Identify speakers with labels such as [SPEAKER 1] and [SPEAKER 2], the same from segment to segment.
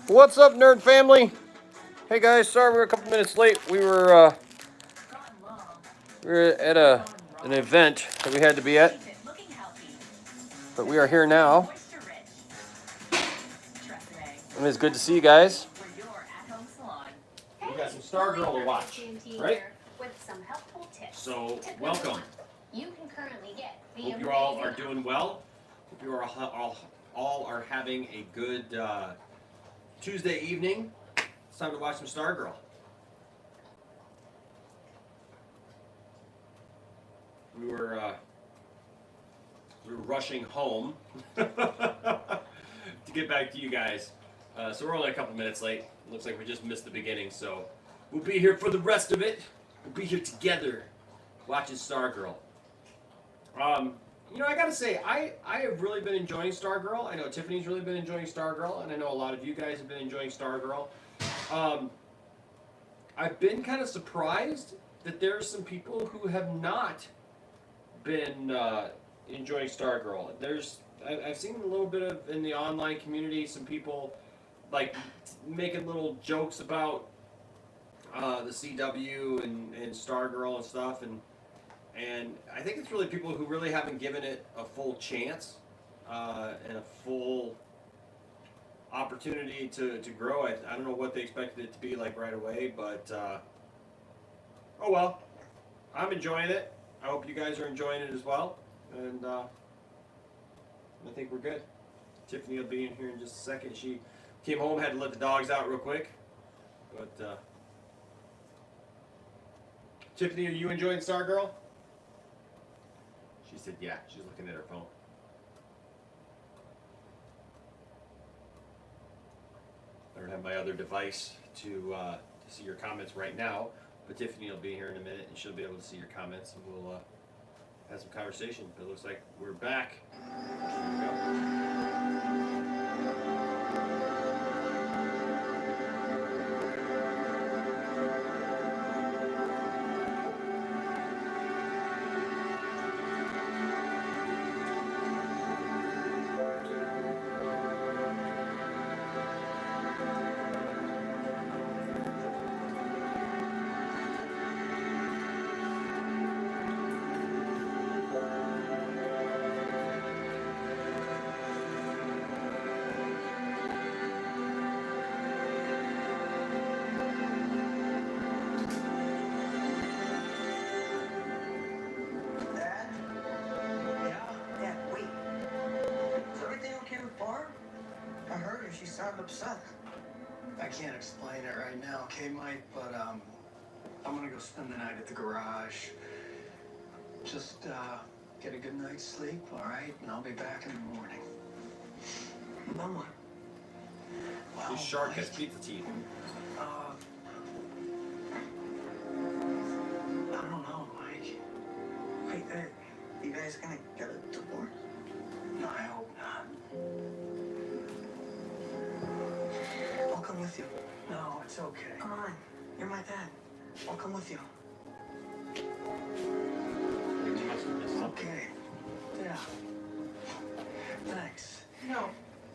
[SPEAKER 1] What's up, nerd family? Hey guys, sorry we're a couple minutes late. We were at an event that we had to be at, but we are here now. And it's good to see you guys. We got some Stargirl to watch, right? So welcome. Hope you all are doing well. Hope you are all are having a good Tuesday evening. It's time to watch some Stargirl. We were rushing home to get back to you guys. So we're only a couple minutes late. Looks like we just missed the beginning, so we'll be here for the rest of it. We'll be here together watching Stargirl. You know, I gotta say, I have really been enjoying Stargirl. I know Tiffany's really been enjoying Stargirl, and I know a lot of you guys have been enjoying Stargirl. I've been kind of surprised that there are some people who have not been enjoying Stargirl. I've seen a little bit of, in the online community, some people like making little jokes about the CW and Stargirl and stuff, and I think it's really people who really haven't given it a full chance and a full opportunity to grow. I don't know what they expected it to be like right away, but oh well. I'm enjoying it. I hope you guys are enjoying it as well, and I think we're good. Tiffany will be in here in just a second. She came home, had to let the dogs out real quick, but Tiffany, are you enjoying Stargirl? She said yeah. She's looking at her phone. I don't have my other device to see your comments right now, but Tiffany will be here in a minute and she'll be able to see your comments, and we'll have some conversation. But it looks like we're back. Here we go.
[SPEAKER 2] She sounded upset. I can't explain it right now, okay, Mike? But I'm gonna go spend the night at the garage. Just get a good night's sleep, all right? And I'll be back in the morning. Mama. Well,
[SPEAKER 1] This shark has pizza teeth.
[SPEAKER 2] I don't know, Mike.
[SPEAKER 3] Wait, you guys gonna get a divorce?
[SPEAKER 2] No, I hope not. I'll come with you. No, it's okay.
[SPEAKER 3] Come on, you're my dad. I'll come with you.
[SPEAKER 2] Okay. Yeah. Thanks.
[SPEAKER 3] No.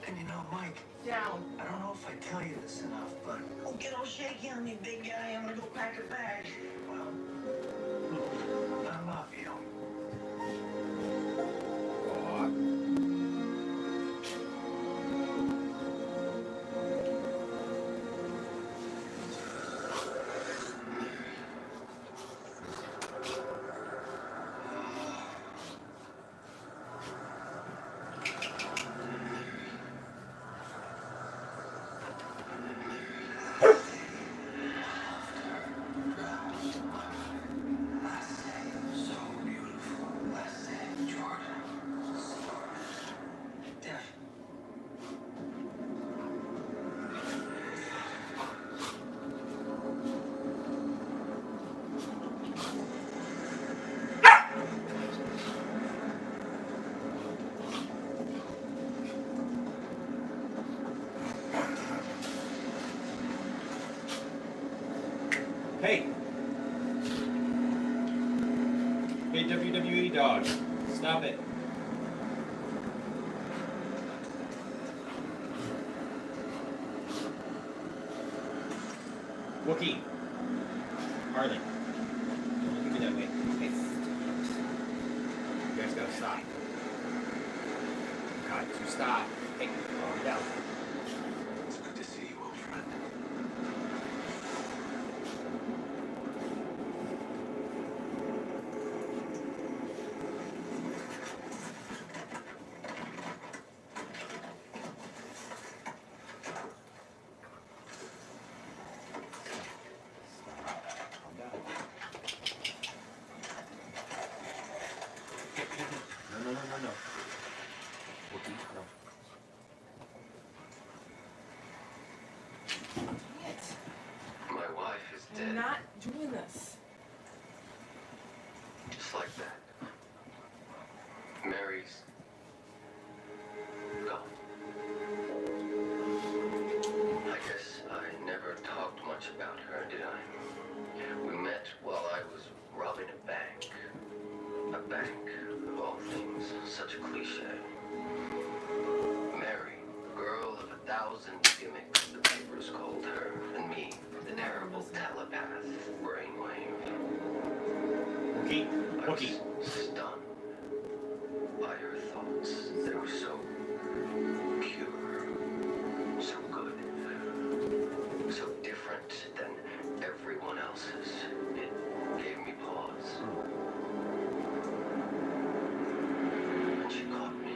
[SPEAKER 2] And you know, Mike.
[SPEAKER 3] Down.
[SPEAKER 2] I don't know if I tell you this enough, but
[SPEAKER 3] Don't get all shaky on me, big guy. I'm gonna go pack a bag.
[SPEAKER 2] well, I love you.
[SPEAKER 1] Hey! Hey, WWE dog. Stop it. Wookie. Harley. Don't look at me that way. Hey. You guys gotta stop. God, you stop. Hey, calm down.
[SPEAKER 2] It's good to see you, old friend.
[SPEAKER 1] Calm down. No. Wookie, no.
[SPEAKER 2] My wife is
[SPEAKER 4] I'm
[SPEAKER 2] dead.
[SPEAKER 4] not doing this.
[SPEAKER 2] Just like that. Mary's gone. I guess I never talked much about her, did I? We met while I was robbing a bank. A bank, of all things, such a cliche. Mary, girl of 1,000 gimmicks, the papers called her, and me, the terrible telepath, brainwave. I was
[SPEAKER 1] Wookie.
[SPEAKER 2] stunned by her thoughts. They were so pure, so good, so different than everyone else's. It gave me pause. And she caught me.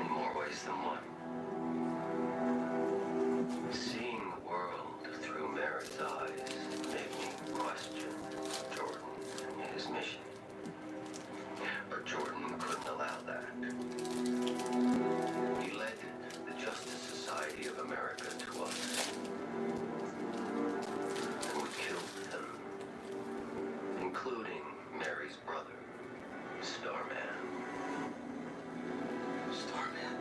[SPEAKER 2] In more ways than one. Seeing the world through Mary's eyes made me question Jordan and his mission. But Jordan couldn't allow that. He led the Justice Society of America to us. And we killed them, including Mary's brother, Starman. Starman?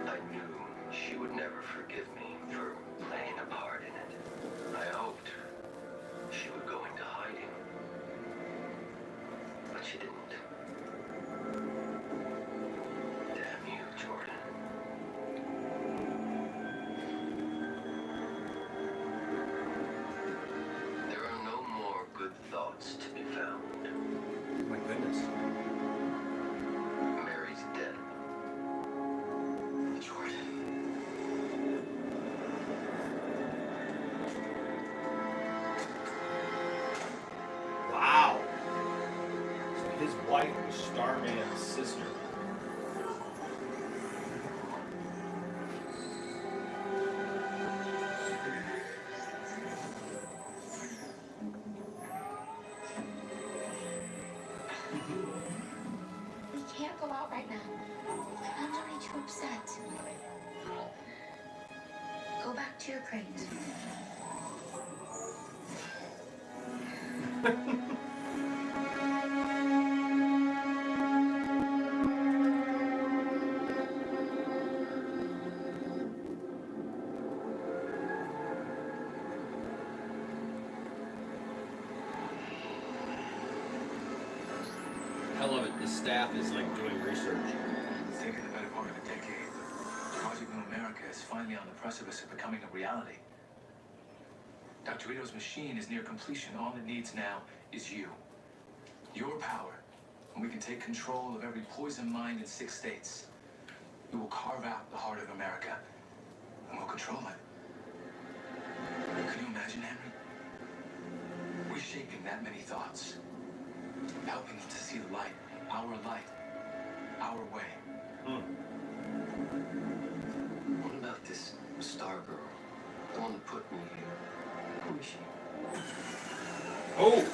[SPEAKER 2] I knew she would never forgive me for playing a part in it. I hoped she would go into hiding. But she didn't. Damn you, Jordan. There are no more good thoughts to be found.
[SPEAKER 1] My goodness.
[SPEAKER 2] Mary's dead. Jordan.
[SPEAKER 1] Wow. So his wife was Starman's sister.
[SPEAKER 5] We can't go out right now. I'm already too upset. Go back to your crate.
[SPEAKER 1] I love it. The staff is like doing research.
[SPEAKER 6] It's taken the better part of a decade. Project New America is finally on the precipice of becoming a reality. Dr. Ito's machine is near completion. All it needs now is you. Your power. And we can take control of every poison mind in 6 states. We will carve out the heart of America. And we'll control it. Can you imagine, Henry? Reshaping that many thoughts. Helping them to see the light. Our way.
[SPEAKER 2] What about this Stargirl? The one that put me here. Who is she?
[SPEAKER 1] Oh!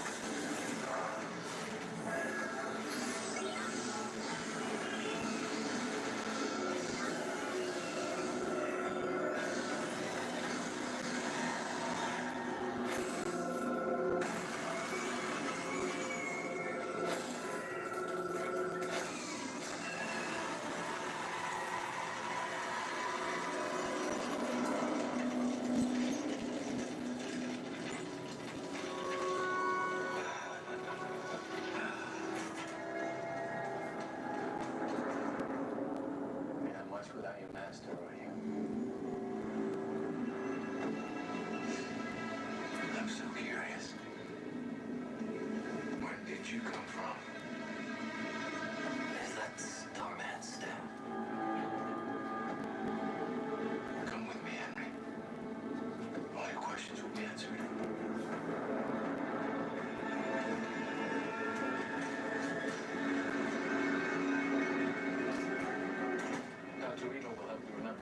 [SPEAKER 6] help you remember.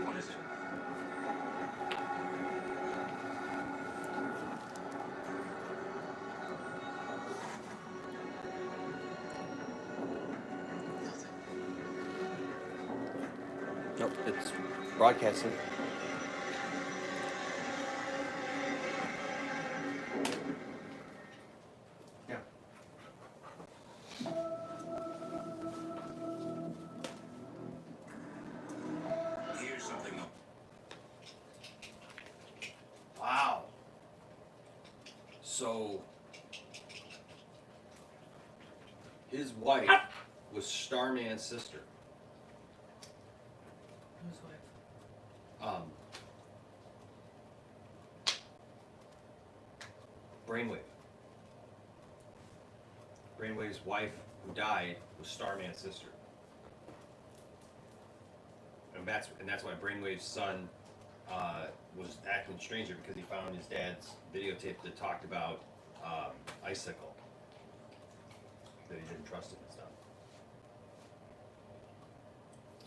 [SPEAKER 6] What is it?
[SPEAKER 1] Nope, it's broadcasting. Yeah.
[SPEAKER 6] Here's something.
[SPEAKER 1] Wow. So his wife was Starman's sister.
[SPEAKER 4] Whose wife?
[SPEAKER 1] Brainwave. Brainwave's wife, who died, was Starman's sister. And that's why Brainwave's son was acting stranger, because he found his dad's videotape that talked about Icicle. That he didn't trust him and stuff.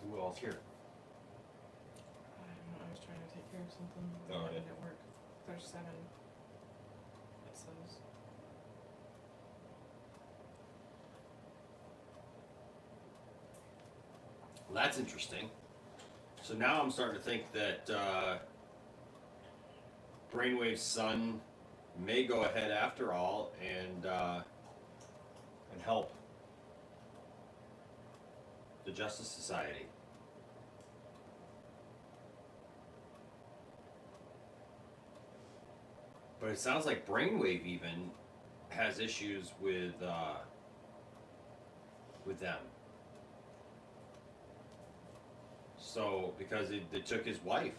[SPEAKER 1] Who else here?
[SPEAKER 4] I don't know. I was trying to take care of something.
[SPEAKER 1] Oh,
[SPEAKER 4] It
[SPEAKER 1] yeah.
[SPEAKER 4] didn't work. There's 7. It says.
[SPEAKER 1] Well, that's interesting. So now I'm starting to think that Brainwave's son may go ahead after all and help the Justice Society. But it sounds like Brainwave even has issues with them. So, because they took his wife.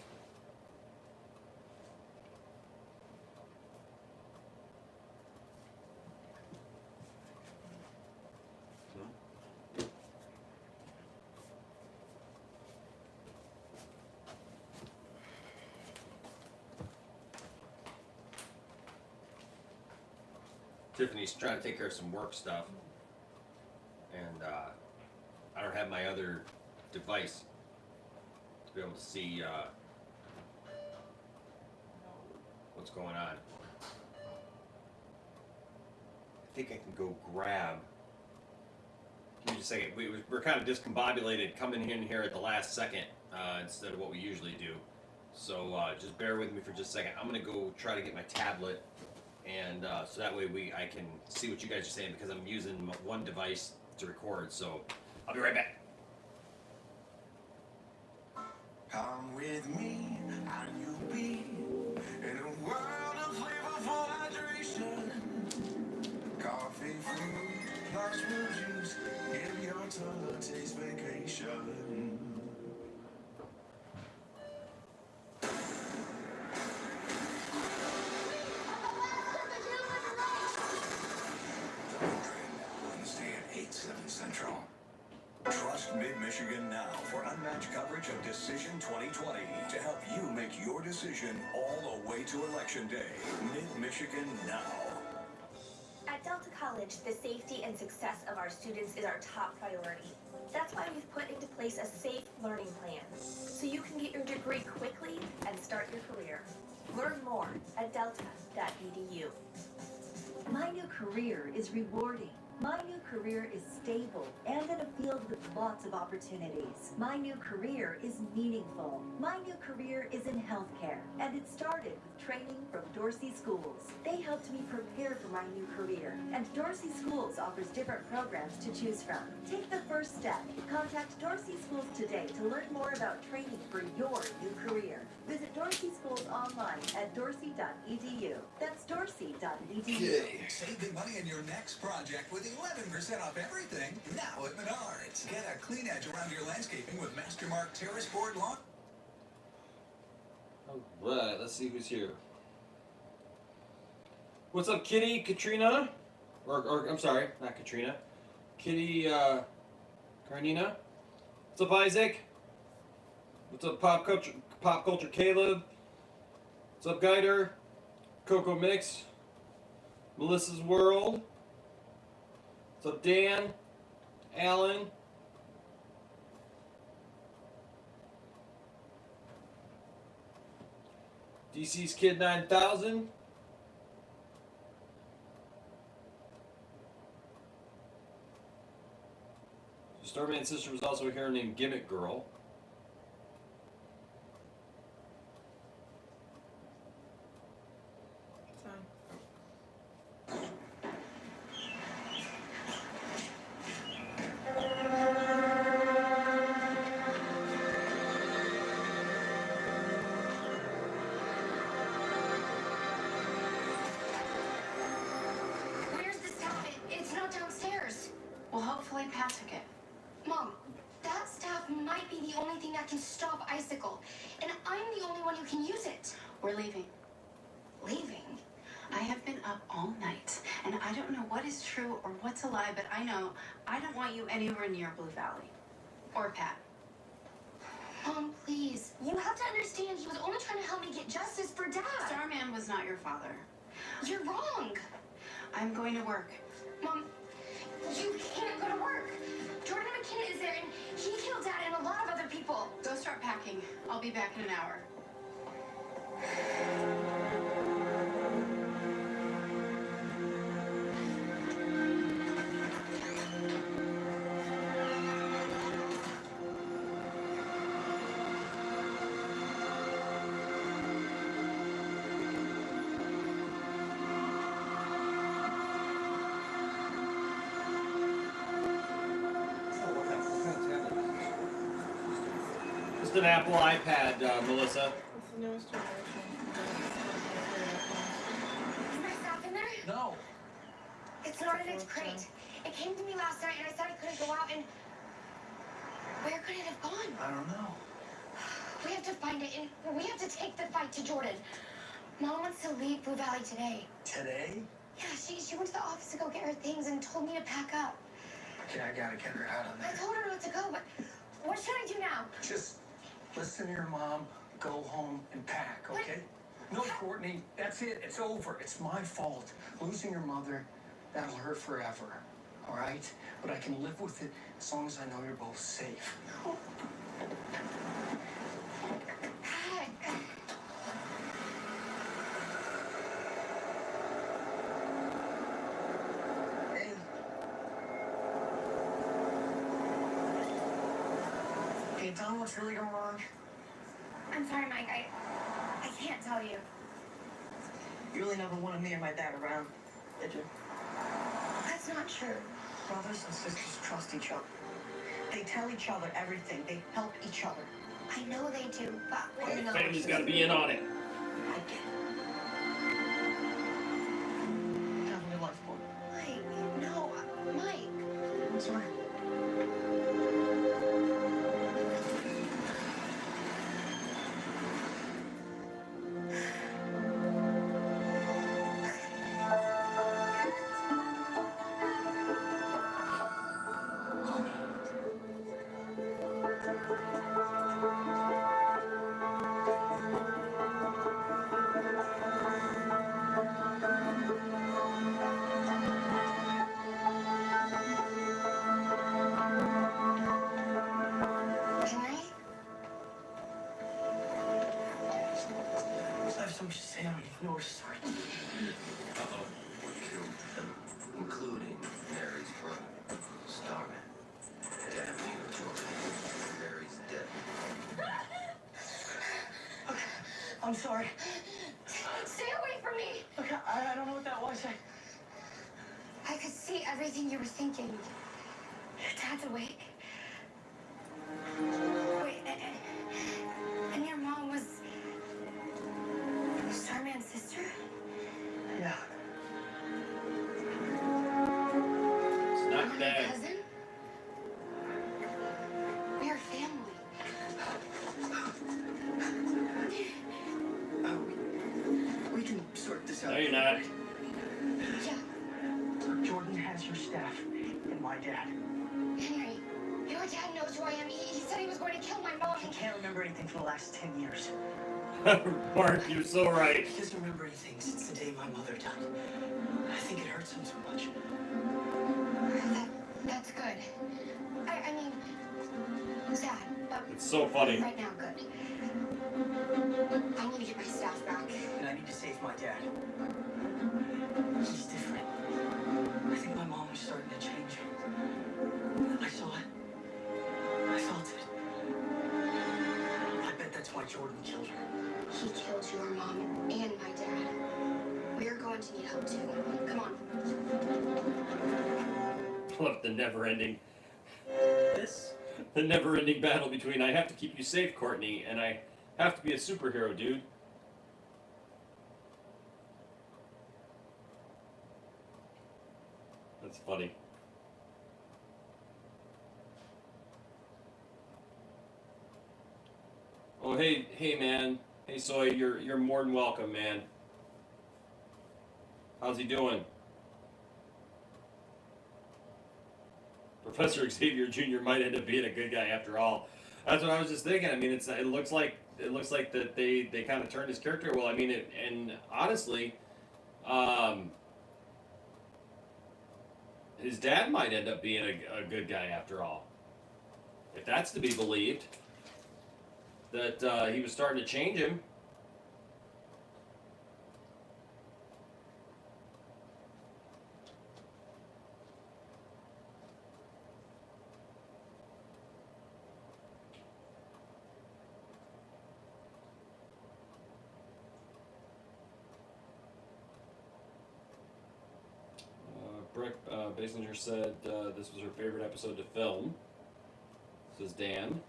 [SPEAKER 1] Tiffany's trying to take care of some work stuff, and I don't have my other device to be able to see what's going on. I think I can go grab. Give me just a second. We're kind of discombobulated coming in here at the last second instead of what we usually do. So just bear with me for just a second. I'm going to go try to get my tablet, and so that way I can see what you guys are saying, because I'm using one device to record. So I'll be right back.
[SPEAKER 7] Come with me, and you'll be in a world of flavorful hydration. Coffee, fruit, plus fruit juice, give your tongue a taste vacation. Wednesday at 8, 7 Central. Trust Mid-Michigan now for unmatched coverage of Decision 2020 to help you make your decision all the way to Election Day. Mid-Michigan now.
[SPEAKER 8] At Delta College, the safety and success of our students is our top priority. That's why we've put into place a safe learning plan, so you can get your degree quickly and start your career. Learn more at delta.edu.
[SPEAKER 9] My new career is rewarding. My new career is stable and in a field with lots of opportunities. My new career is meaningful. My new career is in healthcare, and it started with training from Dorsey Schools. They helped me prepare for my new career, and Dorsey Schools offers different programs to choose from. Take the first step. Contact Dorsey Schools today to learn more about training for your new career. Visit Dorsey Schools online at dorsey.edu. That's dorsey.edu.
[SPEAKER 7] Yay. Save big money in your next project with 11% off everything now at Menards. Get a clean edge around your landscaping with Mastermark Terrace Board Lawn.
[SPEAKER 1] Alright, let's see who's here. What's up, Kitty, Katrina? Or I'm sorry, not Katrina. Kitty, Karnina? What's up, Isaac? What's up, Pop Culture Caleb? What's up, Guider? Coco Mix? Melissa's World? What's up, Dan? Alan. DC's Kid 9000. Starman's sister was also a hero named Gimmick Girl.
[SPEAKER 5] Where's the staff? It's not downstairs.
[SPEAKER 10] Well, hopefully Pat took it.
[SPEAKER 5] Mom, that staff might be the only thing that can stop Icicle. And I'm the only one who can use it.
[SPEAKER 10] We're leaving.
[SPEAKER 5] Leaving?
[SPEAKER 10] I have been up all night, and I don't know what is true or what's a lie, but I know I don't want you anywhere near Blue Valley. Or Pat.
[SPEAKER 5] Mom, please. You have to understand he was only trying to help me get justice for Dad.
[SPEAKER 10] Starman was not your father.
[SPEAKER 5] You're wrong.
[SPEAKER 10] I'm going to work.
[SPEAKER 5] Mom, you can't go to work. Jordan McKenna is there, and he killed Dad and a lot of other people.
[SPEAKER 10] Go start packing. I'll be back in an hour.
[SPEAKER 1] Just an Apple iPad, Melissa.
[SPEAKER 4] It's the newest generation.
[SPEAKER 5] Is my staff in there?
[SPEAKER 2] No.
[SPEAKER 5] It's not in its crate. It came to me last night, and I said I couldn't go out, and where could it have gone?
[SPEAKER 2] I don't know.
[SPEAKER 5] We have to find it, and we have to take the fight to Jordan. Mom wants to leave Blue Valley today.
[SPEAKER 2] Today?
[SPEAKER 5] Yeah, she went to the office to go get her things and told me to pack up.
[SPEAKER 2] Okay, I gotta get her out of
[SPEAKER 5] I
[SPEAKER 2] there.
[SPEAKER 5] told her not to go, but what should I do now?
[SPEAKER 2] Just listen to your mom, go home and pack,
[SPEAKER 5] What?
[SPEAKER 2] okay? No, Courtney, that's it. It's over. It's my fault. Losing your mother, that'll hurt forever, all right? But I can live with it as long as I know you're both safe.
[SPEAKER 5] Pat.
[SPEAKER 3] Hey. Can you tell me what's really going on?
[SPEAKER 5] I'm sorry, Mike. I can't tell you.
[SPEAKER 3] You really never wanted me or my dad around, did you?
[SPEAKER 5] That's not true.
[SPEAKER 3] Brothers and sisters trust each other. They tell each other everything. They help each other.
[SPEAKER 5] I know they do, but
[SPEAKER 3] I know.
[SPEAKER 1] Family's got to be in on it.
[SPEAKER 3] I get it. Have a good life, boy.
[SPEAKER 5] Mike, no, Mike.
[SPEAKER 3] I'm sorry.
[SPEAKER 5] Can I?
[SPEAKER 3] I have so much to say. I don't even know where to start.
[SPEAKER 11] Uh-oh. Killed them, including Mary's brother, Starman. Damn you, Jordan. Mary's dead.
[SPEAKER 3] Okay, I'm sorry.
[SPEAKER 5] Stay away from me!
[SPEAKER 3] Okay, I don't know what that was.
[SPEAKER 5] I could see everything you were thinking. Dad's awake. Wait, and your mom was Starman's sister?
[SPEAKER 3] Yeah.
[SPEAKER 1] It's not
[SPEAKER 5] My
[SPEAKER 1] bad.
[SPEAKER 5] cousin? We are family.
[SPEAKER 3] We can sort this out.
[SPEAKER 1] No, you're not.
[SPEAKER 5] Yeah,
[SPEAKER 3] Jordan has your staff and my dad.
[SPEAKER 5] Henry. Your dad knows who I am. He said he was going to kill my mom.
[SPEAKER 3] He can't remember anything for the last 10 years.
[SPEAKER 1] Mark, you're so right.
[SPEAKER 3] He doesn't remember anything since the day my mother died. I think it hurts him so much.
[SPEAKER 5] That's good. I mean, sad, but
[SPEAKER 1] It's so funny.
[SPEAKER 5] right now, good. I need to get my staff back.
[SPEAKER 3] And I need to save my dad. He's different. I think my mom was starting to change. I saw it. I felt it. I bet that's why Jordan killed her.
[SPEAKER 5] He killed your mom and my dad. We're going to need help too. Come on.
[SPEAKER 1] Love the never-ending,
[SPEAKER 3] This?
[SPEAKER 1] the never-ending battle between I have to keep you safe, Courtney, and I have to be a superhero, dude. That's funny. Oh, hey, man. Hey, Soy, you're more than welcome, man. How's he doing? Professor Xavier Jr. might end up being a good guy after all. That's what I was just thinking. I mean, it looks like that they kind of turned his character well. I mean, and honestly, his dad might end up being a good guy after all, if that's to be believed. That he was starting to change him. Brooke Basinger said this was her favorite episode to film. This is Dan.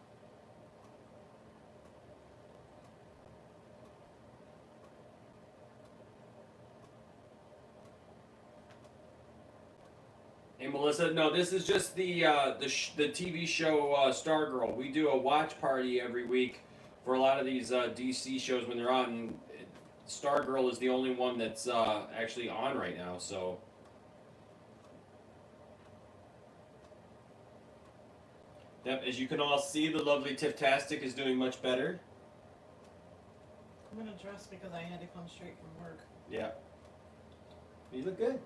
[SPEAKER 1] Hey Melissa, no, this is just the TV show Stargirl. We do a watch party every week for a lot of these DC shows when they're on. And Stargirl is the only one that's actually on right now. So. Yep, as you can all see, the lovely Tiff-tastic is doing much better.
[SPEAKER 4] I'm gonna dress because I had to come straight from work.
[SPEAKER 1] Yeah. You look good.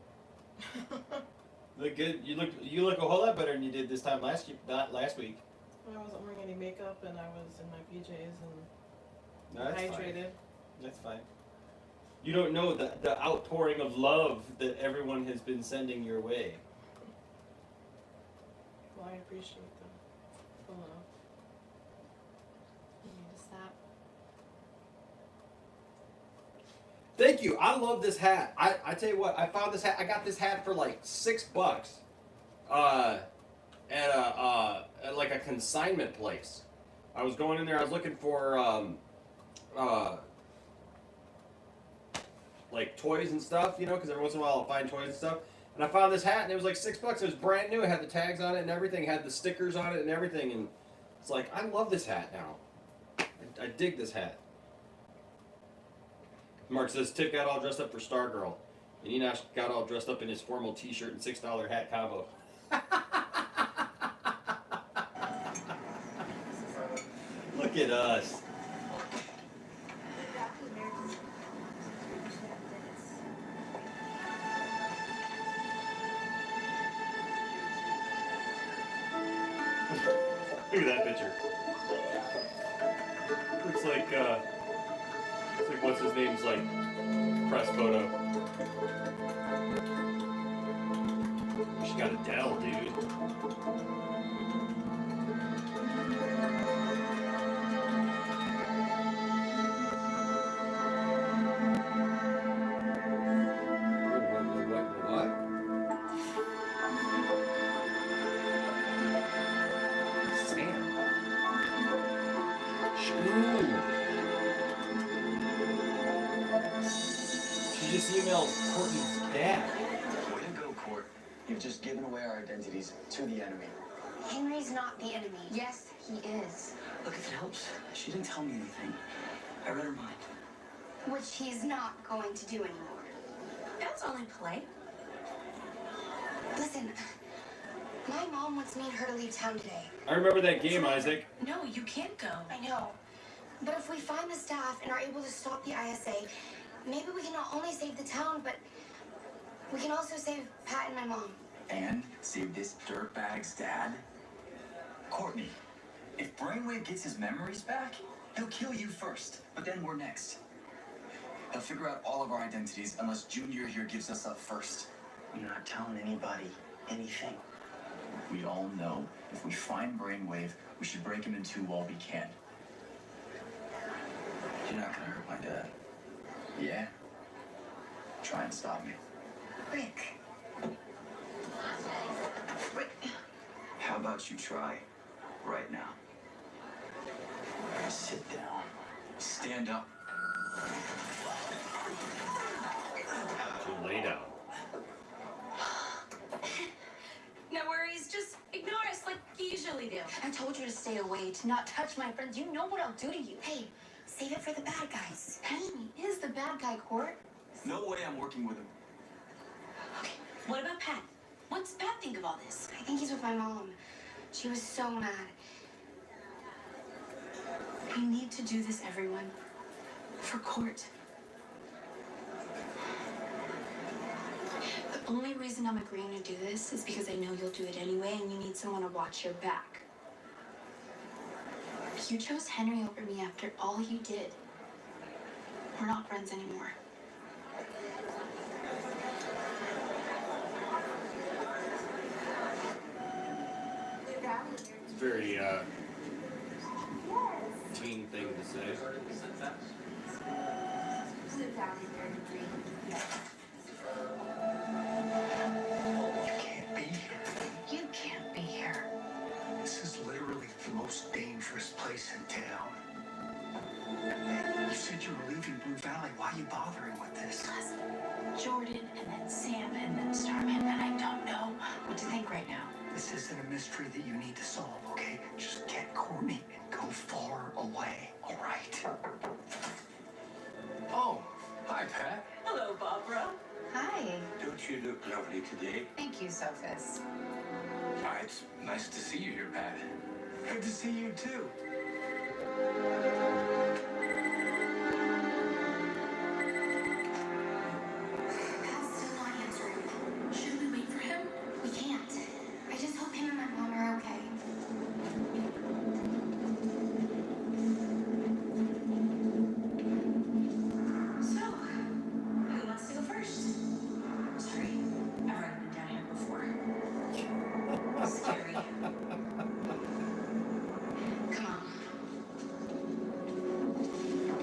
[SPEAKER 1] Look good. You look a whole lot better than you did this time last week.
[SPEAKER 4] I wasn't wearing any makeup and I was in my PJs and
[SPEAKER 1] No, that's
[SPEAKER 4] hydrated.
[SPEAKER 1] fine. That's fine. You don't know the outpouring of love that everyone has been sending your way.
[SPEAKER 4] Well, I appreciate the love. You need to stop.
[SPEAKER 1] Thank you. I love this hat. I tell you what, I found this hat. I got this hat for like $6 at like a consignment place. I was going in there. I was looking for like toys and stuff, you know, because every once in a while I'll find toys and stuff. And I found this hat, and it was like $6. It was brand new. It had the tags on it and everything. It had the stickers on it and everything. And it's like, I love this hat now. I dig this hat. Mark says, Tiff got all dressed up for Stargirl. And Enosh got all dressed up in his formal t-shirt and $6 hat combo. Look at us. Look at that picture. Looks like what's his name's like press photo. She got Adele, dude. Emailed Courtney's dad.
[SPEAKER 2] Way to go, Court. You've just given away our identities to the enemy.
[SPEAKER 5] Henry's not the enemy.
[SPEAKER 10] Yes, he is.
[SPEAKER 3] Look, if it helps, she didn't tell me anything. I read her mind.
[SPEAKER 5] Which he's not going to do anymore.
[SPEAKER 8] That's only play.
[SPEAKER 5] Listen, my mom wants me and her to leave town today.
[SPEAKER 1] I remember that game, Isaac.
[SPEAKER 10] No, you can't go.
[SPEAKER 5] I know. But if we find the staff and are able to stop the ISA, maybe we can not only save the town, but we can also save Pat and my mom.
[SPEAKER 12] And save this dirtbag's dad? Courtney, if Brainwave gets his memories back, he'll kill you first, but then we're next. He'll figure out all of our identities unless Junior here gives us up first.
[SPEAKER 3] You're not telling anybody anything.
[SPEAKER 12] We all know if we find Brainwave, we should break him in two while we can. You're not gonna hurt my dad. Yeah? Try and stop me.
[SPEAKER 5] Rick.
[SPEAKER 12] How about you try right now? Sit down. Stand up.
[SPEAKER 1] To lay down.
[SPEAKER 8] No worries, just ignore us like you usually do.
[SPEAKER 5] I told you to stay away, to not touch my friends. You know what I'll do to you. Hey, save it for the bad guys.
[SPEAKER 8] Henry is the bad guy, Court.
[SPEAKER 12] No way I'm working with him.
[SPEAKER 8] Okay, what about Pat? What's Pat think of all this?
[SPEAKER 5] I think he's with my mom. She was so mad.
[SPEAKER 10] We need to do this, everyone. For Court. The only reason I'm agreeing to do this is because I know you'll do it anyway, and you need someone to watch your back. You chose Henry over me after all you did. We're not friends anymore.
[SPEAKER 1] It's a very teen thing to say.
[SPEAKER 2] You can't be here.
[SPEAKER 5] You can't be here.
[SPEAKER 2] This is literally the most dangerous place in town. You said you were leaving Blue Valley. Why are you bothering with this?
[SPEAKER 10] Jordan, and then Sam, and then Starman, and I don't know what to think right now.
[SPEAKER 2] This isn't a mystery that you need to solve, okay? Just get Courtney and go far away, all right?
[SPEAKER 6] Oh, hi, Pat.
[SPEAKER 4] Hello, Barbara.
[SPEAKER 11] Hi.
[SPEAKER 6] Don't you look lovely today?
[SPEAKER 11] Thank you, Sophus.
[SPEAKER 6] It's nice to see you here, Pat.
[SPEAKER 2] Good to see you, too.
[SPEAKER 5] Pat's still not answering. Should we wait for him? We can't. I just hope him and my mom are okay.
[SPEAKER 8] So, who wants to go first? Sorry, I've already been down here before. Scary. Come on.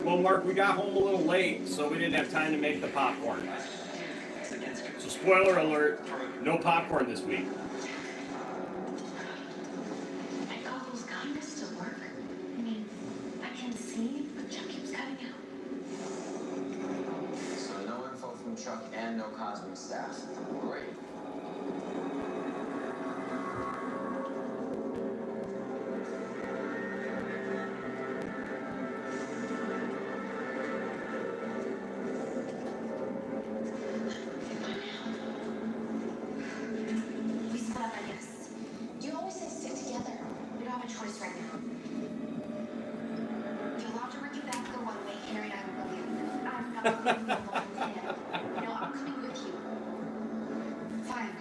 [SPEAKER 1] Well, Mark, we got home a little late, so we didn't have time to make the popcorn. So spoiler alert, no popcorn this week.
[SPEAKER 8] My goggles kind of still work. I mean, I can see, but Chuck keeps cutting out.
[SPEAKER 11] So no info from Chuck and no Cosmic staff. Great.
[SPEAKER 5] We split up, I guess. You always say stick together. We don't have a choice right now. You're allowed to bring you back the one way Henry and I will go in. I'm not leaving you alone with him. No, I'm coming with you. Fine.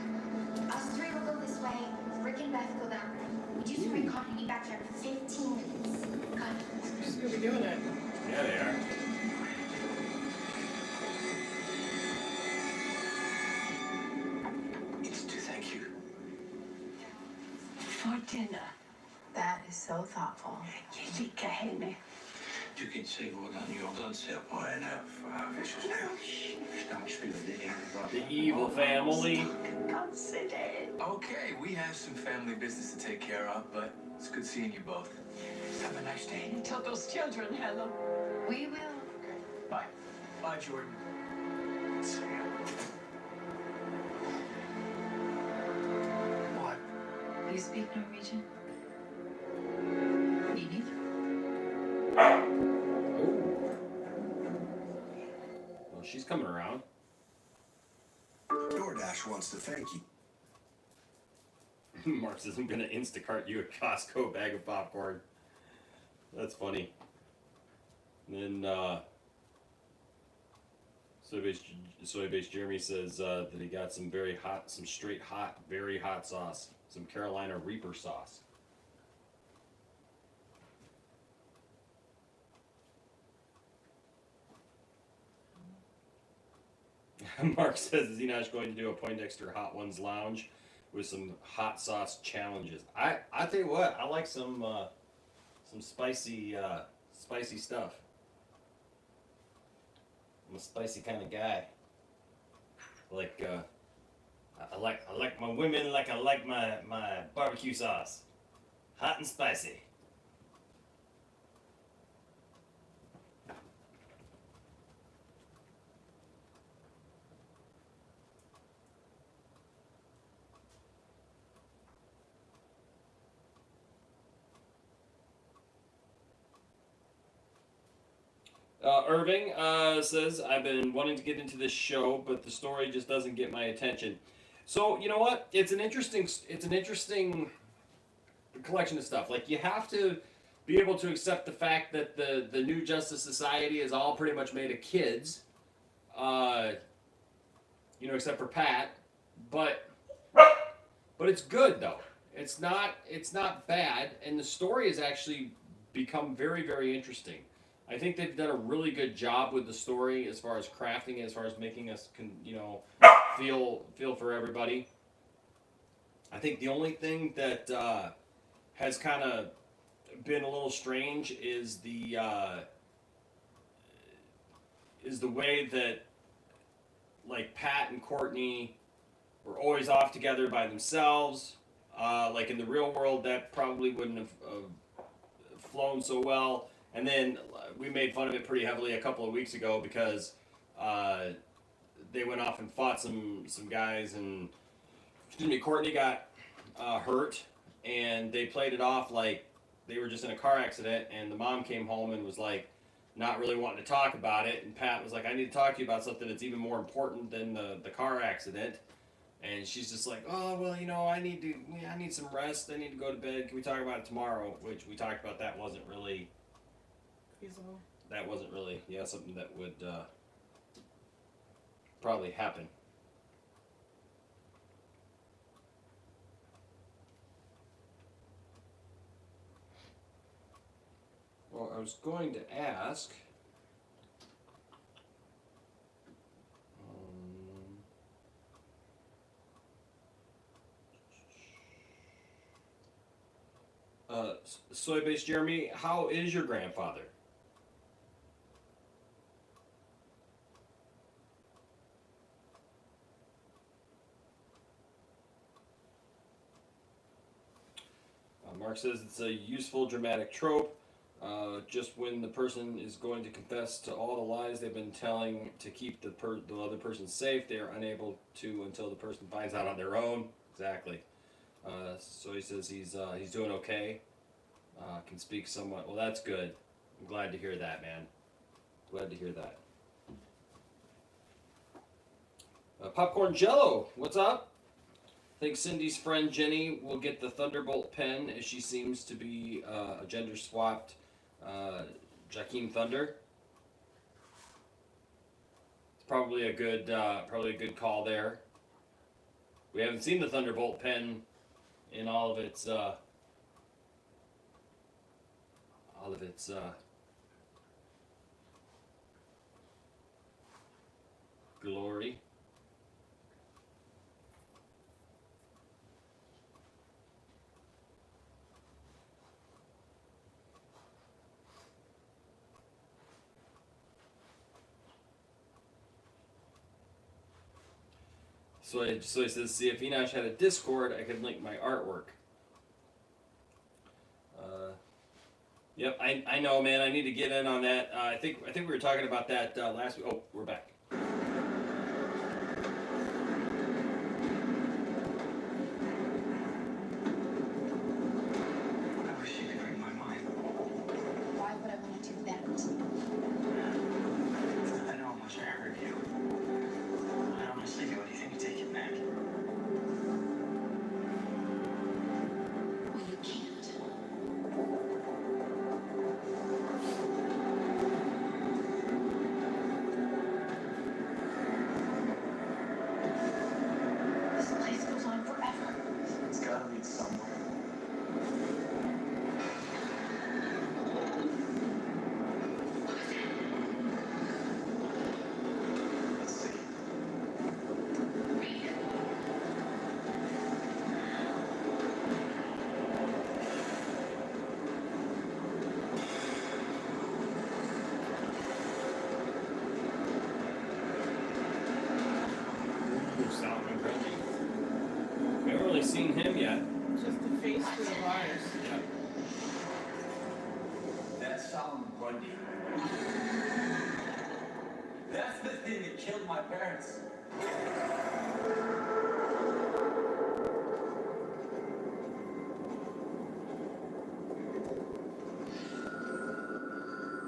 [SPEAKER 5] Us three will go this way. Rick and Beth go that way. We do some recon and be back here in 15 minutes. Got it.
[SPEAKER 4] She's gonna be doing it.
[SPEAKER 1] Yeah, they are.
[SPEAKER 12] It's to thank you.
[SPEAKER 3] For dinner.
[SPEAKER 10] That is so thoughtful.
[SPEAKER 3] You lika henne.
[SPEAKER 6] Du kan inte säga vad jag ser på henne för vissa
[SPEAKER 1] The evil family.
[SPEAKER 6] Okay, we have some family business to take care of, but it's good seeing you both. Have a nice day.
[SPEAKER 4] Tell those children hello.
[SPEAKER 10] We will.
[SPEAKER 12] Bye. Bye, Jordan. See ya.
[SPEAKER 2] What?
[SPEAKER 10] You speak Norwegian? Me neither.
[SPEAKER 1] Well, she's coming around.
[SPEAKER 7] DoorDash wants to thank you.
[SPEAKER 1] Mark says I'm gonna Instacart you a Costco bag of popcorn. That's funny. And then Soy-based Jeremy says that he got some very hot, some straight hot, very hot sauce, some Carolina Reaper sauce. Mark says, is Enosh going to do a Poindexter Hot Ones Lounge with some hot sauce challenges? I tell you what, I like some spicy spicy stuff. I'm a spicy kind of guy. Like I like my women like I like my barbecue sauce, hot and spicy. Irving says, I've been wanting to get into this show, but the story just doesn't get my attention. So, you know what? It's an interesting collection of stuff. Like, you have to be able to accept the fact that the new Justice Society is all pretty much made of kids. Except for Pat. But it's good, though. It's not bad, and the story has actually become very, very interesting. I think they've done a really good job with the story as far as crafting it, as far as making us, feel for everybody. I think the only thing that has kind of been a little strange is the way that, like, Pat and Courtney were always off together by themselves. Like in the real world, that probably wouldn't have flown so well. And then we made fun of it pretty heavily a couple of weeks ago because they went off and fought some guys, and Courtney got hurt, and they played it off like they were just in a car accident, and the mom came home and was like not really wanting to talk about it, and Pat was like, I need to talk to you about something that's even more important than the car accident. And she's just like, oh, well, I need some rest, I need to go to bed, can we talk about it tomorrow? Which we talked about, that wasn't really
[SPEAKER 4] feasible.
[SPEAKER 1] That wasn't really, something that would probably happen. Well, I was going to ask, Soy-based Jeremy, how is your grandfather? Mark says it's a useful dramatic trope. Just when the person is going to confess to all the lies they've been telling to keep the other person safe, they are unable to until the person finds out on their own. Exactly. So he says he's doing okay. Can speak somewhat. Well, that's good. I'm glad to hear that, man. Glad to hear that. Popcorn Jello, what's up? I think Cindy's friend Jenny will get the Thunderbolt pen, as she seems to be a gender-swapped Jakeem Thunder. It's probably a good call there. We haven't seen the Thunderbolt pen in all of its glory. So he says, see, if Enosh had a Discord, I could link my artwork. Yep, I know, man. I need to get in on that. I think we were talking about that last week. Oh, we're back.
[SPEAKER 3] I wish you could read my mind.
[SPEAKER 5] Why would I want to do that?
[SPEAKER 3] I know how much I hurt you. I honestly do anything to take it back.
[SPEAKER 5] Well, you can't.
[SPEAKER 12] Bundy. That's the thing that killed my parents.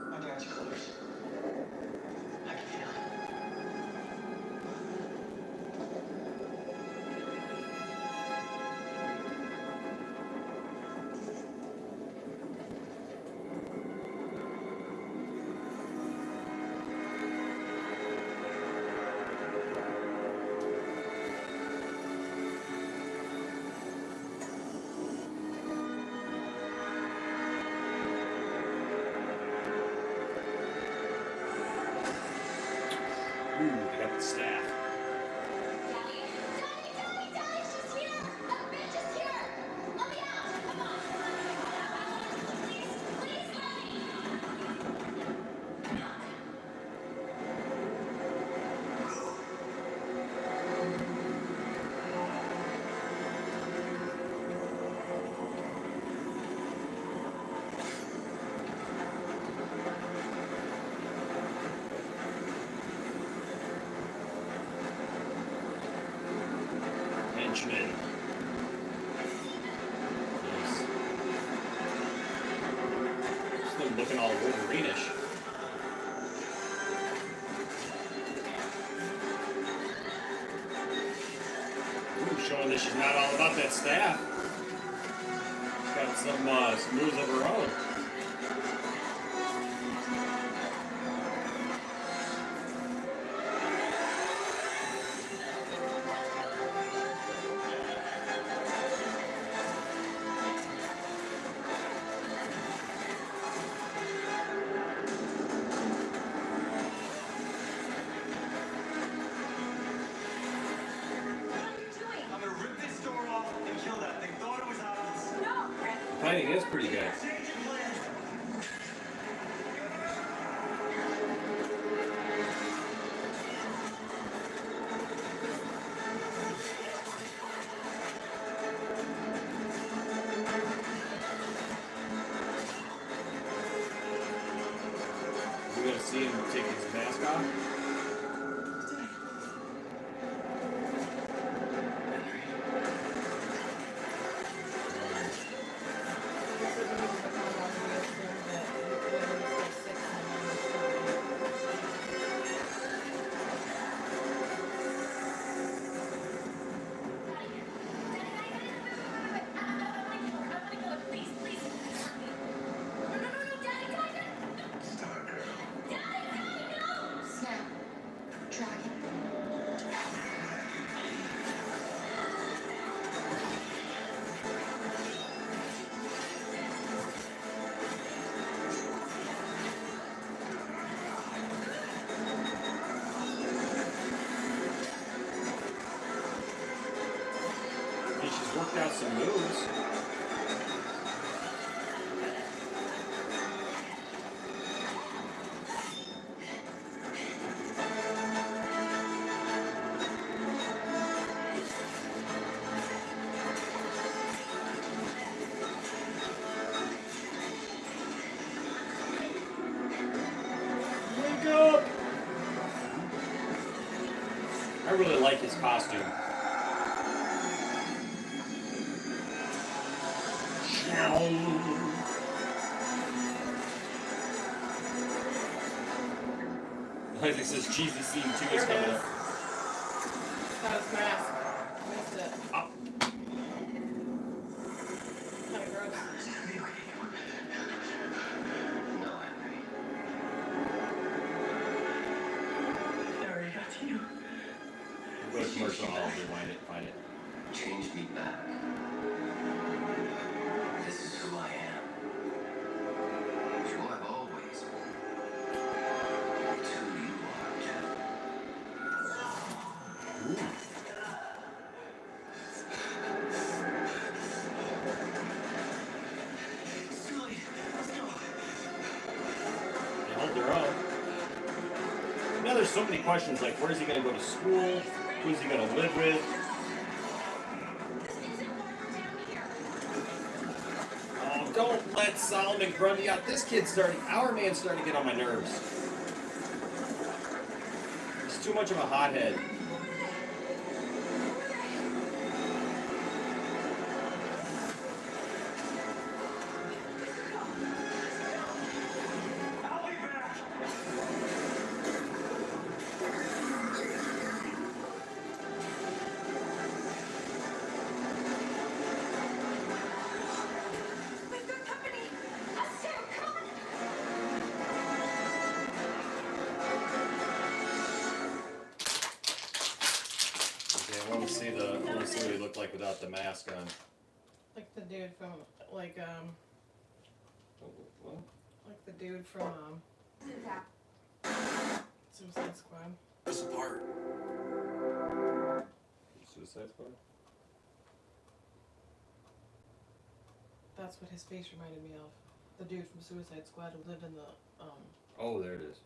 [SPEAKER 2] My dad's close. I can feel it.
[SPEAKER 1] Ooh, they got the staff.
[SPEAKER 5] Daddy, she's here! That bitch is here! Let me out! Come on! Please let me!
[SPEAKER 1] Henchman. Nice. Still looking all Wolverine-ish. Ooh, showing that she's not all about that staff. She's got some moves of her own.
[SPEAKER 12] I'm gonna rip this door off and kill that thing. Thought it was obvious.
[SPEAKER 5] No!
[SPEAKER 1] Fighting is pretty good.
[SPEAKER 12] Change your plans.
[SPEAKER 1] We're gonna see him take his mask off.
[SPEAKER 7] Stargirl.
[SPEAKER 5] Snap. Dragon.
[SPEAKER 1] And she's worked out some moves. Wake up! I really like his costume. Like this is cheesy scene 2
[SPEAKER 4] There
[SPEAKER 1] is
[SPEAKER 4] it
[SPEAKER 1] coming
[SPEAKER 4] is.
[SPEAKER 1] up.
[SPEAKER 4] Got his mask. Missed it.
[SPEAKER 1] Oh,
[SPEAKER 4] Kinda gross.
[SPEAKER 2] It's gonna be okay. No, Henry. Harry, that's you.
[SPEAKER 1] go to commercial, I'll rewind it, find it.
[SPEAKER 11] Change me back. This is who I am. Who I've always been. It's who you are, too.
[SPEAKER 1] They hold their own. Now there's so many questions like where's he going to go to school? Who's he going to live with? Oh, don't let That's Solomon Grundy. This kid's starting, our man's starting to get on my nerves. He's too much of a hothead. I want to see what he looked like without the mask on.
[SPEAKER 4] Like the dude from, like the dude from, Suicide Squad.
[SPEAKER 7] Us apart.
[SPEAKER 1] Suicide Squad?
[SPEAKER 4] That's what his face reminded me of. The dude from Suicide Squad who lived in the,
[SPEAKER 1] Oh, there it is.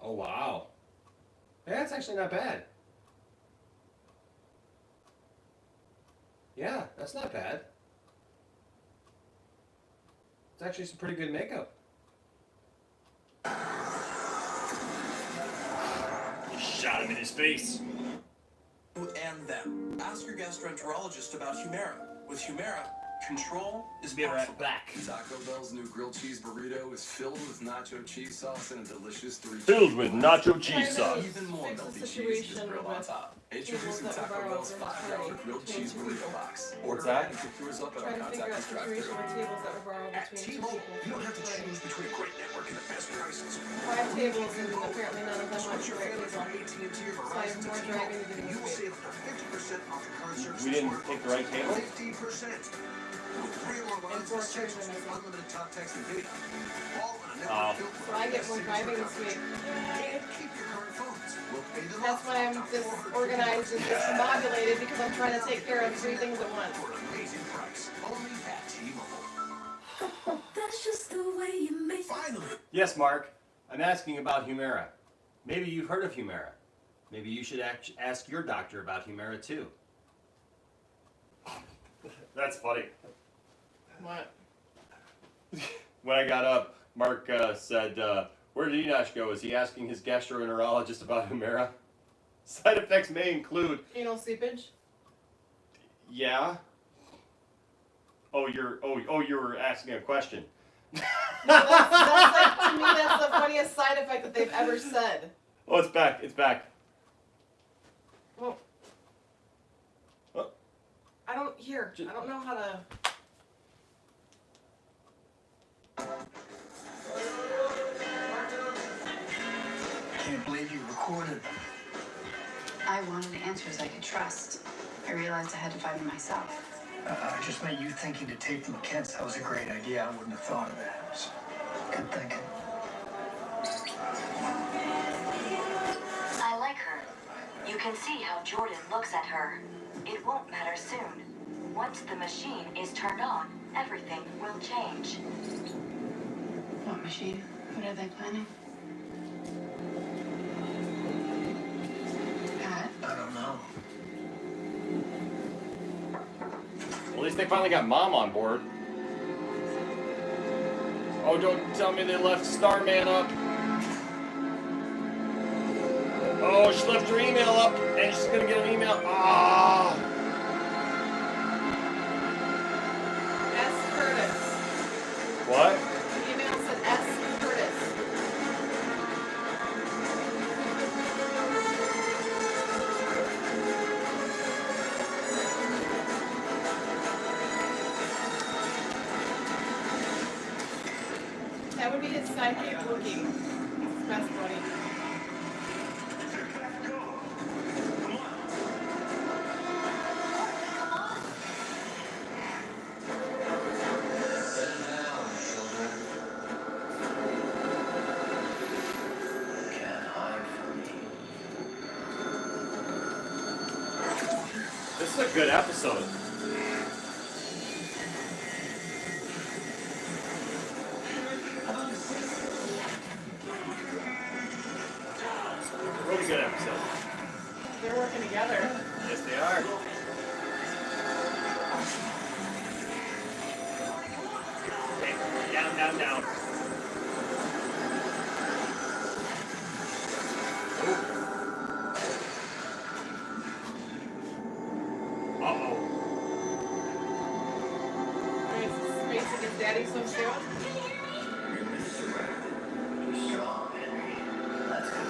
[SPEAKER 1] Oh, wow. Hey, that's actually not bad. Yeah, that's not bad. It's actually some pretty good makeup. Shot him in his face.
[SPEAKER 7] And them. Ask your gastroenterologist about Humira. With Humira, control is
[SPEAKER 1] Be right
[SPEAKER 7] possible.
[SPEAKER 1] back.
[SPEAKER 13] Taco Bell's new grilled cheese burrito is filled with nacho cheese sauce and a delicious 3
[SPEAKER 1] Filled with nacho cheese sauce.
[SPEAKER 7] Even more
[SPEAKER 4] Fix the
[SPEAKER 7] melty cheese
[SPEAKER 4] situation
[SPEAKER 7] is grilled on
[SPEAKER 4] with
[SPEAKER 7] top.
[SPEAKER 13] Introducing
[SPEAKER 4] tables that
[SPEAKER 13] Taco
[SPEAKER 4] were
[SPEAKER 13] Bell's
[SPEAKER 4] borrowed
[SPEAKER 13] $5 grilled
[SPEAKER 4] between
[SPEAKER 13] cheese
[SPEAKER 4] two
[SPEAKER 13] burrito
[SPEAKER 4] people.
[SPEAKER 13] box.
[SPEAKER 1] What's
[SPEAKER 13] Order
[SPEAKER 1] that?
[SPEAKER 13] and pick yours up at
[SPEAKER 4] Trying
[SPEAKER 13] our
[SPEAKER 4] to figure out
[SPEAKER 13] contactless
[SPEAKER 4] the situation
[SPEAKER 13] drive-thru.
[SPEAKER 4] with tables that were borrowed
[SPEAKER 7] At
[SPEAKER 4] between two
[SPEAKER 7] T-Mobile,
[SPEAKER 4] people.
[SPEAKER 7] you don't have to choose between a great network and the best prices.
[SPEAKER 4] 5 tables and apparently none of them went
[SPEAKER 7] Switch
[SPEAKER 4] to
[SPEAKER 7] your
[SPEAKER 4] right
[SPEAKER 7] family from
[SPEAKER 4] table.
[SPEAKER 7] AT&T or
[SPEAKER 4] So I have
[SPEAKER 7] Verizon to
[SPEAKER 4] more
[SPEAKER 7] T-Mobile,
[SPEAKER 4] driving to do
[SPEAKER 7] and you
[SPEAKER 4] this
[SPEAKER 7] will
[SPEAKER 4] week.
[SPEAKER 7] save up to 50% off your current service.
[SPEAKER 1] We didn't pick the right table?
[SPEAKER 7] 50%. With 3 or more lines,
[SPEAKER 4] four
[SPEAKER 7] essentials,
[SPEAKER 4] children.
[SPEAKER 7] unlimited talk, text, and video. All on a
[SPEAKER 1] Oh.
[SPEAKER 7] network built
[SPEAKER 4] So I get more driving this week.
[SPEAKER 7] and keep your current phones. We'll pay them
[SPEAKER 4] That's
[SPEAKER 7] off
[SPEAKER 4] why I'm
[SPEAKER 7] up to
[SPEAKER 4] disorganized and discombobulated because I'm trying to take care of 3 things at once.
[SPEAKER 7] for an amazing price. Only at T-Mobile.
[SPEAKER 8] That's just the way you make
[SPEAKER 7] Finally.
[SPEAKER 1] Yes, Mark. I'm asking about Humira. Maybe you've heard of Humira. Maybe you should ask your doctor about Humira too. That's funny.
[SPEAKER 4] What?
[SPEAKER 1] When I got up, Mark said, where did Enosh go? Is he asking his gastroenterologist about Humira? Side effects may include...
[SPEAKER 4] Anal seepage?
[SPEAKER 1] Yeah? Oh, you were asking a question.
[SPEAKER 4] No, that's like, to me, that's the funniest side effect that they've ever said.
[SPEAKER 1] Oh, it's back. It's back.
[SPEAKER 4] Well,
[SPEAKER 1] Oh.
[SPEAKER 4] I don't know how to.
[SPEAKER 2] Can't believe you recorded them.
[SPEAKER 10] I wanted answers I could trust. I realized I had to find them myself.
[SPEAKER 2] I just meant you thinking to take them against. That was a great idea. I wouldn't have thought of that. It was good thinking.
[SPEAKER 5] I like her. You can see how Jordan looks at her. It won't matter soon. Once the machine is turned on, everything will change.
[SPEAKER 10] What machine? What are they planning? Pat?
[SPEAKER 2] I don't know.
[SPEAKER 1] At least they finally got Mom on board. Oh, don't tell me they left Starman up. Oh, she left her email up, and she's gonna get an email. Ah.
[SPEAKER 4] S. Curtis.
[SPEAKER 1] What?
[SPEAKER 4] The email said S. Curtis. That would be his sidekick looking. His best buddy.
[SPEAKER 11] Sit down, children. Can't hide from me.
[SPEAKER 1] This is a good episode. pretty good episode.
[SPEAKER 4] They're working together.
[SPEAKER 1] Yes, they are. Okay, down, down, down. Uh-oh.
[SPEAKER 4] Space against Daddy so soon.
[SPEAKER 11] You're strong, Henry. Let's go.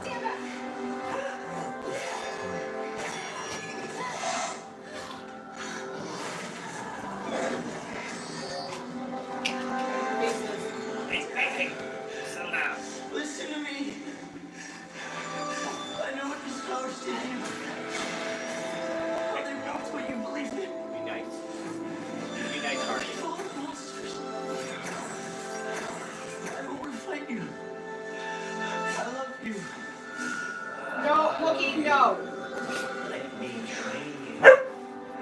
[SPEAKER 5] Stand back.
[SPEAKER 1] Hey, settle down.
[SPEAKER 3] Listen to me. I know what these powers did to you. But they won't what you believe in.
[SPEAKER 1] Be nice. Be nice, Hardy.
[SPEAKER 3] People are monsters. I don't want to fight you. I love you.
[SPEAKER 4] No, Wookie, no.
[SPEAKER 11] Let me train you.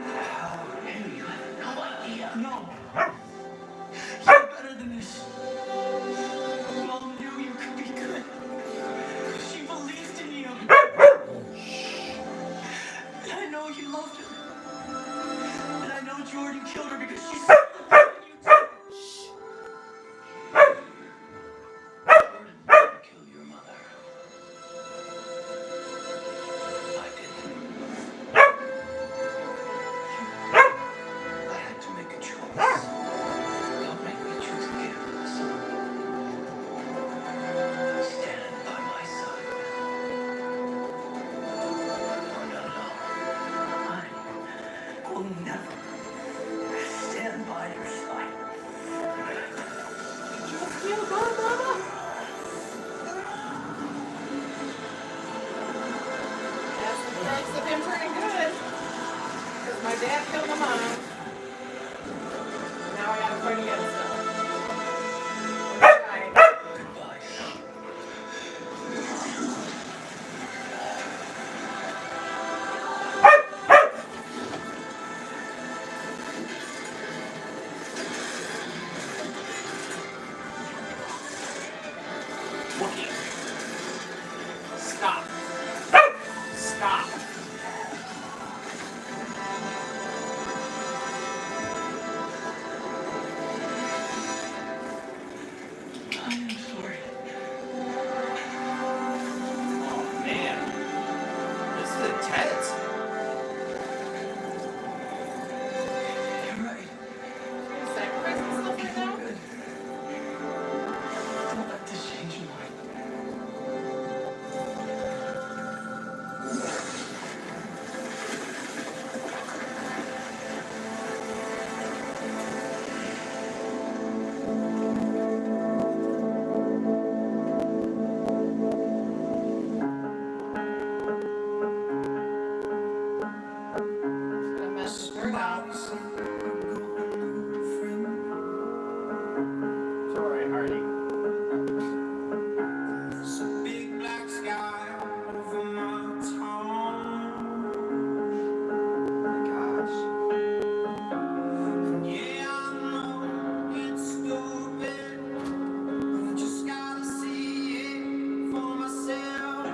[SPEAKER 11] How? Henry, you have no idea.
[SPEAKER 3] No. You're better than this. Mom knew you could be good. She believed in you. And I know you loved her. And I know Jordan killed her because she said
[SPEAKER 11] Kill your mother. I didn't. I had to make a choice. Don't make me choose again, son. Stand by my side. Or not at all.
[SPEAKER 3] I will never stand by your side.
[SPEAKER 4] Feel good, Mama. That's the price of him turning good. Because my dad killed my mom. Now I gotta fight against him. Okay.
[SPEAKER 11] Goodbye, son.
[SPEAKER 1] Wookie. Stop. Stop.
[SPEAKER 3] I'm sorry.
[SPEAKER 1] Oh, man. This is intense.
[SPEAKER 3] You're right.
[SPEAKER 4] You sacrificing stuff right now?
[SPEAKER 3] Good. Don't let this change your mind.
[SPEAKER 4] Gonna mess with her now.
[SPEAKER 1] Sorry, Hardy.
[SPEAKER 7] There's a big black sky over my town.
[SPEAKER 1] Gosh.
[SPEAKER 7] Yeah, I know it's stupid, but I just gotta see it for myself.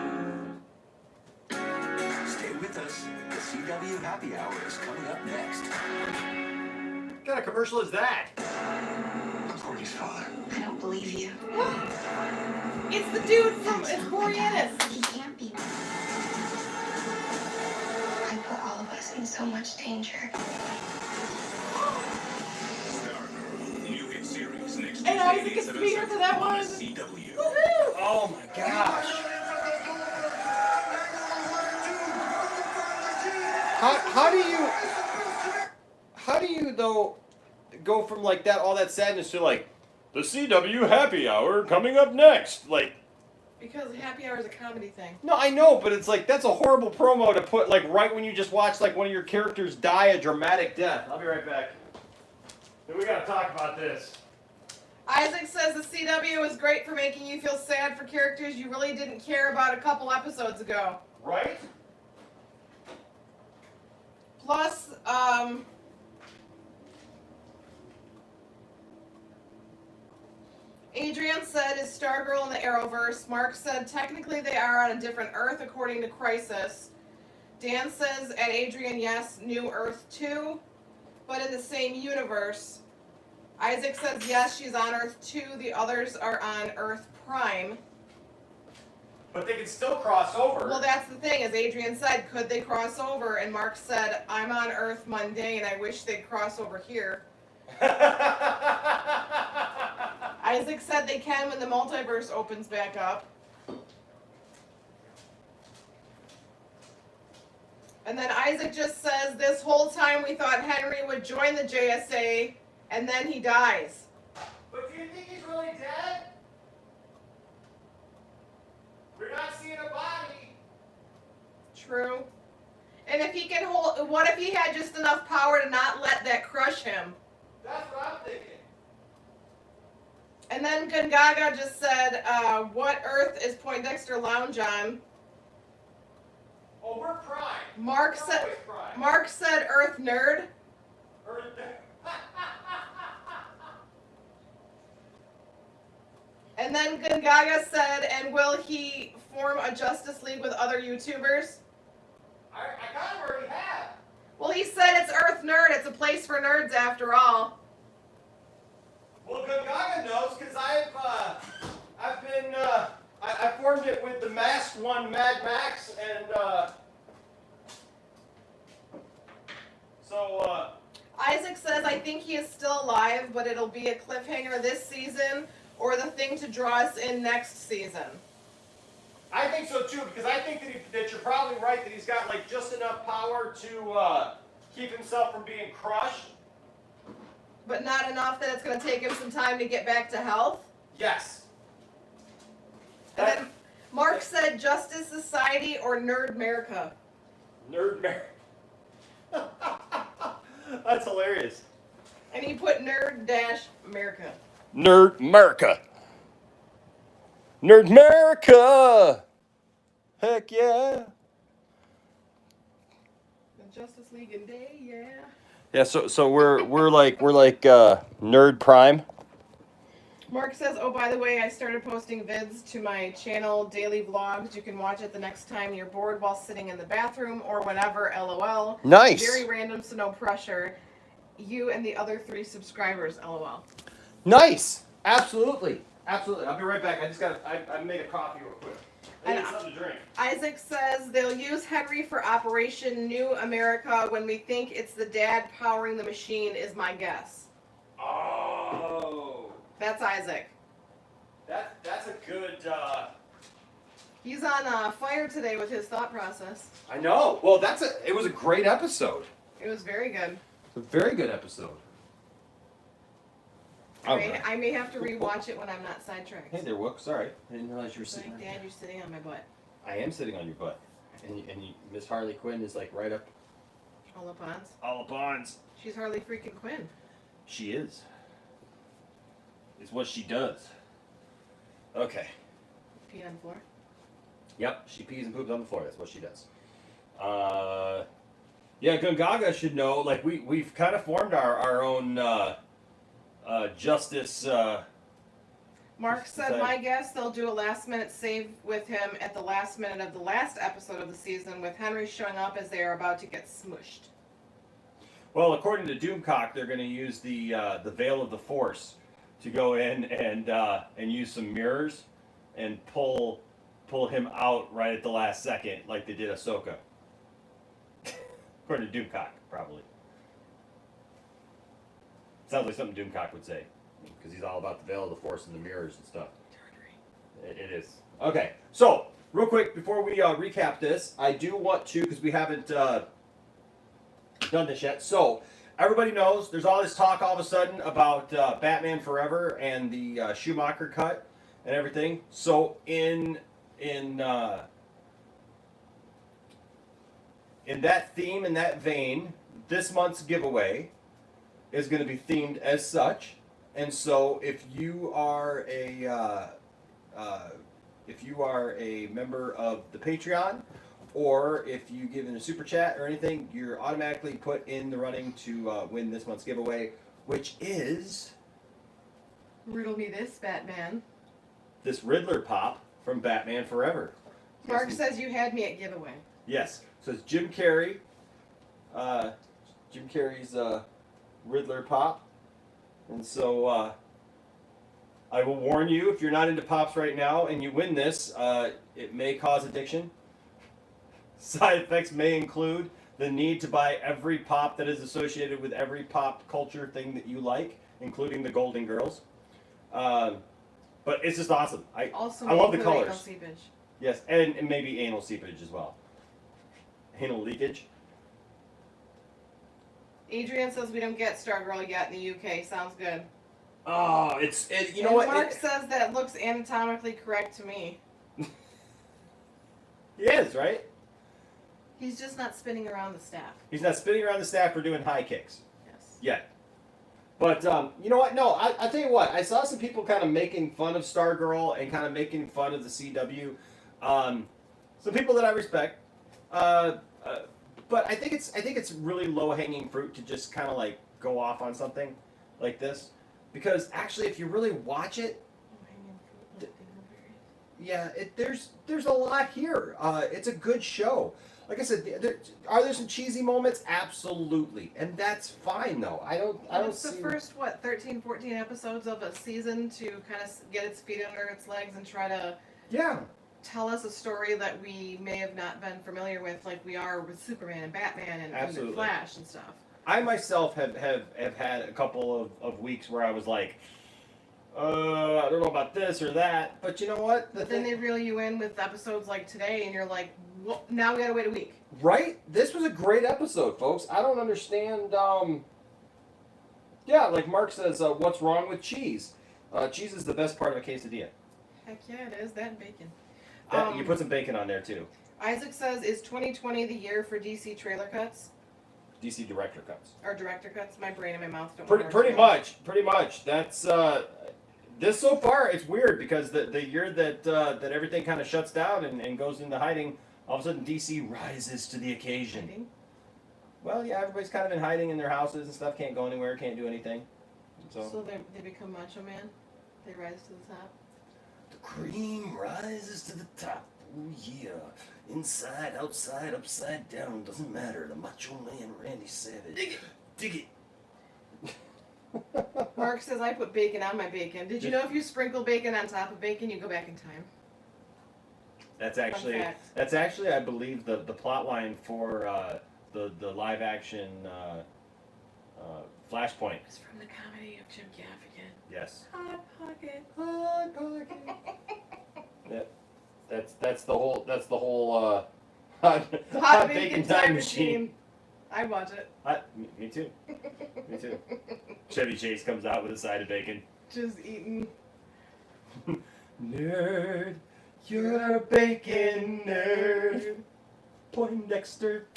[SPEAKER 12] Stay with us. The CW Happy Hour is coming up next.
[SPEAKER 1] What kind of commercial is that?
[SPEAKER 11] I'm Courtney's father.
[SPEAKER 5] I don't believe you.
[SPEAKER 4] It's the dude from it's Boreanaz.
[SPEAKER 5] He can't be. I put all of us in so much danger.
[SPEAKER 7] Stargirl, new hit series next
[SPEAKER 4] And Isaac
[SPEAKER 7] Tuesday,
[SPEAKER 4] is
[SPEAKER 7] 7
[SPEAKER 4] speaker for that
[SPEAKER 7] Central on
[SPEAKER 4] one.
[SPEAKER 7] CW.
[SPEAKER 4] Woohoo!
[SPEAKER 1] Oh my gosh. How do you though go from like that all that sadness to like the CW Happy Hour coming up next? Like,
[SPEAKER 4] Because Happy Hour is a comedy thing.
[SPEAKER 1] no, I know, but it's like that's a horrible promo to put like right when you just watch like one of your characters die a dramatic death. I'll be right back. We gotta talk about this.
[SPEAKER 4] Isaac says the CW is great for making you feel sad for characters you really didn't care about a couple episodes ago.
[SPEAKER 1] Right?
[SPEAKER 4] Plus, Adrian said, is Stargirl in the Arrowverse? Mark said, technically they are on a different Earth according to Crisis. Dan says, at Adrian, yes, New Earth 2, but in the same universe. Isaac says, yes, she's on Earth 2. The others are on Earth Prime.
[SPEAKER 1] But they can still cross over.
[SPEAKER 4] Well, that's the thing, as Adrian said, could they cross over? And Mark said, I'm on Earth Mundane. I wish they'd cross over here. Isaac said they can when the multiverse opens back up. And then Isaac just says, this whole time we thought Henry would join the JSA, and then he dies.
[SPEAKER 1] But do you think he's really dead? We're not seeing a body.
[SPEAKER 4] True. And if he can hold, what if he had just enough power to not let that crush him?
[SPEAKER 1] That's what I'm thinking.
[SPEAKER 4] And then Gungaga just said, what Earth is Poindexter Lounge on?
[SPEAKER 1] Oh, we're Prime.
[SPEAKER 4] Mark
[SPEAKER 1] We're
[SPEAKER 4] said,
[SPEAKER 1] always Prime.
[SPEAKER 4] Mark said Earth Nerd.
[SPEAKER 1] Earth Nerd.
[SPEAKER 4] And then Gungaga said, and will he form a Justice League with other YouTubers?
[SPEAKER 1] I kind of already have.
[SPEAKER 4] Well, he said it's Earth Nerd. It's a place for nerds after all.
[SPEAKER 1] Well, Gungaga knows because I've been I formed it with the masked one, Mad Max, and so.
[SPEAKER 4] Isaac says, I think he is still alive, but it'll be a cliffhanger this season or the thing to draw us in next season.
[SPEAKER 1] I think so too, because I think that you're probably right that he's got like just enough power to keep himself from being crushed.
[SPEAKER 4] But not enough that it's going to take him some time to get back to health?
[SPEAKER 1] Yes.
[SPEAKER 4] And then Mark said Justice Society or Nerd America.
[SPEAKER 1] Nerd America. That's hilarious.
[SPEAKER 4] And he put Nerd-America.
[SPEAKER 1] Nerd America. Nerd America. Heck yeah.
[SPEAKER 4] The Justice League in day, yeah.
[SPEAKER 1] Yeah, so we're like Nerd Prime.
[SPEAKER 4] Mark says, oh, by the way, I started posting vids to my channel, daily vlogs. You can watch it the next time you're bored while sitting in the bathroom or whenever, LOL.
[SPEAKER 1] Nice.
[SPEAKER 4] Very random, so no pressure. You and the other 3 subscribers, LOL.
[SPEAKER 1] Nice. Absolutely. Absolutely. I'll be right back. I made a coffee real quick. I need something to drink.
[SPEAKER 4] Isaac says they'll use Henry for Operation New America when we think it's the dad powering the machine is my guess.
[SPEAKER 1] Oh.
[SPEAKER 4] That's Isaac.
[SPEAKER 1] That's a good.
[SPEAKER 4] He's on fire today with his thought process.
[SPEAKER 1] I know. Well, it was a great episode.
[SPEAKER 4] It was very good.
[SPEAKER 1] It's a very good episode.
[SPEAKER 4] I may have to rewatch it when I'm not sidetracked.
[SPEAKER 1] Hey there, Wook. Sorry, I didn't realize you were sitting.
[SPEAKER 4] Like, Dad, you're sitting on my butt.
[SPEAKER 1] I am sitting on your butt, and Miss Harley Quinn is like right up.
[SPEAKER 4] All up on.
[SPEAKER 1] All up on.
[SPEAKER 4] She's Harley freaking Quinn.
[SPEAKER 1] She is. It's what she does. Okay.
[SPEAKER 4] Pee on the floor.
[SPEAKER 1] Yep, she pees and poops on the floor. That's what she does. Yeah, Gungaga should know. Like we've kind of formed our own justice.
[SPEAKER 4] Mark said, my guess, they'll do a last-minute save with him at the last minute of the last episode of the season, with Henry showing up as they are about to get smushed.
[SPEAKER 1] Well, according to Doomcock, they're going to use the Veil of the Force to go in and use some mirrors and pull him out right at the last second, like they did Ahsoka. According to Doomcock, probably. Sounds like something Doomcock would say, because he's all about the Veil of the Force and the mirrors and stuff. It is. Okay, so real quick before we recap this, I do want to, because we haven't done this yet. So everybody knows there's all this talk all of a sudden about Batman Forever and the Schumacher cut and everything. So in that theme, in that vein, this month's giveaway is going to be themed as such. And so if you are a member of the Patreon, or if you give in a super chat or anything, you're automatically put in the running to win this month's giveaway, which is
[SPEAKER 4] Riddle me this, Batman.
[SPEAKER 14] This Riddler pop from Batman Forever.
[SPEAKER 4] Mark says you had me at giveaway.
[SPEAKER 14] Yes. So it's Jim Carrey. Jim Carrey's Riddler pop. And so I will warn you, if you're not into pops right now and you win this, it may cause addiction. Side effects may include the need to buy every pop that is associated with every pop culture thing that you like, including the Golden Girls. But it's just awesome. I love the colors.
[SPEAKER 4] Anal seepage.
[SPEAKER 14] Yes, and maybe anal seepage as well. Anal leakage.
[SPEAKER 4] Adrian says we don't get Stargirl yet in the UK. Sounds good.
[SPEAKER 14] Oh, you know
[SPEAKER 4] and
[SPEAKER 14] what?
[SPEAKER 4] Mark says that looks anatomically correct to me.
[SPEAKER 14] He is, right?
[SPEAKER 4] He's just not spinning around the staff.
[SPEAKER 14] He's not spinning around the staff or doing high kicks.
[SPEAKER 4] Yes.
[SPEAKER 14] Yet. But, you know what? No, I tell you what. I saw some people kind of making fun of Stargirl and kind of making fun of the CW. Some people that I respect. But I think it's really low-hanging fruit to just kind of like go off on something like this. Because actually, if you really watch it, yeah, there's a lot here. It's a good show. Like I said, are there some cheesy moments? Absolutely, and that's fine though. I don't
[SPEAKER 4] It's
[SPEAKER 14] see
[SPEAKER 4] the first 13, 14 episodes of a season to kind of get its feet under its legs and try to tell us a story that we may have not been familiar with, like we are with Superman and Batman and the Flash and stuff.
[SPEAKER 14] I myself have had a couple of weeks where I was like, I don't know about this or that, but you know what?
[SPEAKER 4] But then they reel you in with episodes like today, and you're like, well, now we gotta wait a week.
[SPEAKER 14] Right? This was a great episode, folks. I don't understand. Yeah, like Mark says, what's wrong with cheese? Cheese is the best part of a quesadilla.
[SPEAKER 4] Heck yeah, it is. That and bacon.
[SPEAKER 14] You put some bacon on there too.
[SPEAKER 4] Isaac says, is 2020 the year for DC trailer cuts?
[SPEAKER 14] DC director cuts.
[SPEAKER 4] Or director cuts? My brain and my mouth don't
[SPEAKER 14] Pretty
[SPEAKER 4] work.
[SPEAKER 14] much. That's this so far. It's weird because the year that everything kind of shuts down and goes into hiding, all of a sudden DC rises to the occasion.
[SPEAKER 4] Hiding?
[SPEAKER 14] Well, yeah, everybody's kind of been hiding in their houses and stuff. Can't go anywhere. Can't do anything.
[SPEAKER 4] So they become Macho Man. They rise to the top.
[SPEAKER 14] The cream rises to the top. Oh yeah. Inside, outside, upside down, doesn't matter. The Macho Man Randy Savage. Dig it.
[SPEAKER 4] Mark says I put bacon on my bacon. Did you know if you sprinkle bacon on top of bacon, you go back in time?
[SPEAKER 14] That's actually I believe the plot line for the live action Flashpoint.
[SPEAKER 4] It's from the comedy of Jim Gaffigan.
[SPEAKER 14] Yes.
[SPEAKER 4] Hot Pocket.
[SPEAKER 14] Hot Pocket. Yep. That's the whole hot bacon time machine.
[SPEAKER 4] I watch it.
[SPEAKER 14] Me too. Me too. Chevy Chase comes out with a side of bacon.
[SPEAKER 4] Just eating.
[SPEAKER 14] Nerd, you're a bacon nerd. Poindexter.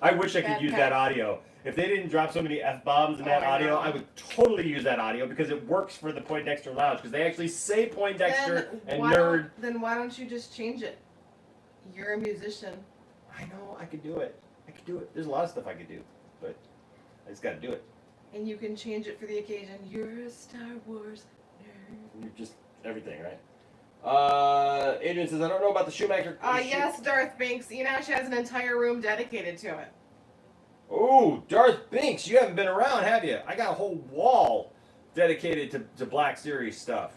[SPEAKER 14] I wish I could use that audio. If they didn't drop so many F-bombs in that audio, I would totally use that audio because it works for the Poindexter Lounge because they actually say Poindexter and nerd.
[SPEAKER 4] Then why don't you just change it? You're a musician.
[SPEAKER 14] I know, I could do it. There's a lot of stuff I could do, but I just got to do it.
[SPEAKER 4] And you can change it for the occasion. You're a Star Wars nerd.
[SPEAKER 14] You're just everything, right? Adrian says, I don't know about the Schumacher.
[SPEAKER 4] Yes, Darth Binks. Enosh has an entire room dedicated to it.
[SPEAKER 14] Oh, Darth Binks, you haven't been around, have you? I got a whole wall dedicated to Black Series stuff.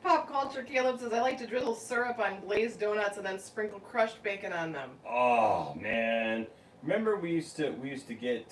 [SPEAKER 4] Pop Culture Caleb says, I like to drizzle syrup on glazed donuts and then sprinkle crushed bacon on them.
[SPEAKER 14] Oh, man. Remember we used to get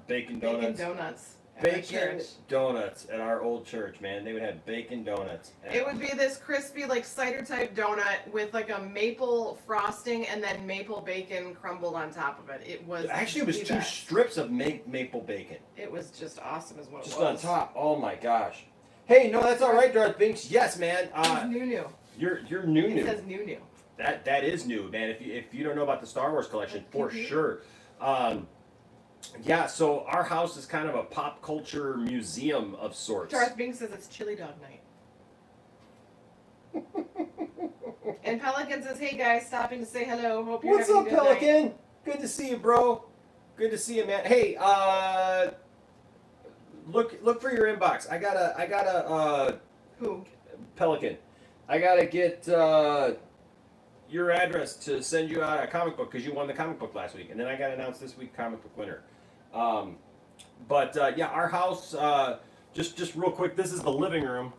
[SPEAKER 14] bacon donuts?
[SPEAKER 4] Bacon donuts.
[SPEAKER 14] Bacon donuts at our old church, man. They would have bacon donuts.
[SPEAKER 4] It would be this crispy, like, cider-type donut with, like, a maple frosting and then maple bacon crumbled on top of it. It was
[SPEAKER 14] Actually, it was two strips of maple bacon.
[SPEAKER 4] It was just awesome is what
[SPEAKER 14] just
[SPEAKER 4] it was.
[SPEAKER 14] Just on top. Oh, my gosh. Hey, no, that's all right, Darth Binks. Yes, man.
[SPEAKER 4] It's new.
[SPEAKER 14] You're new.
[SPEAKER 4] It says new.
[SPEAKER 14] That is new, man. If you don't know about the Star Wars collection, for sure. Yeah, so our house is kind of a pop culture museum of sorts.
[SPEAKER 4] Darth Binks says it's chili dog night. And Pelican says, hey guys, stopping to say hello. Hope you're having a good
[SPEAKER 14] Pelican?
[SPEAKER 4] night.
[SPEAKER 14] Good to see you, bro. Good to see you, man. Hey, look for your inbox. I gotta
[SPEAKER 4] Who?
[SPEAKER 14] Pelican. I gotta get your address to send you out a comic book because you won the comic book last week, and then I gotta announce this week comic book winner. But yeah, our house. Just real quick. This is the living room,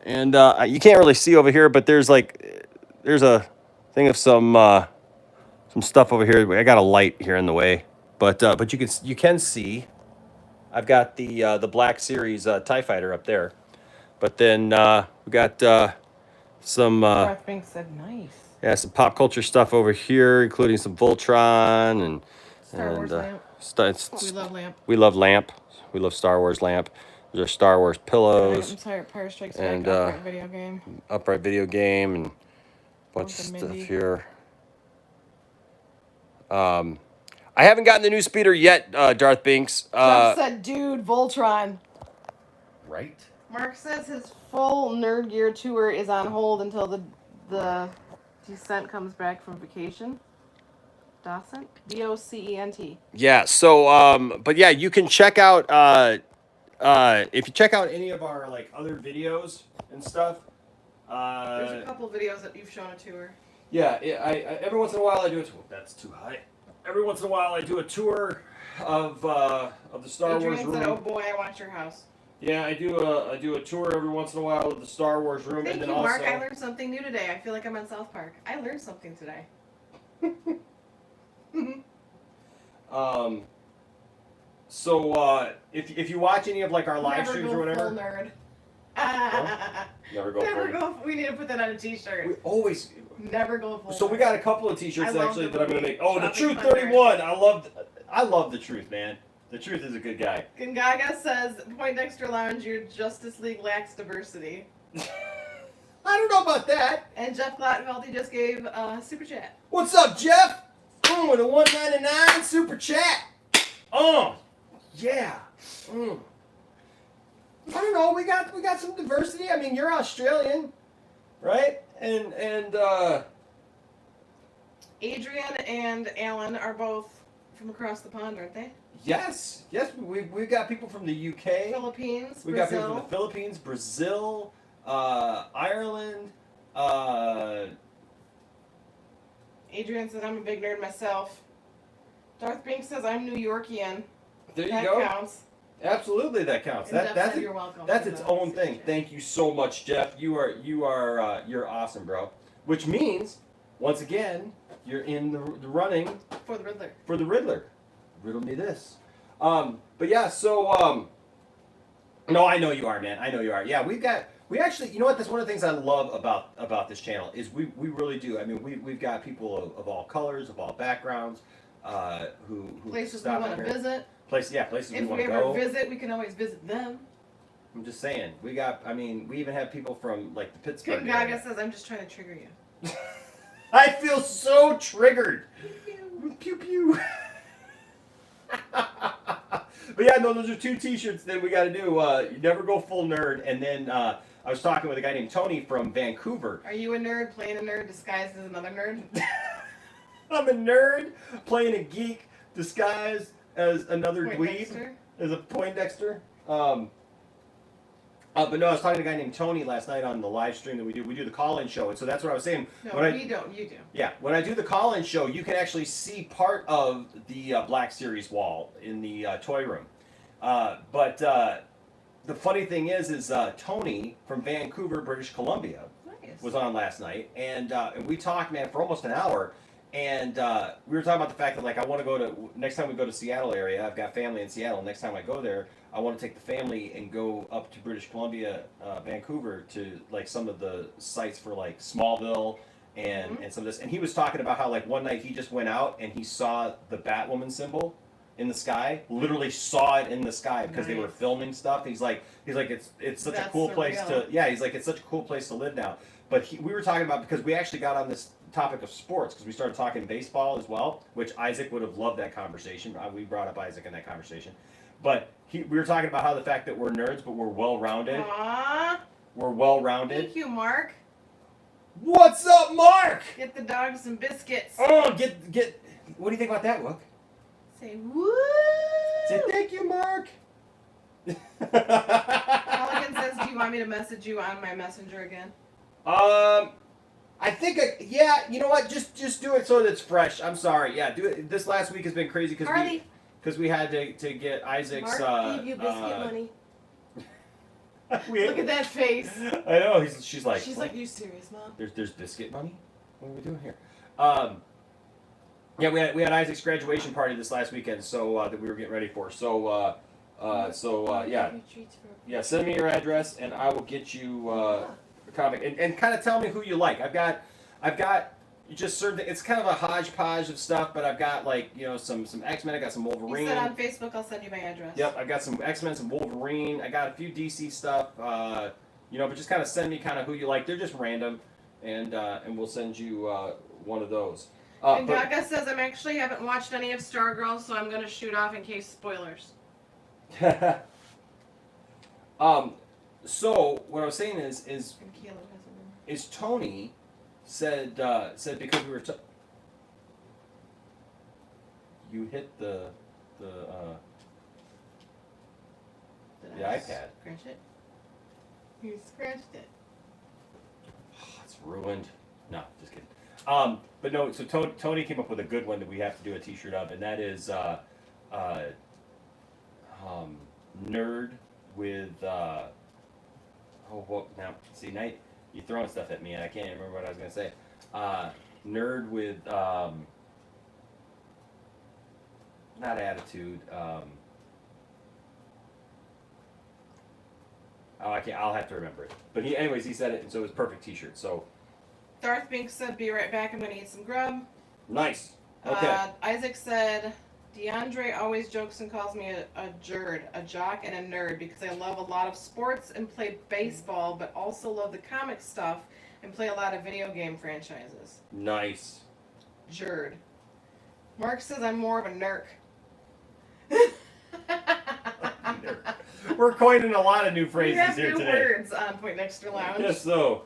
[SPEAKER 14] and you can't really see over here, but there's a thing of some stuff over here. I got a light here in the way, but you can see. I've got the Black Series TIE Fighter up there, but then we got some
[SPEAKER 4] Darth Banks said nice.
[SPEAKER 14] yeah, some pop culture stuff over here, including some Voltron and
[SPEAKER 4] Star Wars lamp. We love lamp.
[SPEAKER 14] We love lamp. We love Star Wars lamp. There's our Star Wars pillows.
[SPEAKER 4] I'm sorry, Empire Strikes Back.
[SPEAKER 14] And
[SPEAKER 4] Upright video game.
[SPEAKER 14] Upright video game and a bunch of stuff
[SPEAKER 4] Mindy.
[SPEAKER 14] here. I haven't gotten the new speeder yet, Darth Binks.
[SPEAKER 4] Jeff said, dude, Voltron.
[SPEAKER 14] Right?
[SPEAKER 4] Mark says his full Nerd Gear tour is on hold until the descent comes back from vacation. Docent? D-O-C-E-N-T.
[SPEAKER 14] Yeah, so, but yeah, you can check out, if you check out any of our, like, other videos and stuff.
[SPEAKER 4] There's a couple videos that you've shown a tour.
[SPEAKER 14] Yeah, I every once in a while I do it. Oh, that's too high. Every once in a while I do a tour of the Star Wars room.
[SPEAKER 4] Said, oh boy, I want your house.
[SPEAKER 14] Yeah, I do a tour every once in a while of the Star Wars room.
[SPEAKER 4] Thank
[SPEAKER 14] and then
[SPEAKER 4] you,
[SPEAKER 14] also,
[SPEAKER 4] Mark. I learned something new today. I feel like I'm on South Park. I learned something today.
[SPEAKER 14] So if you watch any of like our live streams or whatever,
[SPEAKER 4] full nerd.
[SPEAKER 14] Never go
[SPEAKER 4] Never
[SPEAKER 14] full.
[SPEAKER 4] go. We need to put that on a T-shirt.
[SPEAKER 14] We always.
[SPEAKER 4] Never go full.
[SPEAKER 14] So we got a couple of T-shirts actually that I'm gonna make. Oh, the
[SPEAKER 4] Shopping
[SPEAKER 14] Truth
[SPEAKER 4] Thunder.
[SPEAKER 14] 31. I love the Truth, man. The Truth is a good guy.
[SPEAKER 4] Gongaga says, Poindexter Lounge, your Justice League lacks diversity.
[SPEAKER 14] I don't know about that.
[SPEAKER 4] And Jeff Glattenfeldt, he just gave super chat.
[SPEAKER 14] What's up, Jeff? With a $1.99 super chat. Oh, yeah. I don't know. We got some diversity. I mean, you're Australian, right? And
[SPEAKER 4] Adrian and Alan are both from across the pond, aren't they?
[SPEAKER 14] yes, we've got people from the UK.
[SPEAKER 4] Philippines,
[SPEAKER 14] We got
[SPEAKER 4] Brazil.
[SPEAKER 14] people from the Philippines, Brazil, Ireland.
[SPEAKER 4] Adrian says, I'm a big nerd myself. Darth Banks says, I'm New Yorkian.
[SPEAKER 14] There you
[SPEAKER 4] that
[SPEAKER 14] go.
[SPEAKER 4] Counts.
[SPEAKER 14] Absolutely, that counts.
[SPEAKER 4] And Jeff
[SPEAKER 14] That's
[SPEAKER 4] said, you're welcome.
[SPEAKER 14] That's its own thing. Thank you so much, Jeff. You're awesome, bro. Which means, once again, you're in the running
[SPEAKER 4] For the Riddler.
[SPEAKER 14] for the Riddler. Riddle me this. But yeah, so no, I know you are, man. I know you are. Yeah, we actually, you know what? That's one of the things I love about this channel is we really do. I mean, we've got people of all colors, of all backgrounds, who
[SPEAKER 4] Places we
[SPEAKER 14] stop
[SPEAKER 4] want
[SPEAKER 14] in
[SPEAKER 4] to
[SPEAKER 14] here.
[SPEAKER 4] visit.
[SPEAKER 14] Places we
[SPEAKER 4] If
[SPEAKER 14] want
[SPEAKER 4] we
[SPEAKER 14] to
[SPEAKER 4] ever
[SPEAKER 14] go.
[SPEAKER 4] visit, we can always visit them.
[SPEAKER 14] I'm just saying, we even have people from like the Pittsburgh
[SPEAKER 4] Gongaga
[SPEAKER 14] area.
[SPEAKER 4] says, I'm just trying to trigger you.
[SPEAKER 14] I feel so triggered. Pew pew. But yeah, no, those are two T-shirts that we got to do. You never go full nerd, and then I was talking with a guy named Tony from Vancouver.
[SPEAKER 4] Are you a nerd playing a nerd disguised as another nerd?
[SPEAKER 14] I'm a nerd playing a geek disguised as another dweeb,
[SPEAKER 4] Poindexter?
[SPEAKER 14] as a Poindexter. But no, I was talking to a guy named Tony last night on the live stream that we do. We do the call-in show, and so that's what I was saying.
[SPEAKER 4] No, we don't. You do.
[SPEAKER 14] Yeah, when I do the call-in show, you can actually see part of the Black Series wall in the toy room. But the funny thing is Tony from Vancouver, British Columbia, was on last night, and we talked, man, for almost an hour. And we were talking about the fact that, like, I want to go to, next time we go to Seattle area, I've got family in Seattle. Next time I go there, I want to take the family and go up to British Columbia, Vancouver, to, like, some of the sites for, like, Smallville and some of this. And he was talking about how, like, one night he just went out and he saw the Batwoman symbol in the sky, literally saw it in the sky because they were filming stuff. He's like it's such a cool place to, yeah, he's like, it's such a cool place to live now. But we were talking about, because we actually got on this topic of sports because we started talking baseball as well, which Isaac would have loved that conversation. We brought up Isaac in that conversation. But we were talking about how the fact that we're nerds, but we're well-rounded.
[SPEAKER 4] Aww.
[SPEAKER 14] We're well-rounded.
[SPEAKER 4] Thank you, Mark.
[SPEAKER 14] What's up, Mark?
[SPEAKER 4] Get the dog some biscuits.
[SPEAKER 14] Oh, get. What do you think about that, Wook?
[SPEAKER 4] Say woo.
[SPEAKER 14] Say thank you, Mark.
[SPEAKER 4] Pelican says, "Do you want me to message you on my messenger again?"
[SPEAKER 14] I think, yeah. You know what? Just do it so that it's fresh. I'm sorry. Yeah, do it. This last week has been crazy because we had to get Isaac's.
[SPEAKER 4] Mark gave you biscuit money.
[SPEAKER 14] Look
[SPEAKER 4] at that face.
[SPEAKER 14] I know. She's like.
[SPEAKER 4] She's like, "You serious, Mom?"
[SPEAKER 14] There's biscuit money. What are we doing here? Yeah, we had Isaac's graduation party this last weekend, so that we were getting ready for. So yeah. Send me your address, and I will get you a comic, and kind of tell me who you like. I've got you just served. It's kind of a hodgepodge of stuff, but I've got like some X-Men. I got some Wolverine.
[SPEAKER 4] You said on Facebook, I'll send you my address.
[SPEAKER 14] Yep, I got some X-Men, some Wolverine. I got a few DC stuff. But just kind of send me kind of who you like. They're just random, and we'll send you one of those.
[SPEAKER 4] And Gaga says, "I actually haven't watched any of Stargirl, so I'm going to shoot off in case spoilers."
[SPEAKER 14] So what I was saying is Tony said because we were you hit the iPad.
[SPEAKER 4] Scratch it. You scratched it.
[SPEAKER 14] Oh, it's ruined. No, just kidding. But no. So Tony came up with a good one that we have to do a T-shirt of, and that is nerd with now see now you're throwing stuff at me and I can't even remember what I was gonna say. Nerd with not attitude. I'll have to remember it. But he said it, and so it was a perfect T-shirt. So
[SPEAKER 4] Darth Bink said, "Be right back. I'm going to eat some grub."
[SPEAKER 14] Nice. Okay.
[SPEAKER 4] Isaac said, "DeAndre always jokes and calls me a jerd, a jock, and a nerd because I love a lot of sports and play baseball, but also love the comic stuff and play a lot of video game franchises."
[SPEAKER 14] Nice.
[SPEAKER 4] Jerd. Mark says, "I'm more of a nerk."
[SPEAKER 14] We're coining a lot of new phrases
[SPEAKER 4] we have
[SPEAKER 14] here
[SPEAKER 4] new
[SPEAKER 14] today.
[SPEAKER 4] words on Point Extra Lounge.
[SPEAKER 14] Yes, so.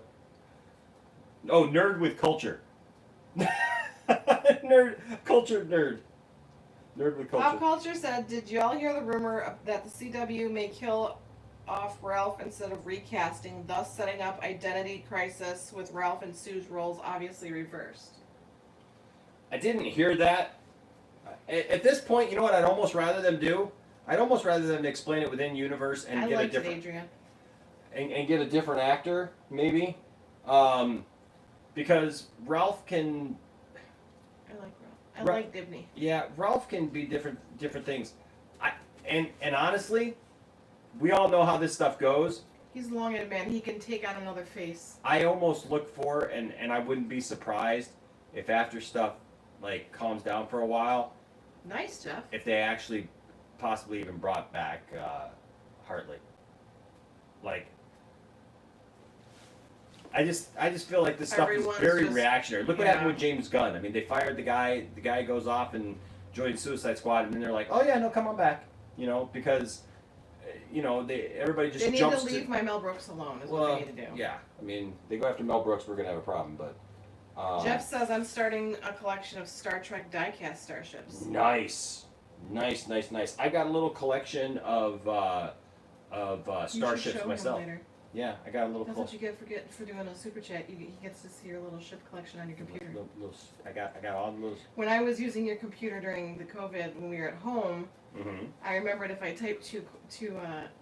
[SPEAKER 14] Oh, nerd with culture. Nerd with culture.
[SPEAKER 4] Pop Culture said, "Did y'all hear the rumor that the CW may kill off Ralph instead of recasting, thus setting up identity crisis with Ralph and Sue's roles obviously reversed?"
[SPEAKER 14] I didn't hear that. At this point, you know what I'd almost rather them do? I'd almost rather them explain it within universe and get a different
[SPEAKER 4] Adrian.
[SPEAKER 14] and get a different actor, maybe. Because Ralph can.
[SPEAKER 4] I like Ralph. I like Dibney.
[SPEAKER 14] Yeah, Ralph can be different things. And honestly, we all know how this stuff goes.
[SPEAKER 4] He's a long-headed man. He can take on another face.
[SPEAKER 14] I almost look for, and I wouldn't be surprised if after stuff like calms down for a while.
[SPEAKER 4] Nice, Jeff.
[SPEAKER 14] If they actually possibly even brought back Hartley. Like, I just feel like this stuff is very reactionary. Look what happened with James Gunn. I mean, they fired the guy. The guy goes off and joins Suicide Squad, and then they're like, "Oh yeah, no, come on back," because everybody just
[SPEAKER 4] they
[SPEAKER 14] jumps
[SPEAKER 4] need to leave my Mel Brooks alone. Is
[SPEAKER 14] well,
[SPEAKER 4] what they need to do.
[SPEAKER 14] Yeah, I mean, they go after Mel Brooks, we're gonna have a problem. But
[SPEAKER 4] Jeff says, "I'm starting a collection of Star Trek diecast starships."
[SPEAKER 14] Nice. I got a little collection of starships myself. Yeah, I got a little.
[SPEAKER 4] That's what you get for doing a super chat. He gets to see your little ship collection on your computer.
[SPEAKER 14] I got all those.
[SPEAKER 4] When I was using your computer during the COVID when we were at home, I remembered if I typed too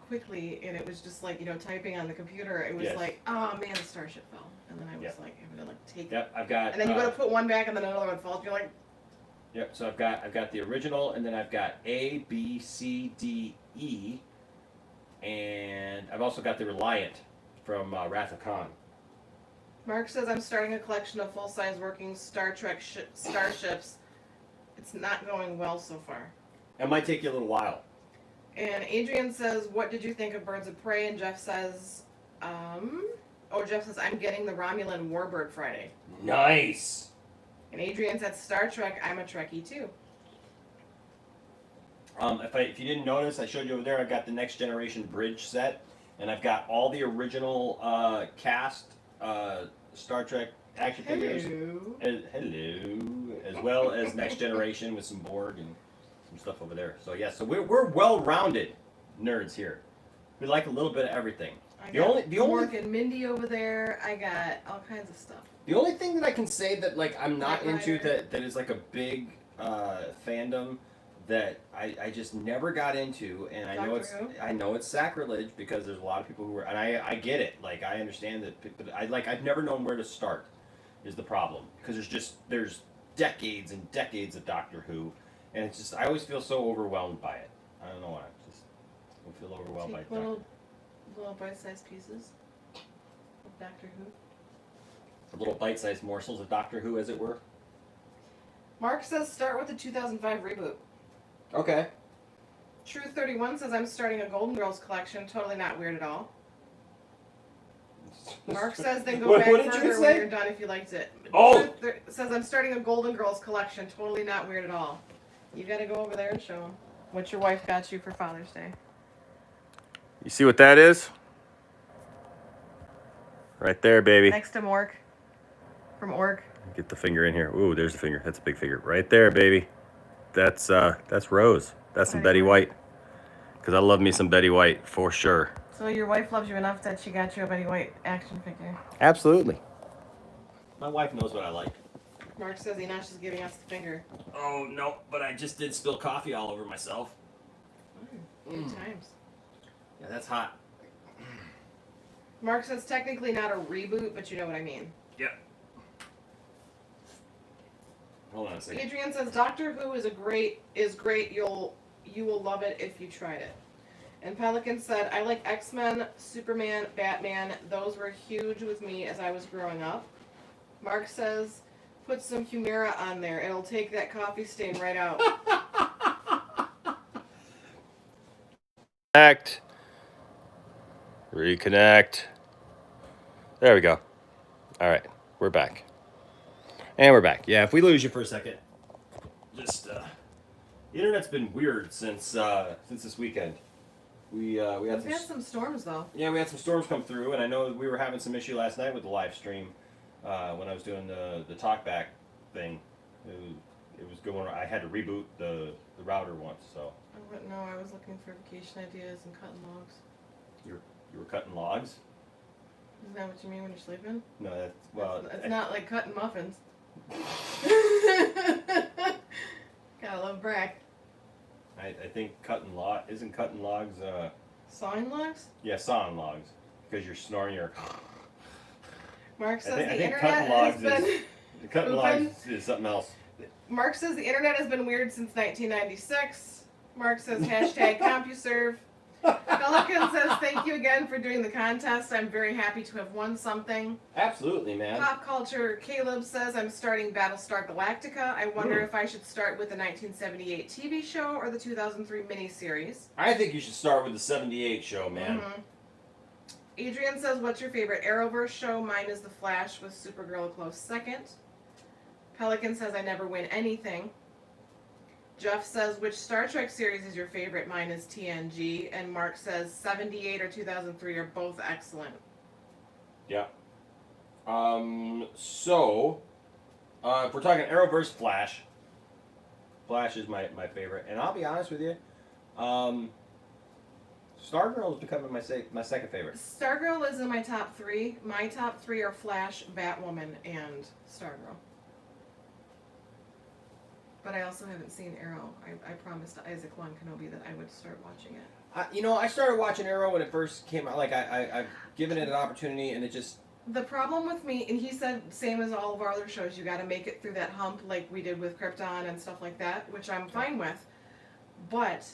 [SPEAKER 4] quickly and it was just like typing on the computer, it was like, oh man, the starship fell, and then I was like having to take.
[SPEAKER 14] Yep, I've got.
[SPEAKER 4] And then you got to put one back, and then another one falls. You're like.
[SPEAKER 14] Yep. So I've got the original, and then I've got A, B, C, D, E. And I've also got the Reliant from Wrath of Khan.
[SPEAKER 4] Mark says, "I'm starting a collection of full-size working Star Trek starships. It's not going well so far."
[SPEAKER 14] It might take you a little while.
[SPEAKER 4] And Adrian says, "What did you think of Birds of Prey?" And Jeff says, Jeff says, "I'm getting the Romulan Warbird Friday."
[SPEAKER 14] Nice.
[SPEAKER 4] And Adrian said, "Star Trek, I'm a Trekkie too."
[SPEAKER 14] If you didn't notice, I showed you over there. I've got the Next Generation bridge set, and I've got all the original cast Star Trek action figures. Hello, as well as Next Generation with some Borg and some stuff over there. So yeah, so we're well-rounded nerds here. We like a little bit of everything.
[SPEAKER 4] The only Mork and Mindy over there. I got all kinds of stuff.
[SPEAKER 14] The only thing that I can say that like I'm not
[SPEAKER 4] Knight
[SPEAKER 14] into
[SPEAKER 4] Rider.
[SPEAKER 14] that is like a big fandom that I just never got into, and I know it's sacrilege because there's a lot of people who are, and I get it, like I understand that, but I've never known where to start is the problem, because there's decades and decades of Doctor Who, and it's just I always feel so overwhelmed by it. I don't know why. I feel overwhelmed by it.
[SPEAKER 4] Little bite-sized pieces of Doctor Who.
[SPEAKER 14] Little bite-sized morsels of Doctor Who, as it were.
[SPEAKER 4] Mark says start with the 2005 reboot.
[SPEAKER 14] Okay.
[SPEAKER 4] Truth31 says I'm starting a Golden Girls collection. Totally not weird at all. Mark says then go back further when you're done if you liked it.
[SPEAKER 14] Oh!
[SPEAKER 4] Truth says I'm starting a Golden Girls collection. Totally not weird at all. You gotta go over there and show them what your wife got you for Father's Day.
[SPEAKER 14] You see what that is? Right there, baby.
[SPEAKER 4] Next to Mork. From Org.
[SPEAKER 14] Get the finger in here. Ooh, there's the finger. That's a big finger. Right there, baby. That's Rose. That's some Betty White. Because I love me some Betty White, for sure.
[SPEAKER 4] So your wife loves you enough that she got you a Betty White action figure.
[SPEAKER 14] Absolutely. My wife knows what I like.
[SPEAKER 4] Mark says Inash is giving us the finger.
[SPEAKER 14] Oh, no, but I just did spill coffee all over myself.
[SPEAKER 4] Good times.
[SPEAKER 14] Yeah, that's hot.
[SPEAKER 4] Mark says technically not a reboot, but you know what I mean.
[SPEAKER 14] Yep. Hold on a second.
[SPEAKER 4] Adrian says Doctor Who is great. You will love it if you tried it. And Pelican said I like X-Men, Superman, Batman. Those were huge with me as I was growing up. Mark says put some Humira on there. It'll take that coffee stain right out.
[SPEAKER 14] Reconnect. There we go. All right, we're back. And we're back. Yeah, if we lose you for a second, just the internet's been weird since this weekend. We had
[SPEAKER 4] some storms though.
[SPEAKER 14] Yeah, we had some storms come through, and I know we were having some issue last night with the live stream when I was doing the talkback thing. It was going. I had to reboot the router once, so.
[SPEAKER 4] No, I was looking for vacation ideas and cutting logs.
[SPEAKER 14] You were cutting logs?
[SPEAKER 4] Isn't that what you mean when you're sleeping?
[SPEAKER 14] No, that's well.
[SPEAKER 4] It's not like cutting muffins. Gotta love Brack.
[SPEAKER 14] I think cutting logs.
[SPEAKER 4] Sawing logs?
[SPEAKER 14] Yeah, sawing logs, because you're snoring your.
[SPEAKER 4] Mark says
[SPEAKER 14] I think
[SPEAKER 4] internet
[SPEAKER 14] cutting logs
[SPEAKER 4] has been
[SPEAKER 14] cutting logs is something else.
[SPEAKER 4] Mark says the internet has been weird since 1996. Mark says hashtag CompuServe. Pelican says thank you again for doing the contest. I'm very happy to have won something.
[SPEAKER 14] Absolutely, man.
[SPEAKER 4] Pop culture. Caleb says I'm starting Battlestar Galactica. I wonder if I should start with the 1978 TV show or the 2003 miniseries.
[SPEAKER 14] I think you should start with the 78 show, man.
[SPEAKER 4] Mm-hmm. Adrian says, what's your favorite Arrowverse show? Mine is The Flash with Supergirl a close second. Pelican says, I never win anything. Jeff says, which Star Trek series is your favorite? Mine is TNG. And Mark says, 78 or 2003 are both excellent.
[SPEAKER 14] Yeah. So, if we're talking Arrowverse, Flash. Flash is my favorite. And I'll be honest with you, Stargirl is becoming my second favorite.
[SPEAKER 4] Stargirl is in my top three. My top three are Flash, Batwoman, and Stargirl. But I also haven't seen Arrow. I promised Isaac One Kenobi that I would start watching it.
[SPEAKER 14] I started watching Arrow when it first came out. Like, I've given it an opportunity, and it just...
[SPEAKER 4] The problem with me, and he said same as all of our other shows, you got to make it through that hump like we did with Krypton and stuff like that, which I'm fine with. But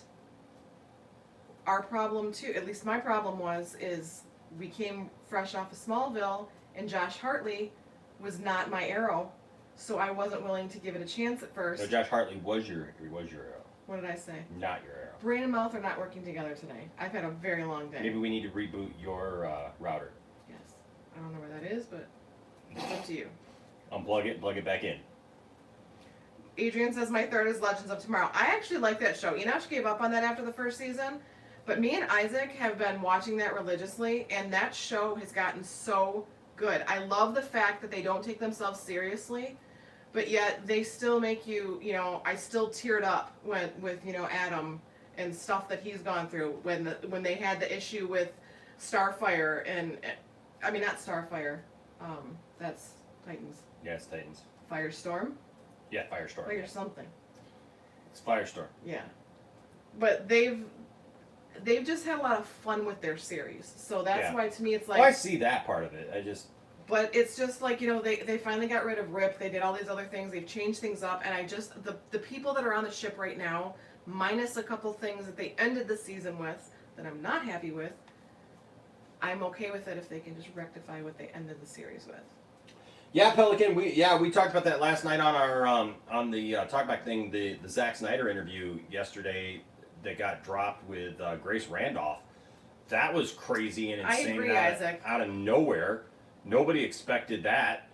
[SPEAKER 4] our problem too, at least my problem is we came fresh off of Smallville, and Josh Hartley was not my Arrow. So I wasn't willing to give it a chance at first.
[SPEAKER 14] No, Josh Hartley was your Arrow.
[SPEAKER 4] What did I say?
[SPEAKER 14] Not your Arrow.
[SPEAKER 4] Brain and mouth are not working together today. I've had a very long day.
[SPEAKER 14] Maybe we need to reboot your router.
[SPEAKER 4] Yes. I don't know where that is, but it's up to you.
[SPEAKER 14] Unplug it, plug it back in.
[SPEAKER 4] Adrian says my third is Legends of Tomorrow. I actually like that show. Enosh gave up on that after the first season, but me and Isaac have been watching that religiously, and that show has gotten so good. I love the fact that they don't take themselves seriously, but yet they still make you, I still teared up with Adam and stuff that he's gone through when they had the issue with Starfire and I mean not Starfire, that's Titans.
[SPEAKER 14] Yes, Titans.
[SPEAKER 4] Firestorm.
[SPEAKER 14] Yeah, Firestorm.
[SPEAKER 4] Fire
[SPEAKER 14] yeah.
[SPEAKER 4] something.
[SPEAKER 14] It's Firestorm.
[SPEAKER 4] Yeah, but they've just had a lot of fun with their series, so that's why to me it's like.
[SPEAKER 14] Well, I see that part of it. I just.
[SPEAKER 4] But it's just like, they finally got rid of Rip. They did all these other things. They've changed things up, and I just the people that are on the ship right now, minus a couple things that they ended the season with that I'm not happy with. I'm okay with it if they can just rectify what they ended the series with.
[SPEAKER 14] Yeah, Pelican. We talked about that last night on our on the talkback thing. The Zack Snyder interview yesterday that got dropped with Grace Randolph. That was crazy and insane.
[SPEAKER 4] I agree, Isaac.
[SPEAKER 14] Out of nowhere, nobody expected that.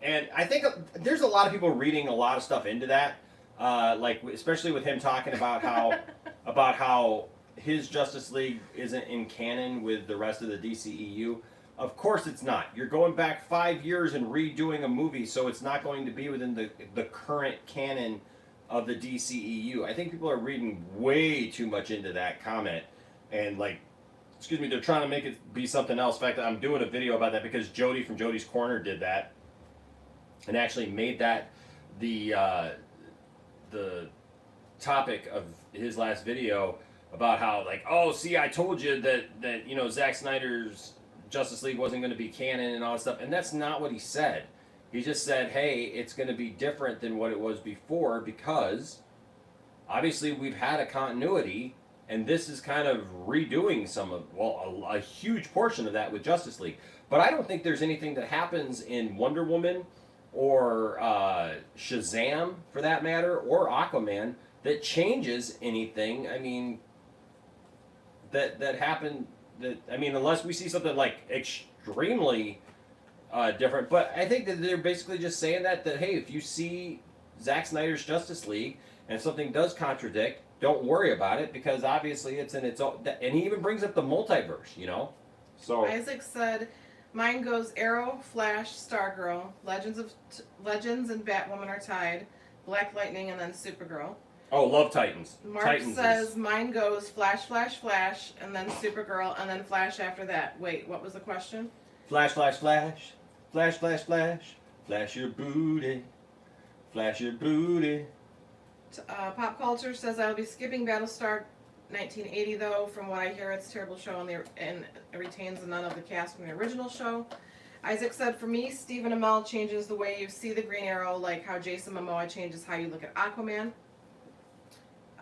[SPEAKER 14] And I think there's a lot of people reading a lot of stuff into that. Like especially with him talking about how his Justice League isn't in canon with the rest of the DCEU. Of course it's not. You're going back 5 years and redoing a movie, so it's not going to be within the current canon of the DCEU. I think people are reading way too much into that comment, and they're trying to make it be something else. In fact, I'm doing a video about that because Jody from Jody's Corner did that, and actually made that the topic of his last video about how I told you that Zack Snyder's Justice League wasn't going to be canon and all that stuff, and that's not what he said. He just said, hey, it's going to be different than what it was before because obviously we've had a continuity, and this is kind of redoing a huge portion of that with Justice League. But I don't think there's anything that happens in Wonder Woman or Shazam, for that matter, or Aquaman that changes anything. I mean, that happened. Unless we see something extremely different. But I think that they're basically just saying that hey, if you see Zack Snyder's Justice League and something does contradict, don't worry about it because obviously it's in its own. And he even brings up the multiverse, So
[SPEAKER 4] Isaac said, mine goes Arrow, Flash, Stargirl, Legends and Batwoman are tied, Black Lightning, and then Supergirl.
[SPEAKER 14] Oh, love Titans.
[SPEAKER 4] Mark
[SPEAKER 14] Titans
[SPEAKER 4] says mine goes Flash, Flash, Flash, and then Supergirl, and then Flash after that. Wait, what was the question?
[SPEAKER 14] Flash, flash, flash, flash, flash, flash, flash your booty, flash your booty.
[SPEAKER 4] Pop Culture says I'll be skipping Battlestar 1980 though. From what I hear, it's a terrible show and it retains none of the cast from the original show. Isaac said, for me, Stephen Amell changes the way you see the Green Arrow, like how Jason Momoa changes how you look at Aquaman.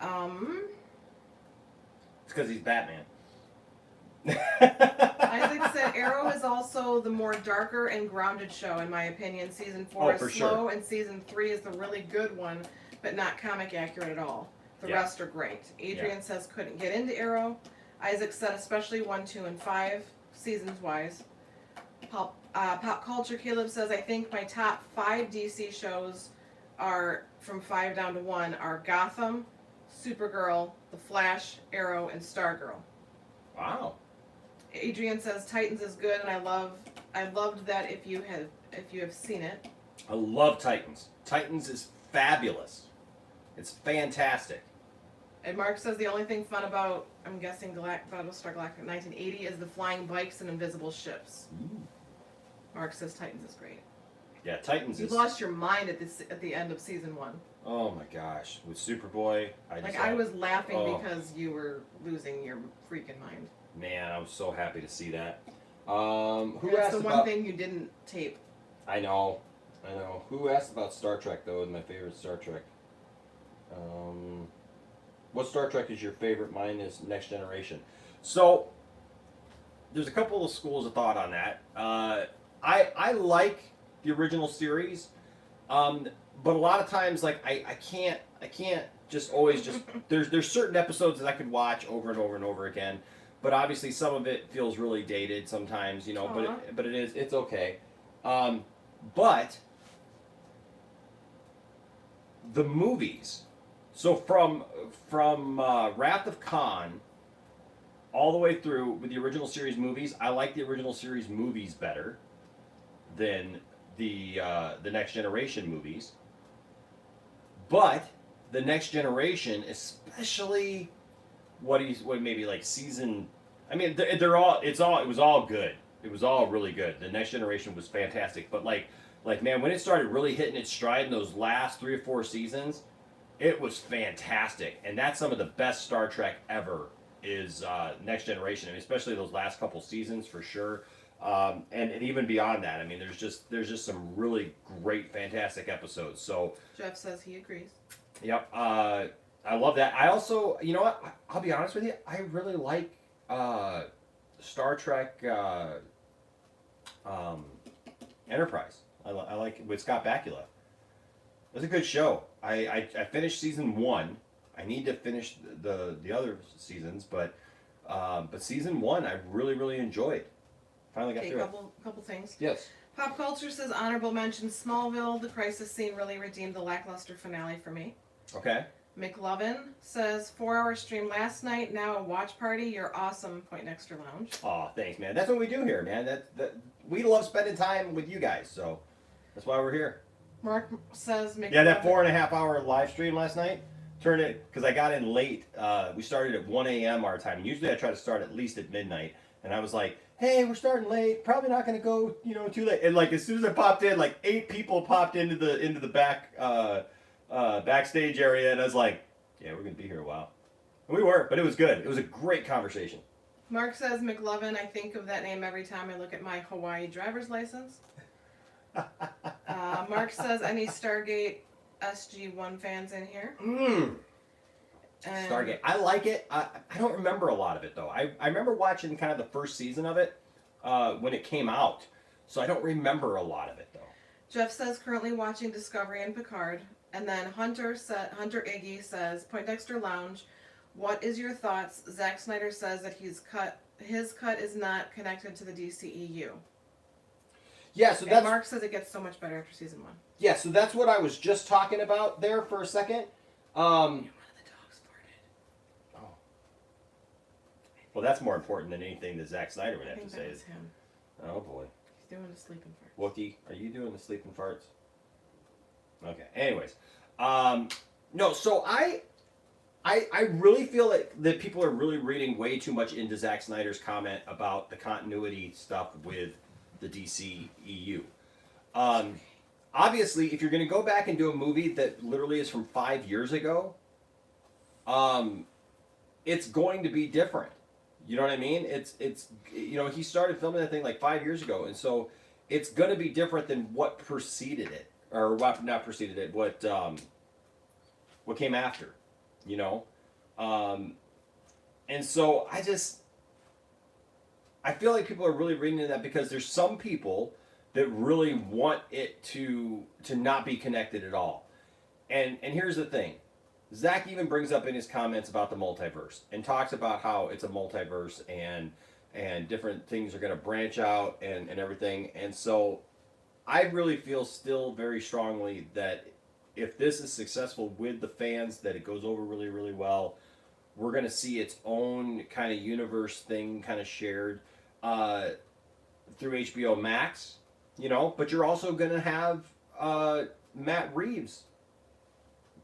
[SPEAKER 14] It's because he's Batman.
[SPEAKER 4] Isaac said Arrow is also the more darker and grounded show, in my opinion. Season 4 is slow, and Season 3 is the really good one, but not comic accurate at all. The rest are great. Adrian says couldn't get into Arrow. Isaac said especially 1, 2, and 5, seasons-wise. Pop Culture Caleb says, I think my top 5 DC shows are, from 5 down to 1, are Gotham, Supergirl, The Flash, Arrow, and Stargirl.
[SPEAKER 14] Wow.
[SPEAKER 4] Adrian says Titans is good, and I loved that if you have seen it.
[SPEAKER 14] I love Titans. Titans is fabulous. It's fantastic.
[SPEAKER 4] And Mark says the only thing fun about, I'm guessing, Battlestar Galactica 1980 is the flying bikes and invisible ships.
[SPEAKER 14] Ooh.
[SPEAKER 4] Mark says Titans is great.
[SPEAKER 14] Yeah, Titans is...
[SPEAKER 4] You lost your mind at the end of Season 1.
[SPEAKER 14] Oh my gosh. With Superboy,
[SPEAKER 4] I was laughing because you were losing your freaking mind.
[SPEAKER 14] Man, I was so happy to see that.
[SPEAKER 4] That's the one thing you didn't tape.
[SPEAKER 14] I know. Who asked about Star Trek, though, is my favorite Star Trek? What Star Trek is your favorite? Mine is Next Generation. So, there's a couple of schools of thought on that. I like the original series, but a lot of times, I can't just always just... There's certain episodes that I could watch over and over and over again, but obviously some of it feels really dated sometimes, but it's okay. But the movies, so from Wrath of Khan all the way through with the original series movies, I like the original series movies better than the Next Generation movies. But the Next Generation, especially what maybe like season. I mean, they're all. It was all good. It was all really good. The Next Generation was fantastic, but like man, when it started really hitting its stride in those last 3 or 4 seasons, it was fantastic, and that's some of the best Star Trek ever. Is Next Generation, I mean, especially those last couple seasons for sure, and even beyond that. I mean, there's just some really great, fantastic episodes. So
[SPEAKER 4] Jeff says he agrees.
[SPEAKER 14] Yep, I love that. I also, you know what? I'll be honest with you. I really like Star Trek Enterprise. I like with Scott Bakula. It was a good show. I finished season 1. I need to finish the other seasons, but season 1 I really enjoyed. Finally got through it.
[SPEAKER 4] Couple things.
[SPEAKER 14] Yes.
[SPEAKER 4] Pop culture says honorable mention Smallville. The crisis scene really redeemed the lackluster finale for me.
[SPEAKER 14] Okay.
[SPEAKER 4] McLovin says 4-hour stream last night. Now a watch party. You're awesome. Poindexter Lounge.
[SPEAKER 14] Oh, thanks, man. That's what we do here, man. That we love spending time with you guys, so that's why we're here.
[SPEAKER 4] Mark says McLovin.
[SPEAKER 14] Yeah, that 4.5 hour live stream last night. Turned it because I got in late. We started at 1 a.m. our time. Usually I try to start at least at midnight, and I was like, "Hey, we're starting late. Probably not going to go, too late." And like as soon as I popped in, like 8 people popped into the back backstage area, and I was like, "Yeah, we're going to be here a while." And we were, but it was good. It was a great conversation.
[SPEAKER 4] Mark says McLovin. I think of that name every time I look at my Hawaii driver's license. Mark says any Stargate SG1 fans in here.
[SPEAKER 14] Stargate. I like it. I don't remember a lot of it, though. I remember watching kind of the first season of it when it came out. So I don't remember a lot of it, though.
[SPEAKER 4] Jeff says currently watching Discovery and Picard. And then Hunter Iggy says, Poindexter Lounge, what is your thoughts? Zack Snyder says that his cut is not connected to the DCEU.
[SPEAKER 14] Yeah, so
[SPEAKER 4] and Mark says it gets so much better after season 1.
[SPEAKER 14] Yeah, so that's what I was just talking about there for a second.
[SPEAKER 4] One of the dogs farted.
[SPEAKER 14] Oh. Well, that's more important than anything that Zack Snyder would have to say.
[SPEAKER 4] That was him.
[SPEAKER 14] Oh boy.
[SPEAKER 4] He's doing the sleeping farts.
[SPEAKER 14] Wookie, are you doing the sleeping farts? Okay. Anyways, no. So I really feel that people are really reading way too much into Zack Snyder's comment about the continuity stuff with the DCEU. Obviously, if you're going to go back and do a movie that literally is from 5 years ago, it's going to be different. You know what I mean? It's he started filming that thing like 5 years ago, and so it's going to be different than what preceded it, or what not preceded it, what came after, and so I feel like people are really reading into that because there's some people that really want it to not be connected at all. And here's the thing. Zach even brings up in his comments about the multiverse and talks about how it's a multiverse and different things are going to branch out and everything. And so I really feel still very strongly that if this is successful with the fans, that it goes over really, really well, we're going to see its own kind of universe thing kind of shared through HBO Max, but you're also going to have Matt Reeves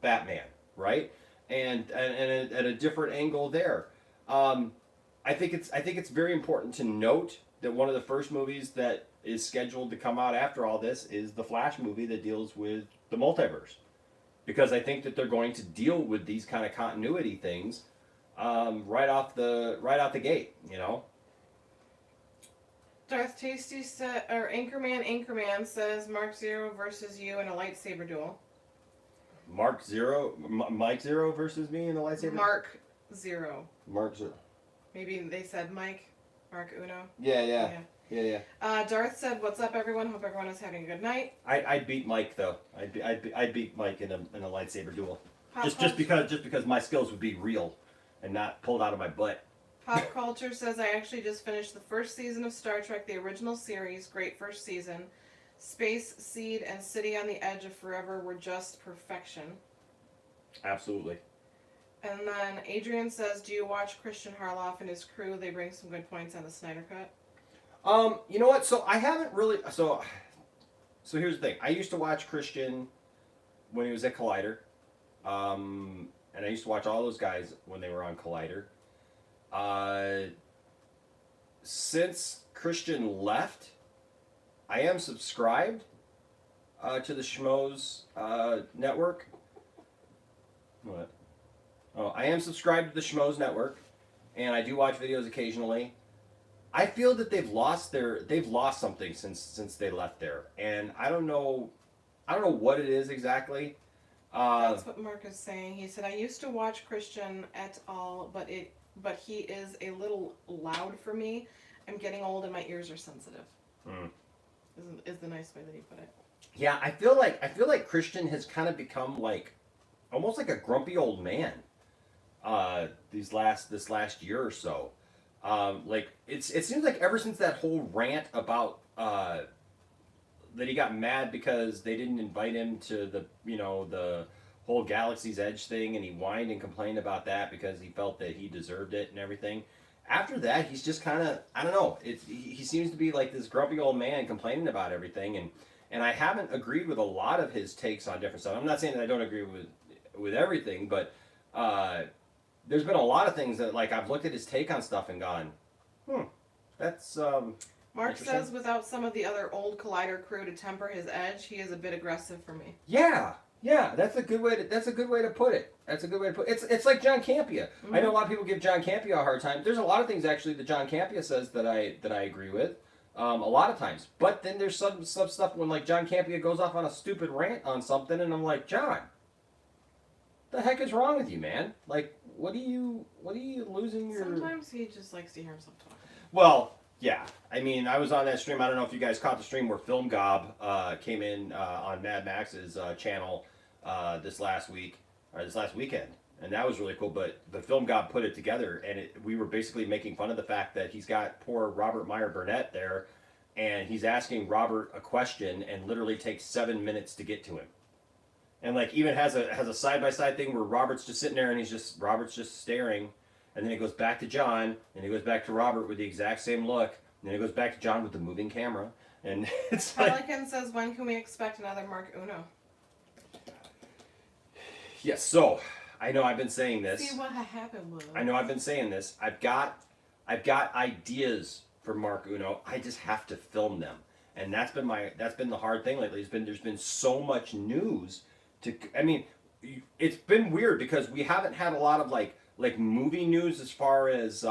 [SPEAKER 14] Batman, right? And at a different angle there. I think it's very important to note that one of the first movies that is scheduled to come out after all this is the Flash movie that deals with the multiverse, because I think that they're going to deal with these kind of continuity things right out the gate,
[SPEAKER 4] Darth Tasty Anchorman says Mark Zero versus you in a lightsaber duel.
[SPEAKER 14] Mike Zero versus me in the lightsaber?
[SPEAKER 4] Mark Zero.
[SPEAKER 14] Mark Zero.
[SPEAKER 4] Maybe they said Mike. Mark Uno.
[SPEAKER 14] Yeah.
[SPEAKER 4] Darth said, "What's up, everyone? Hope everyone is having a good night."
[SPEAKER 14] I'd beat Mike though. I'd beat Mike in a lightsaber duel.
[SPEAKER 4] Pop
[SPEAKER 14] Just because my skills would be real and not pulled out of my butt.
[SPEAKER 4] Pop Culture says, I actually just finished the first season of Star Trek, the original series. Great first season. Space, Seed, and City on the Edge of Forever were just perfection.
[SPEAKER 14] Absolutely.
[SPEAKER 4] And then Adrian says, do you watch Christian Harloff and his crew? They bring some good points on the Snyder Cut.
[SPEAKER 14] You know what? So I haven't really... So here's the thing. I used to watch Christian when he was at Collider. And I used to watch all those guys when they were on Collider. Since Christian left, I am subscribed to the Schmoes network. What? Oh, I am subscribed to the Schmoes network, and I do watch videos occasionally. I feel that they've lost something since they left there, and I don't know what it is exactly.
[SPEAKER 4] That's what Mark is saying. He said, I used to watch Christian et al., but he is a little loud for me. I'm getting old and my ears are sensitive. Is the nice way that he put it.
[SPEAKER 14] Yeah, I feel like Christian has kind of become like almost like a grumpy old man. This last year or so. Like it seems like ever since that whole rant about that he got mad because they didn't invite him to the whole Galaxy's Edge thing, and he whined and complained about that because he felt that he deserved it and everything. After that, he's just kind of, I don't know, he seems to be like this grumpy old man complaining about everything, and I haven't agreed with a lot of his takes on different stuff. I'm not saying that I don't agree with everything, but there's been a lot of things that, like, I've looked at his take on stuff and gone, that's
[SPEAKER 4] Mark says without some of the other old Collider crew to temper his edge, he is a bit aggressive for me.
[SPEAKER 14] Yeah, that's a good way to put it. It's like John Campea. I know a lot of people give John Campea a hard time. There's a lot of things actually that John Campea says that I agree with, a lot of times. But then there's some stuff when like John Campea goes off on a stupid rant on something, and I'm like, John, the heck is wrong with you, man? Like, what are you losing your?
[SPEAKER 4] Sometimes he just likes to hear himself talk.
[SPEAKER 14] Well, yeah. I mean, I was on that stream. I don't know if you guys caught the stream where Film Gob came in on Mad Max's channel this last weekend, and that was really cool. But Film Gob put it together, and we were basically making fun of the fact that he's got poor Robert Meyer Burnett there, and he's asking Robert a question, and literally takes 7 minutes to get to him. And like even has a side-by-side thing where Robert's just sitting there and Robert's just staring, and then it goes back to John, and it goes back to Robert with the exact same look, and then it goes back to John with the moving camera, and it's like.
[SPEAKER 4] Pelican says, when can we expect another Mark Uno?
[SPEAKER 14] Yes, so I know I've been saying this.
[SPEAKER 4] See what happened was.
[SPEAKER 14] I know I've been saying this. I've got ideas for Mark Uno. I just have to film them, and that's been the hard thing lately. There's been so much news. It's been weird because we haven't had a lot of like movie news as far as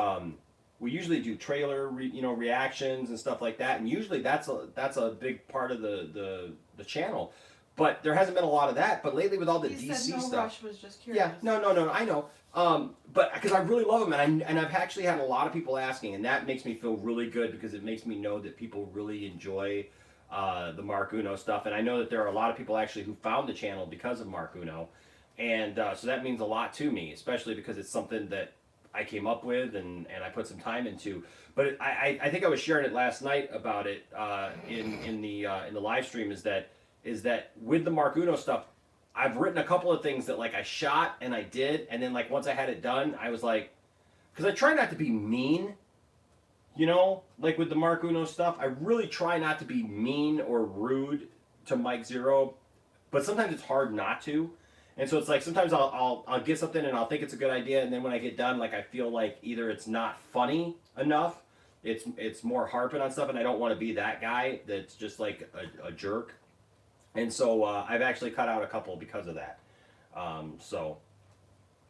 [SPEAKER 14] we usually do trailer reactions and stuff like that, and usually that's a big part of the channel. But there hasn't been a lot of that. But lately with all the DC
[SPEAKER 4] said no
[SPEAKER 14] stuff,
[SPEAKER 4] rush, was just curious.
[SPEAKER 14] yeah, no, I know. But because I really love them, and I've actually had a lot of people asking, and that makes me feel really good because it makes me know that people really enjoy the Mark Uno stuff, and I know that there are a lot of people actually who found the channel because of Mark Uno, and so that means a lot to me, especially because it's something that I came up with and I put some time into. But I think I was sharing it last night about it in the live stream is that with the Mark Uno stuff, I've written a couple of things that like I shot and I did, and then like once I had it done, I was like, because I try not to be mean. Like with the Mark Uno stuff, I really try not to be mean or rude to Mike Zero, but sometimes it's hard not to. And so it's like sometimes I'll get something and I'll think it's a good idea, and then when I get done, like I feel like either it's not funny enough, it's more harping on stuff, and I don't want to be that guy that's just like a jerk. And so I've actually cut out a couple because of that.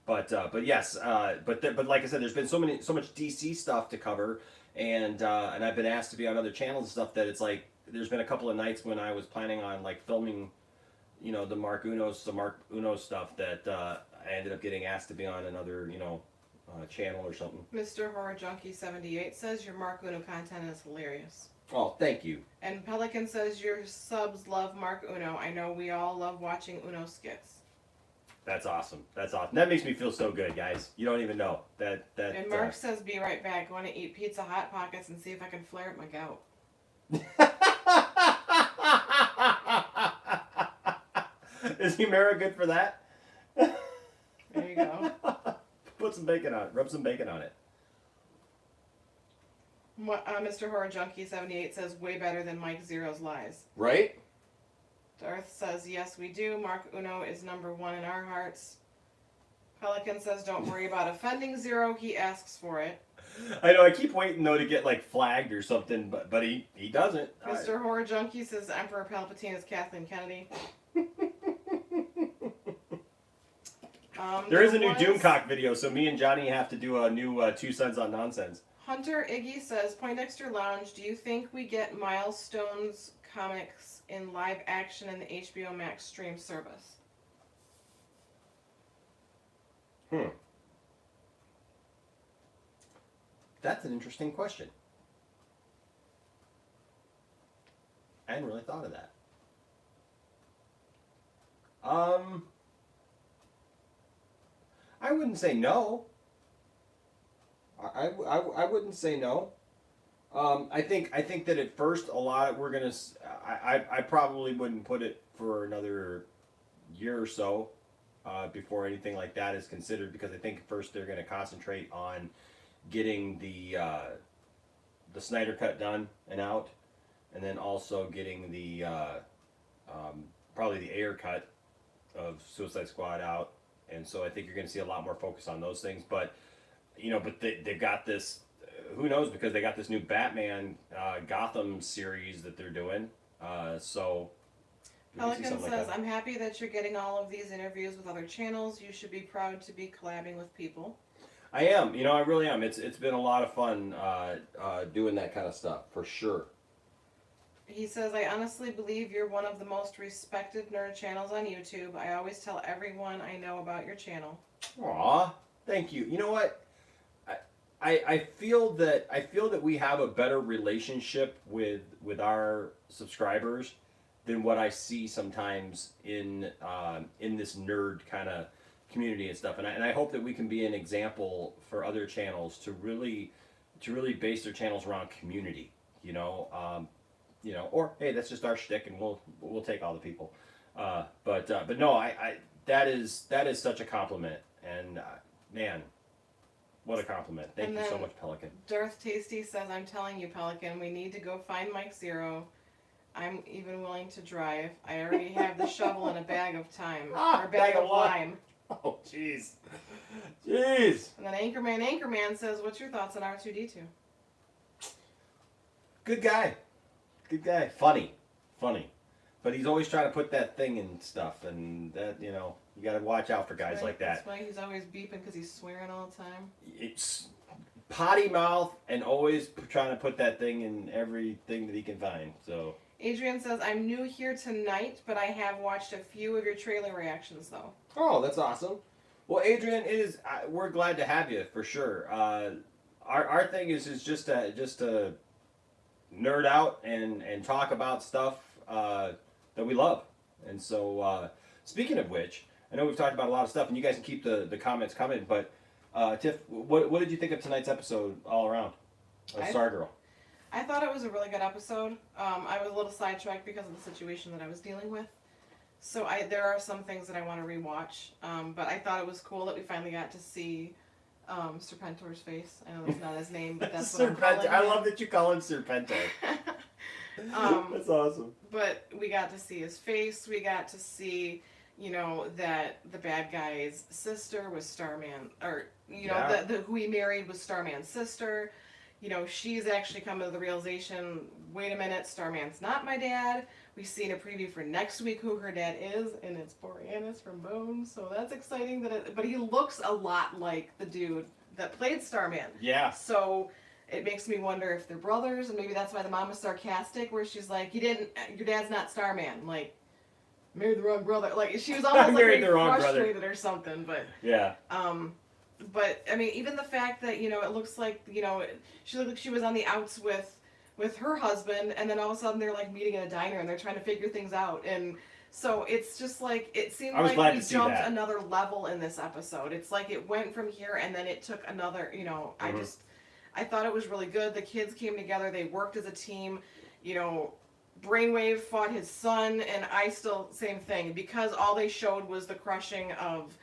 [SPEAKER 14] But yes, but like I said, there's been so much DC stuff to cover. And I've been asked to be on other channels and stuff that it's like there's been a couple of nights when I was planning on like filming, the Mark Uno stuff that I ended up getting asked to be on another channel or something.
[SPEAKER 4] Mr. Horror Junkie 78 says your Mark Uno content is hilarious.
[SPEAKER 14] Oh, thank you.
[SPEAKER 4] And Pelican says your subs love Mark Uno. I know we all love watching Uno skits.
[SPEAKER 14] That's awesome. That makes me feel so good, guys. You don't even know that.
[SPEAKER 4] And Mark says, "Be right back. Want to eat pizza Hot Pockets and see if I can flare up my gout."
[SPEAKER 14] Is Humira good for that?
[SPEAKER 4] There you go.
[SPEAKER 14] Put some bacon on it. Rub some bacon on it.
[SPEAKER 4] Mr. Horror Junkie 78 says, "Way better than Mike Zero's lies."
[SPEAKER 14] Right?
[SPEAKER 4] Darth says, "Yes, we do. Mark Uno is #1 in our hearts." Pelican says, don't worry about offending Zero. He asks for it.
[SPEAKER 14] I know. I keep waiting though to get like flagged or something, but he doesn't.
[SPEAKER 4] Mr. Horror Junkie says Emperor Palpatine is Kathleen Kennedy.
[SPEAKER 14] There is a new Doomcock video, so me and Johnny have to do a new 2 cents on nonsense.
[SPEAKER 4] Hunter Iggy says, Poindexter Lounge, do you think we get Milestones comics in live action in the HBO Max stream service?
[SPEAKER 14] That's an interesting question. I hadn't really thought of that. I wouldn't say no. I wouldn't say no. I think that at first a lot we're gonna. I probably wouldn't put it for another year or so before anything like that is considered, because I think first they're gonna concentrate on getting the Snyder Cut done and out, and then also getting the probably the Ayer cut of Suicide Squad out, and so I think you're going to see a lot more focus on those things. But they've got this. Who knows? Because they got this new Batman Gotham series that they're doing. So
[SPEAKER 4] Pelican says, I'm happy that you're getting all of these interviews with other channels. You should be proud to be collabing with people.
[SPEAKER 14] I am. I really am. It's been a lot of fun doing that kind of stuff, for sure.
[SPEAKER 4] He says, I honestly believe you're one of the most respected nerd channels on YouTube. I always tell everyone I know about your channel.
[SPEAKER 14] Aw, thank you. You know what? I feel that we have a better relationship with our subscribers than what I see sometimes in this nerd kind of community and stuff. And I hope that we can be an example for other channels to really base their channels around community. Or hey, that's just our shtick, and we'll take all the people. But no, that is such a compliment, and man, what a compliment! Thank you so much, Pelican.
[SPEAKER 4] Darth Tasty says, I'm telling you, Pelican, we need to go find Mike Zero. I'm even willing to drive. I already have the shovel and a bag of time, or a bag of lime.
[SPEAKER 14] Oh, jeez. Jeez.
[SPEAKER 4] And then Anchorman says, what's your thoughts on R2-D2?
[SPEAKER 14] Good guy. Good guy. Funny. But he's always trying to put that thing in stuff, and that, you got to watch out for guys like that.
[SPEAKER 4] That's why he's always beeping, because he's swearing all the time.
[SPEAKER 14] It's potty mouth and always trying to put that thing in everything that he can find, so...
[SPEAKER 4] Adrian says, I'm new here tonight, but I have watched a few of your trailer reactions, though.
[SPEAKER 14] Oh, that's awesome. Well, Adrian, we're glad to have you, for sure. Our thing is just to nerd out and talk about stuff that we love. And so, speaking of which, I know we've talked about a lot of stuff, and you guys can keep the comments coming, but Tiff, what did you think of tonight's episode all around of Stargirl?
[SPEAKER 4] I thought it was a really good episode. I was a little sidetracked because of the situation that I was dealing with. So there are some things that I want to rewatch. But I thought it was cool that we finally got to see Serpentor's face. I know that's not his name, but that's what I'm calling him.
[SPEAKER 14] I love that you call him Serpentor. That's awesome.
[SPEAKER 4] But we got to see his face. We got to see, that the bad guy's sister was Starman, or who he married was Starman's sister. She's actually coming to the realization, wait a minute, Starman's not my dad. We've seen a preview for next week who her dad is, and it's Boreanaz from Bones, so that's exciting. But he looks a lot like the dude that played Starman.
[SPEAKER 14] Yeah.
[SPEAKER 4] So it makes me wonder if they're brothers, and maybe that's why the mom is sarcastic, where she's like, your dad's not Starman. Like, married the wrong brother. Like, she was almost like frustrated or something, but...
[SPEAKER 14] Yeah.
[SPEAKER 4] But I mean, even the fact that it looks like she looked like she was on the outs with her husband, and then all of a sudden they're like meeting in a diner and they're trying to figure things out, and so it's just like it seemed like we jumped another level in this episode. It's like it went from here and then it took another. I thought it was really good. The kids came together. They worked as a team. Brainwave fought his son, and same thing, because all they showed was the crushing of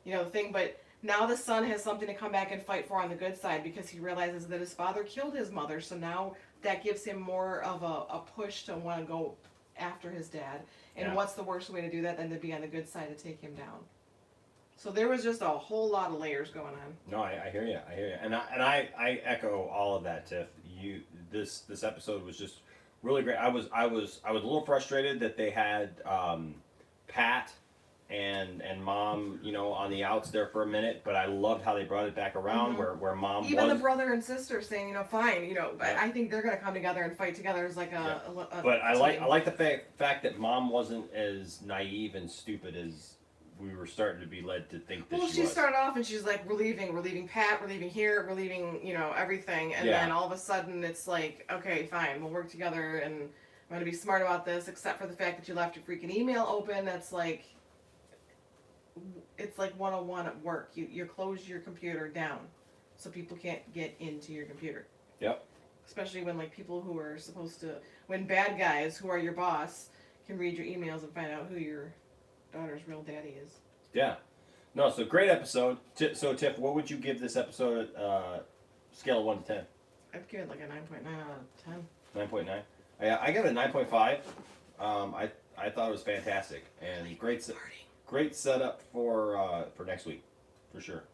[SPEAKER 4] the thing, but. Now the son has something to come back and fight for on the good side, because he realizes that his father killed his mother, so now that gives him more of a push to want to go after his dad. And what's the worst way to do that than to be on the good side to take him down? So there was just a whole lot of layers going on.
[SPEAKER 14] No, I hear you. I hear you. And I echo all of that, Tiff. This episode was just really great. I was a little frustrated that they had Pat and Mom, on the outs there for a minute, but I loved how they brought it back around where Mom
[SPEAKER 4] Even
[SPEAKER 14] was.
[SPEAKER 4] the brother and sister saying, fine, but I think they're gonna come together and fight together as like a
[SPEAKER 14] But I
[SPEAKER 4] team.
[SPEAKER 14] like the fact that Mom wasn't as naive and stupid as we were starting to be led to think that
[SPEAKER 4] Well,
[SPEAKER 14] she
[SPEAKER 4] she
[SPEAKER 14] was.
[SPEAKER 4] started off and she's like, we're leaving Pat, we're leaving here, we're leaving, everything. And then all of a sudden it's like, okay, fine, we'll work together and I'm going to be smart about this, except for the fact that you left your freaking email open. That's like, it's like 101 at work. You close your computer down so people can't get into your computer.
[SPEAKER 14] Yep.
[SPEAKER 4] Especially when like people who are supposed to, when bad guys who are your boss can read your emails and find out who your daughter's real daddy is.
[SPEAKER 14] Yeah. No, so great episode. So, Tiff, what would you give this episode scale of 1 to 10?
[SPEAKER 4] I'd give it like a 9.9 out of 10.
[SPEAKER 14] 9.9? I give it a 9.5. I thought it was fantastic. And great setup for next week. For sure.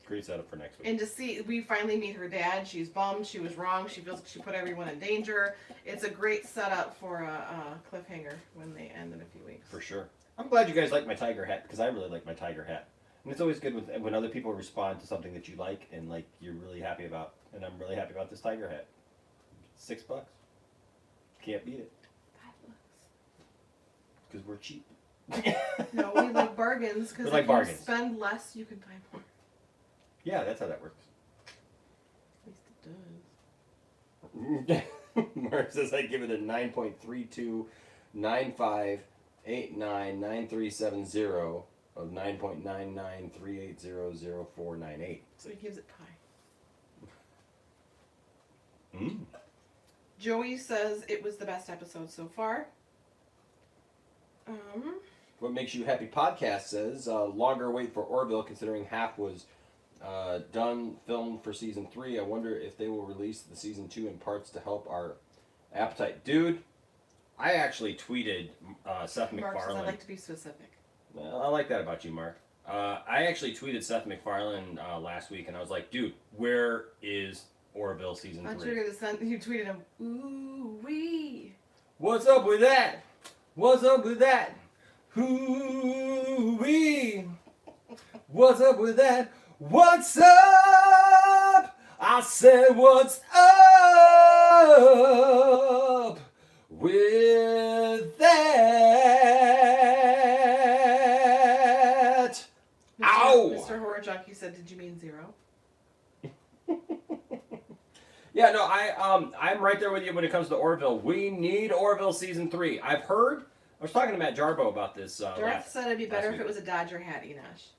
[SPEAKER 14] Great setup for next week.
[SPEAKER 4] And to see, we finally meet her dad. She's bummed. She was wrong. She feels like she put everyone in danger. It's a great setup for a cliffhanger when they end in a few weeks.
[SPEAKER 14] For sure. I'm glad you guys like my tiger hat, because I really like my tiger hat. And it's always good when other people respond to something that you like and like you're really happy about. And I'm really happy about this tiger hat. $6. Can't beat it.
[SPEAKER 4] $5.
[SPEAKER 14] Because we're cheap.
[SPEAKER 4] No, we like bargains, because if you spend less, you can buy more.
[SPEAKER 14] Yeah, that's how that works.
[SPEAKER 4] At least it does.
[SPEAKER 14] Mark says I give it a 9.3295899370 of 9.9938000498.
[SPEAKER 4] So he gives it pie.
[SPEAKER 14] Mm.
[SPEAKER 4] Joey says it was the best episode so far.
[SPEAKER 14] What Makes You Happy podcast says longer wait for Orville, considering half was done, filmed for season 3. I wonder if they will release the season 2 in parts to help our appetite. Dude, I actually tweeted Seth
[SPEAKER 4] Mark says
[SPEAKER 14] MacFarlane.
[SPEAKER 4] I like to be specific.
[SPEAKER 14] Well, I like that about you, Mark. I actually tweeted Seth MacFarlane last week, and I was like, dude, where is Orville season 3?
[SPEAKER 4] I thought you were gonna send. You tweeted him. Ooh wee.
[SPEAKER 14] What's up with that? What's up with that? Ooh wee. What's up with that? What's up? I said, what's up with that? Ow!
[SPEAKER 4] Mr. Horror Junkie said, "Did you mean 0?"
[SPEAKER 14] Yeah, no, I'm right there with you when it comes to Orville. We need Orville season 3. I've heard. I was talking to Matt Jarbo about this.
[SPEAKER 4] Dorothy said it'd be better if it was a Dodger hat, Enosh.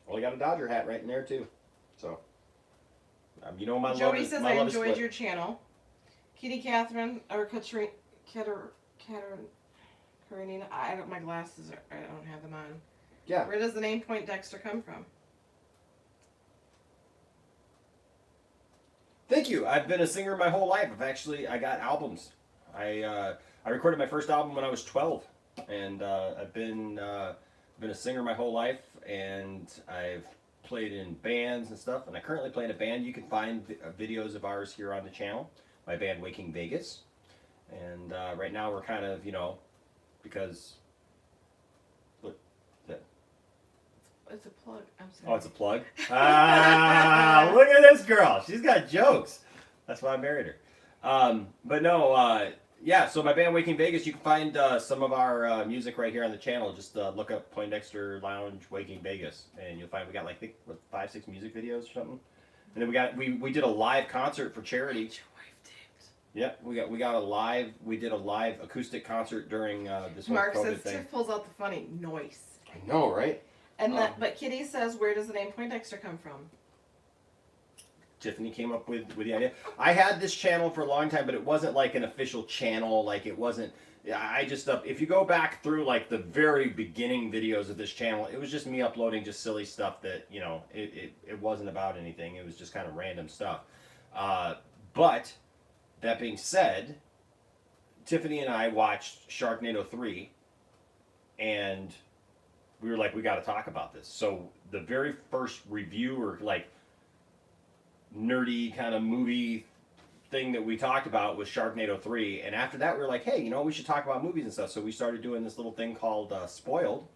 [SPEAKER 14] Well, I got a Dodger hat right in there too. So, my love
[SPEAKER 4] Jody
[SPEAKER 14] is
[SPEAKER 4] says
[SPEAKER 14] my
[SPEAKER 4] I
[SPEAKER 14] love is
[SPEAKER 4] enjoyed
[SPEAKER 14] split.
[SPEAKER 4] your channel. Kitty Catherine or Karenina. I don't. My glasses are. I don't have them on.
[SPEAKER 14] Yeah.
[SPEAKER 4] Where does the name Point Dexter come from?
[SPEAKER 14] Thank you. I've been a singer my whole life. I got albums. I recorded my first album when I was 12, and I've been a singer my whole life, and I've played in bands and stuff, and I currently play in a band. You can find videos of ours here on the channel. My band Waking Vegas, and right now we're kind of because look that.
[SPEAKER 4] It's a plug. I'm sorry.
[SPEAKER 14] Oh, it's a plug. Look at this girl. She's got jokes. That's why I married her. But no, yeah. So my band Waking Vegas. You can find some of our music right here on the channel. Just look up Poindexter Lounge Waking Vegas, and you'll find we got like 5-6 music videos or something. And then we did a live concert for charity. Yeah, we did a live acoustic concert during this whole
[SPEAKER 4] Mark
[SPEAKER 14] COVID
[SPEAKER 4] says
[SPEAKER 14] thing.
[SPEAKER 4] Tiff pulls out the funny noise.
[SPEAKER 14] I know, right?
[SPEAKER 4] And but Kitty says, where does the name Poindexter come from?
[SPEAKER 14] Tiffany came up with the idea. I had this channel for a long time, but it wasn't like an official channel. Like it wasn't. I just if you go back through like the very beginning videos of this channel, it was just me uploading just silly stuff that it wasn't about anything. It was just kind of random stuff. But that being said, Tiffany and I watched Sharknado 3, and we were like, we got to talk about this. So the very first review or like nerdy kind of movie thing that we talked about was Sharknado 3. And after that, we were like, hey, you know, we should talk about movies and stuff. So we started doing this little thing called Spoiled,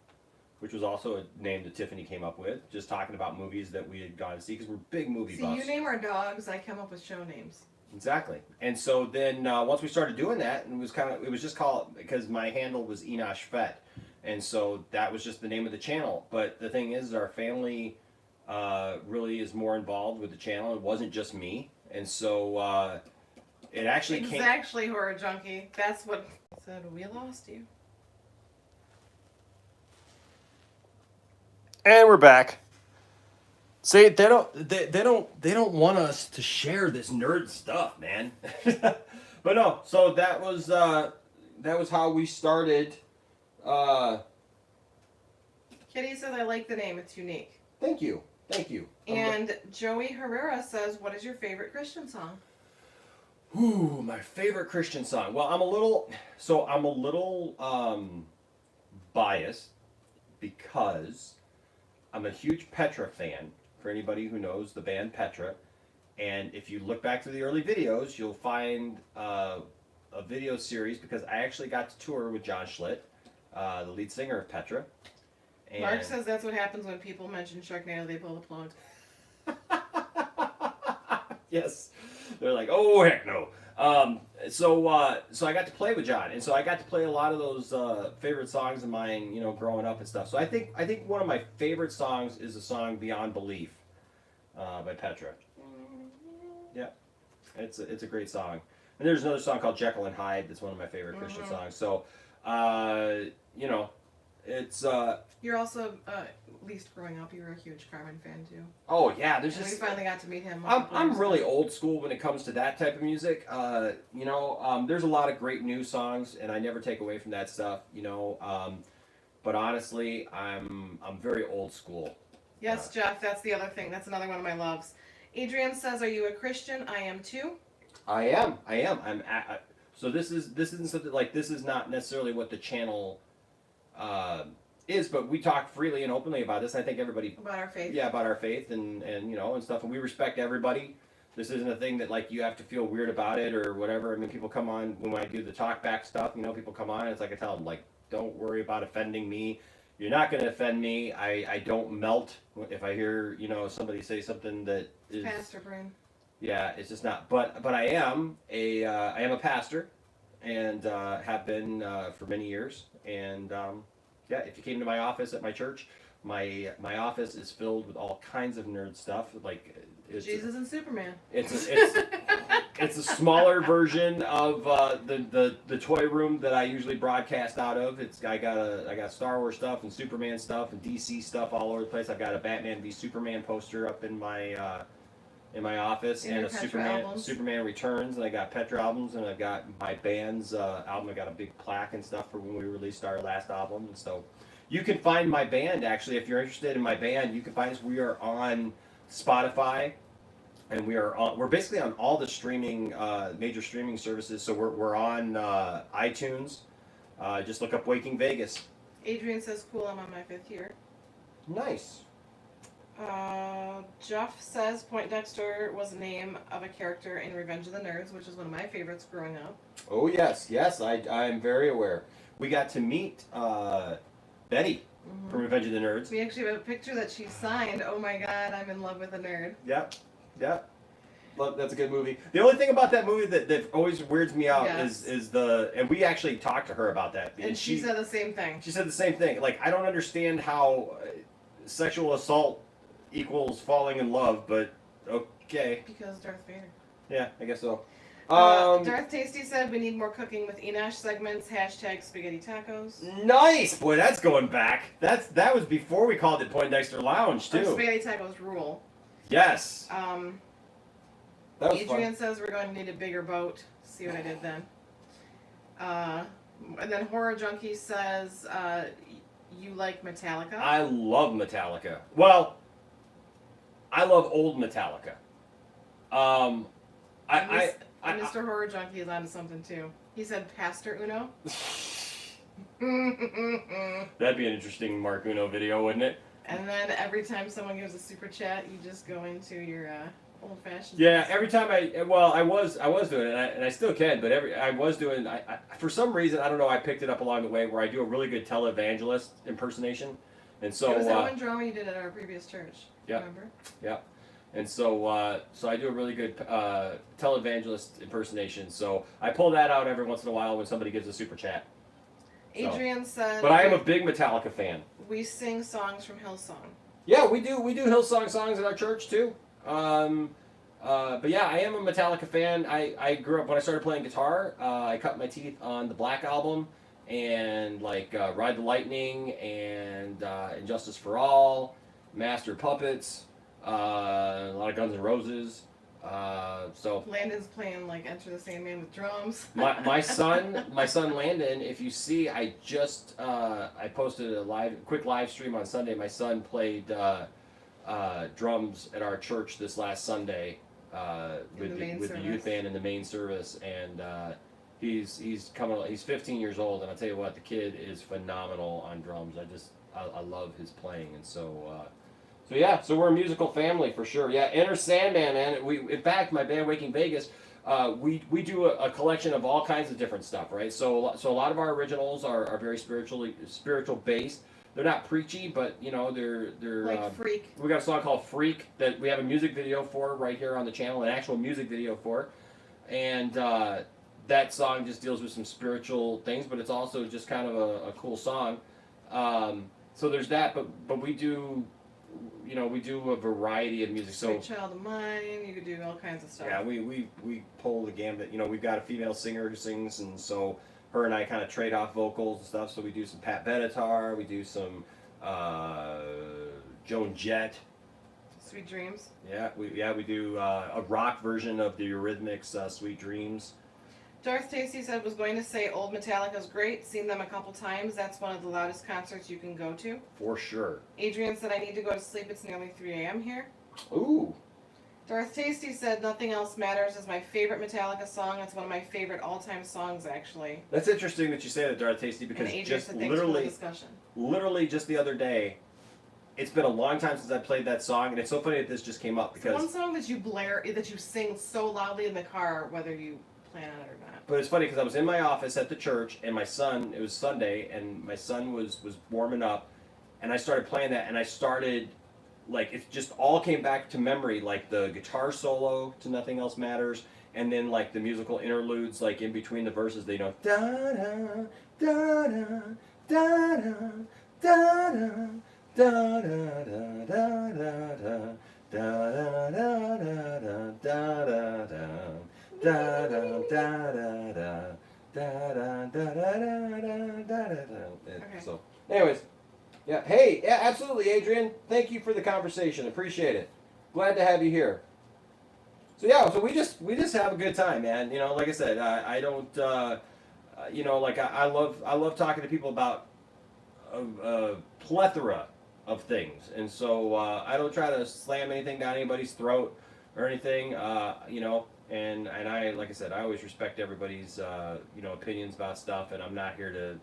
[SPEAKER 14] which was also a name that Tiffany came up with, just talking about movies that we had gone to see because we're big movie
[SPEAKER 4] See,
[SPEAKER 14] buffs.
[SPEAKER 4] you name our dogs, I come up with show names.
[SPEAKER 14] Exactly. And so then once we started doing that, and it was just called, because my handle was Enosh Fett. And so that was just the name of the channel. But the thing is, our family really is more involved with the channel. It wasn't just me. And so it actually came...
[SPEAKER 4] Exactly, Horror Junkie. That's what said, we lost you.
[SPEAKER 14] And we're back. See, they don't want us to share this nerd stuff, man. But no, so that was how we started.
[SPEAKER 4] Kitty says, I like the name, it's unique.
[SPEAKER 14] Thank you.
[SPEAKER 4] And Joey Herrera says, what is your favorite Christian song?
[SPEAKER 14] Ooh, my favorite Christian song. Well, I'm a little biased because I'm a huge Petra fan, for anybody who knows the band Petra. And if you look back to the early videos, you'll find a video series, because I actually got to tour with John Schlitt, the lead singer of Petra. And
[SPEAKER 4] Mark says that's what happens when people mention Sharknado, they pull the plug.
[SPEAKER 14] Yes. They're like, oh, heck no. So I got to play with John, and so I got to play a lot of those favorite songs of mine, you know, growing up and stuff. So I think one of my favorite songs is the song "Beyond Belief" by Petra. Yeah, it's a great song. And there's another song called "Jekyll and Hyde" that's one of my favorite Christian songs. So, you know, it's.
[SPEAKER 4] You're also, at least growing up, you were a huge Carmen fan too.
[SPEAKER 14] Oh yeah, there's
[SPEAKER 4] and
[SPEAKER 14] just.
[SPEAKER 4] we finally got to meet him.
[SPEAKER 14] I'm really old school when it comes to that type of music. You know, there's a lot of great new songs, and I never take away from that stuff. You know, but honestly, I'm very old school.
[SPEAKER 4] Yes, Jeff, that's the other thing. That's another one of my loves. Adrian says, "Are you a Christian?" I am too.
[SPEAKER 14] I am. So this isn't something like, this is not necessarily what the channel is, but we talk freely and openly about this. I think everybody
[SPEAKER 4] about our faith.
[SPEAKER 14] Yeah, about our faith and you know, and stuff, and we respect everybody. This isn't a thing that like you have to feel weird about it or whatever. I mean, people come on when I do the talk back stuff. You know, people come on. It's like I tell them, like, don't worry about offending me. You're not going to offend me. I don't melt if I hear, you know, somebody say something that is
[SPEAKER 4] Pastor brain.
[SPEAKER 14] Yeah, it's just not. But I am a pastor, and have been for many years. And yeah, if you came to my office at my church, my office is filled with all kinds of nerd stuff. Like
[SPEAKER 4] Jesus and Superman.
[SPEAKER 14] It's a smaller version of the toy room that I usually broadcast out of. I got Star Wars stuff and Superman stuff and DC stuff all over the place. I've got a Batman v Superman poster up in my office, and a Superman Returns, and I got Petra albums, and I've got my band's album. I got a big plaque and stuff for when we released our last album. And so you can find my band, actually, if you're interested in my band. You can find us. We are on Spotify, and we're basically on all the streaming major streaming services. So we're on iTunes. Just look up Waking Vegas.
[SPEAKER 4] Adrian says, "Cool, I'm on my 5th year."
[SPEAKER 14] Nice.
[SPEAKER 4] Jeff says Poindexter was the name of a character in Revenge of the Nerds, which is one of my favorites growing up.
[SPEAKER 14] Oh yes, I'm very aware. We got to meet Betty from Revenge of the Nerds.
[SPEAKER 4] We actually have a picture that she signed. Oh my god, I'm in love with a nerd.
[SPEAKER 14] Yep. That's a good movie. The only thing about that movie that always weirds me out is and we actually talked to her about that.
[SPEAKER 4] And she said the same thing.
[SPEAKER 14] She said the same thing. Like, I don't understand how sexual assault equals falling in love, but okay.
[SPEAKER 4] Because Darth Vader.
[SPEAKER 14] Yeah, I guess so.
[SPEAKER 4] Darth Tasty said we need more cooking with Enosh segments. # spaghetti tacos.
[SPEAKER 14] Nice, boy. That's going back. That was before we called it Poindexter Lounge too.
[SPEAKER 4] Spaghetti tacos rule.
[SPEAKER 14] Yes.
[SPEAKER 4] That was Adrian says we're going to need a bigger boat. See what I did then. And then Horror Junkie says you like Metallica.
[SPEAKER 14] I love Metallica. Well, I love old Metallica.
[SPEAKER 4] Mr. Horror Junkie is onto something too. He said Pastor Uno.
[SPEAKER 14] That'd be an interesting Mark Uno video, wouldn't it?
[SPEAKER 4] And then every time someone gives a super chat, you just go into your old-fashioned.
[SPEAKER 14] Yeah, every time I was doing it, and I still can, but I was doing. I for some reason, I don't know. I picked it up along the way where I do a really good televangelist impersonation, and so.
[SPEAKER 4] It was that one drama you did at our previous church.
[SPEAKER 14] Yeah.
[SPEAKER 4] Remember?
[SPEAKER 14] Yeah. And so, so I do a really good televangelist impersonation. So I pull that out every once in a while when somebody gives a super chat.
[SPEAKER 4] Adrian said.
[SPEAKER 14] But I am a big Metallica fan.
[SPEAKER 4] We sing songs from Hillsong.
[SPEAKER 14] Yeah, we do. We do Hillsong songs in our church too. But yeah, I am a Metallica fan. I grew up when I started playing guitar. I cut my teeth on the Black Album and like Ride the Lightning and Injustice for All, Master of Puppets. A lot of Guns N' Roses. So
[SPEAKER 4] Landon's playing like Enter the Sandman with drums.
[SPEAKER 14] my son Landon, if you see, I just I posted a quick live stream on Sunday. My son played drums at our church this last Sunday with the youth band in the main service, and he's 15 years old, and I'll tell you what, the kid is phenomenal on drums. I love his playing, and so we're a musical family for sure. Yeah, Enter Sandman, man. In fact, my band Waking Vegas, we do a collection of all kinds of different stuff, right? So a lot of our originals are very spiritual based. They're not preachy, but you know they're
[SPEAKER 4] like Freak.
[SPEAKER 14] We got a song called Freak that we have a music video for right here on the channel, an actual music video for, and that song just deals with some spiritual things, but it's also just kind of a cool song. So there's that, but we do. You know, we do a variety of music.
[SPEAKER 4] Sweet Child of Mine, you could do all kinds of stuff.
[SPEAKER 14] Yeah, we pull the gambit. You know, we've got a female singer who sings, and so her and I kind of trade off vocals and stuff. So we do some Pat Benatar, we do some Joan Jett.
[SPEAKER 4] Sweet Dreams.
[SPEAKER 14] Yeah, we do a rock version of the Eurythmics' Sweet Dreams.
[SPEAKER 4] Darth Tasty said was going to say old Metallica's great. Seen them a couple times. That's one of the loudest concerts you can go to.
[SPEAKER 14] For sure.
[SPEAKER 4] Adrian said I need to go to sleep. It's nearly 3 a.m. here.
[SPEAKER 14] Ooh.
[SPEAKER 4] Darth Tasty said Nothing Else Matters is my favorite Metallica song. It's one of my favorite all-time songs, actually.
[SPEAKER 14] That's interesting that you say that, Darth Tasty, because just literally just the other day, it's been a long time since I played that song, and it's so funny that this just came up because
[SPEAKER 4] it's one song that you sing so loudly in the car, whether you plan on it or not.
[SPEAKER 14] But it's funny because I was in my office at the church, and my son, it was Sunday, and my son was warming up, and I started playing that, and I started, like, it just all came back to memory, like the guitar solo to Nothing Else Matters, and then like the musical interludes, like in between the verses, they know da da da da da da da da da da da da da. Da da da da da da da da da da. So, anyways, yeah. Hey, yeah, absolutely, Adrian. Thank you for the conversation. Appreciate it. Glad to have you here. So yeah, so we just have a good time, man. You know, like I said, I don't, you know, like I love talking to people about a plethora of things, and so I don't try to slam anything down anybody's throat or anything. You know. And I, like I said, I always respect everybody's, you know, opinions about stuff, and I'm not here to,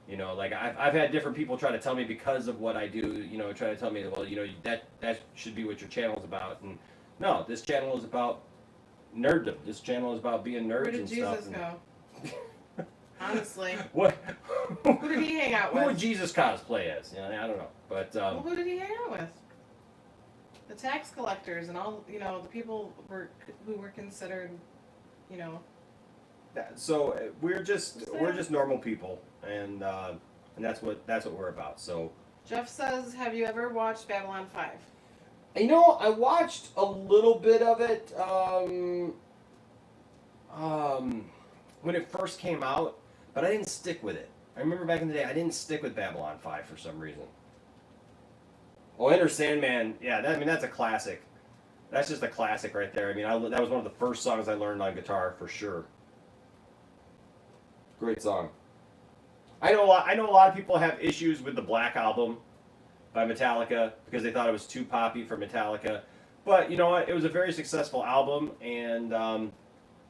[SPEAKER 14] you know, like I've had different people try to tell me because of what I do, you know, try to tell me, well, you know, that should be what your channel is about, and no, this channel is about nerddom. This channel is about being nerds and stuff.
[SPEAKER 4] Where did Jesus go? Honestly.
[SPEAKER 14] What?
[SPEAKER 4] Who did he hang out with?
[SPEAKER 14] Who would Jesus cosplay as? You know, I don't know, but.
[SPEAKER 4] Well, who did he hang out with? The tax collectors and all, you know, the people who were considered, you know.
[SPEAKER 14] So we're just normal people, and that's what we're about. So.
[SPEAKER 4] Jeff says, "Have you ever watched Babylon 5?"
[SPEAKER 14] You know, I watched a little bit of it when it first came out, but I didn't stick with it. I remember back in the day, I didn't stick with Babylon 5 for some reason. Oh, Enter Sandman, yeah, that's a classic. That's just a classic right there. I mean, that was one of the first songs I learned on guitar for sure. Great song. I know a lot of people have issues with the Black Album by Metallica because they thought it was too poppy for Metallica. But you know what? It was a very successful album, and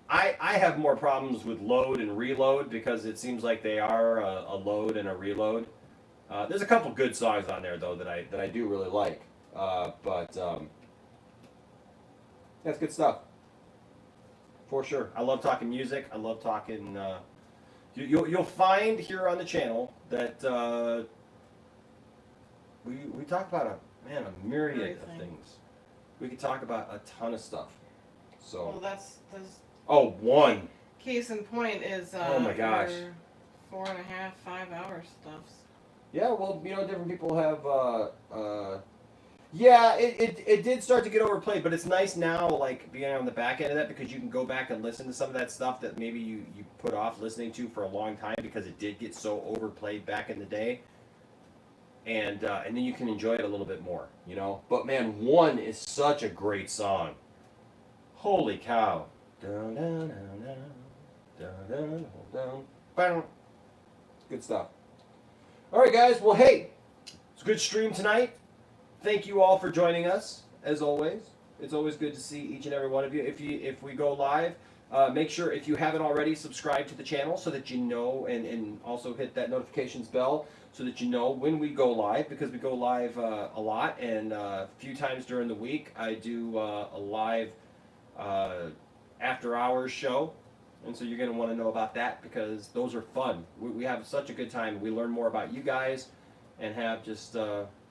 [SPEAKER 14] I have more problems with load and reload because it seems like they are a load and a reload. There's a couple good songs on there though that I do really like. That's good stuff. For sure. I love talking music. I love talking. You'll find here on the channel that we talk about a myriad of things. We could talk about a ton of stuff. So.
[SPEAKER 4] Well, that's
[SPEAKER 14] one.
[SPEAKER 4] Case in point is
[SPEAKER 14] oh my gosh.
[SPEAKER 4] 4.5, 5 hour stuffs.
[SPEAKER 14] Yeah, well, different people have. Yeah, it did start to get overplayed, but it's nice now, like being on the back end of that, because you can go back and listen to some of that stuff that maybe you put off listening to for a long time because it did get so overplayed back in the day, and then you can enjoy it a little bit more, But man, One is such a great song. Holy cow! Dun, dun, dun, dun, dun, dun, dun, dun. Good stuff. All right, guys. Well, hey, it's a good stream tonight. Thank you all for joining us, as always. It's always good to see each and every one of you. If we go live, make sure, if you haven't already, subscribe to the channel so that you know, and also hit that notifications bell so that you know when we go live, because we go live a lot, and a few times during the week I do a live after hours show, and so you're going to want to know about that because those are fun. We have such a good time. We learn more about you guys and have just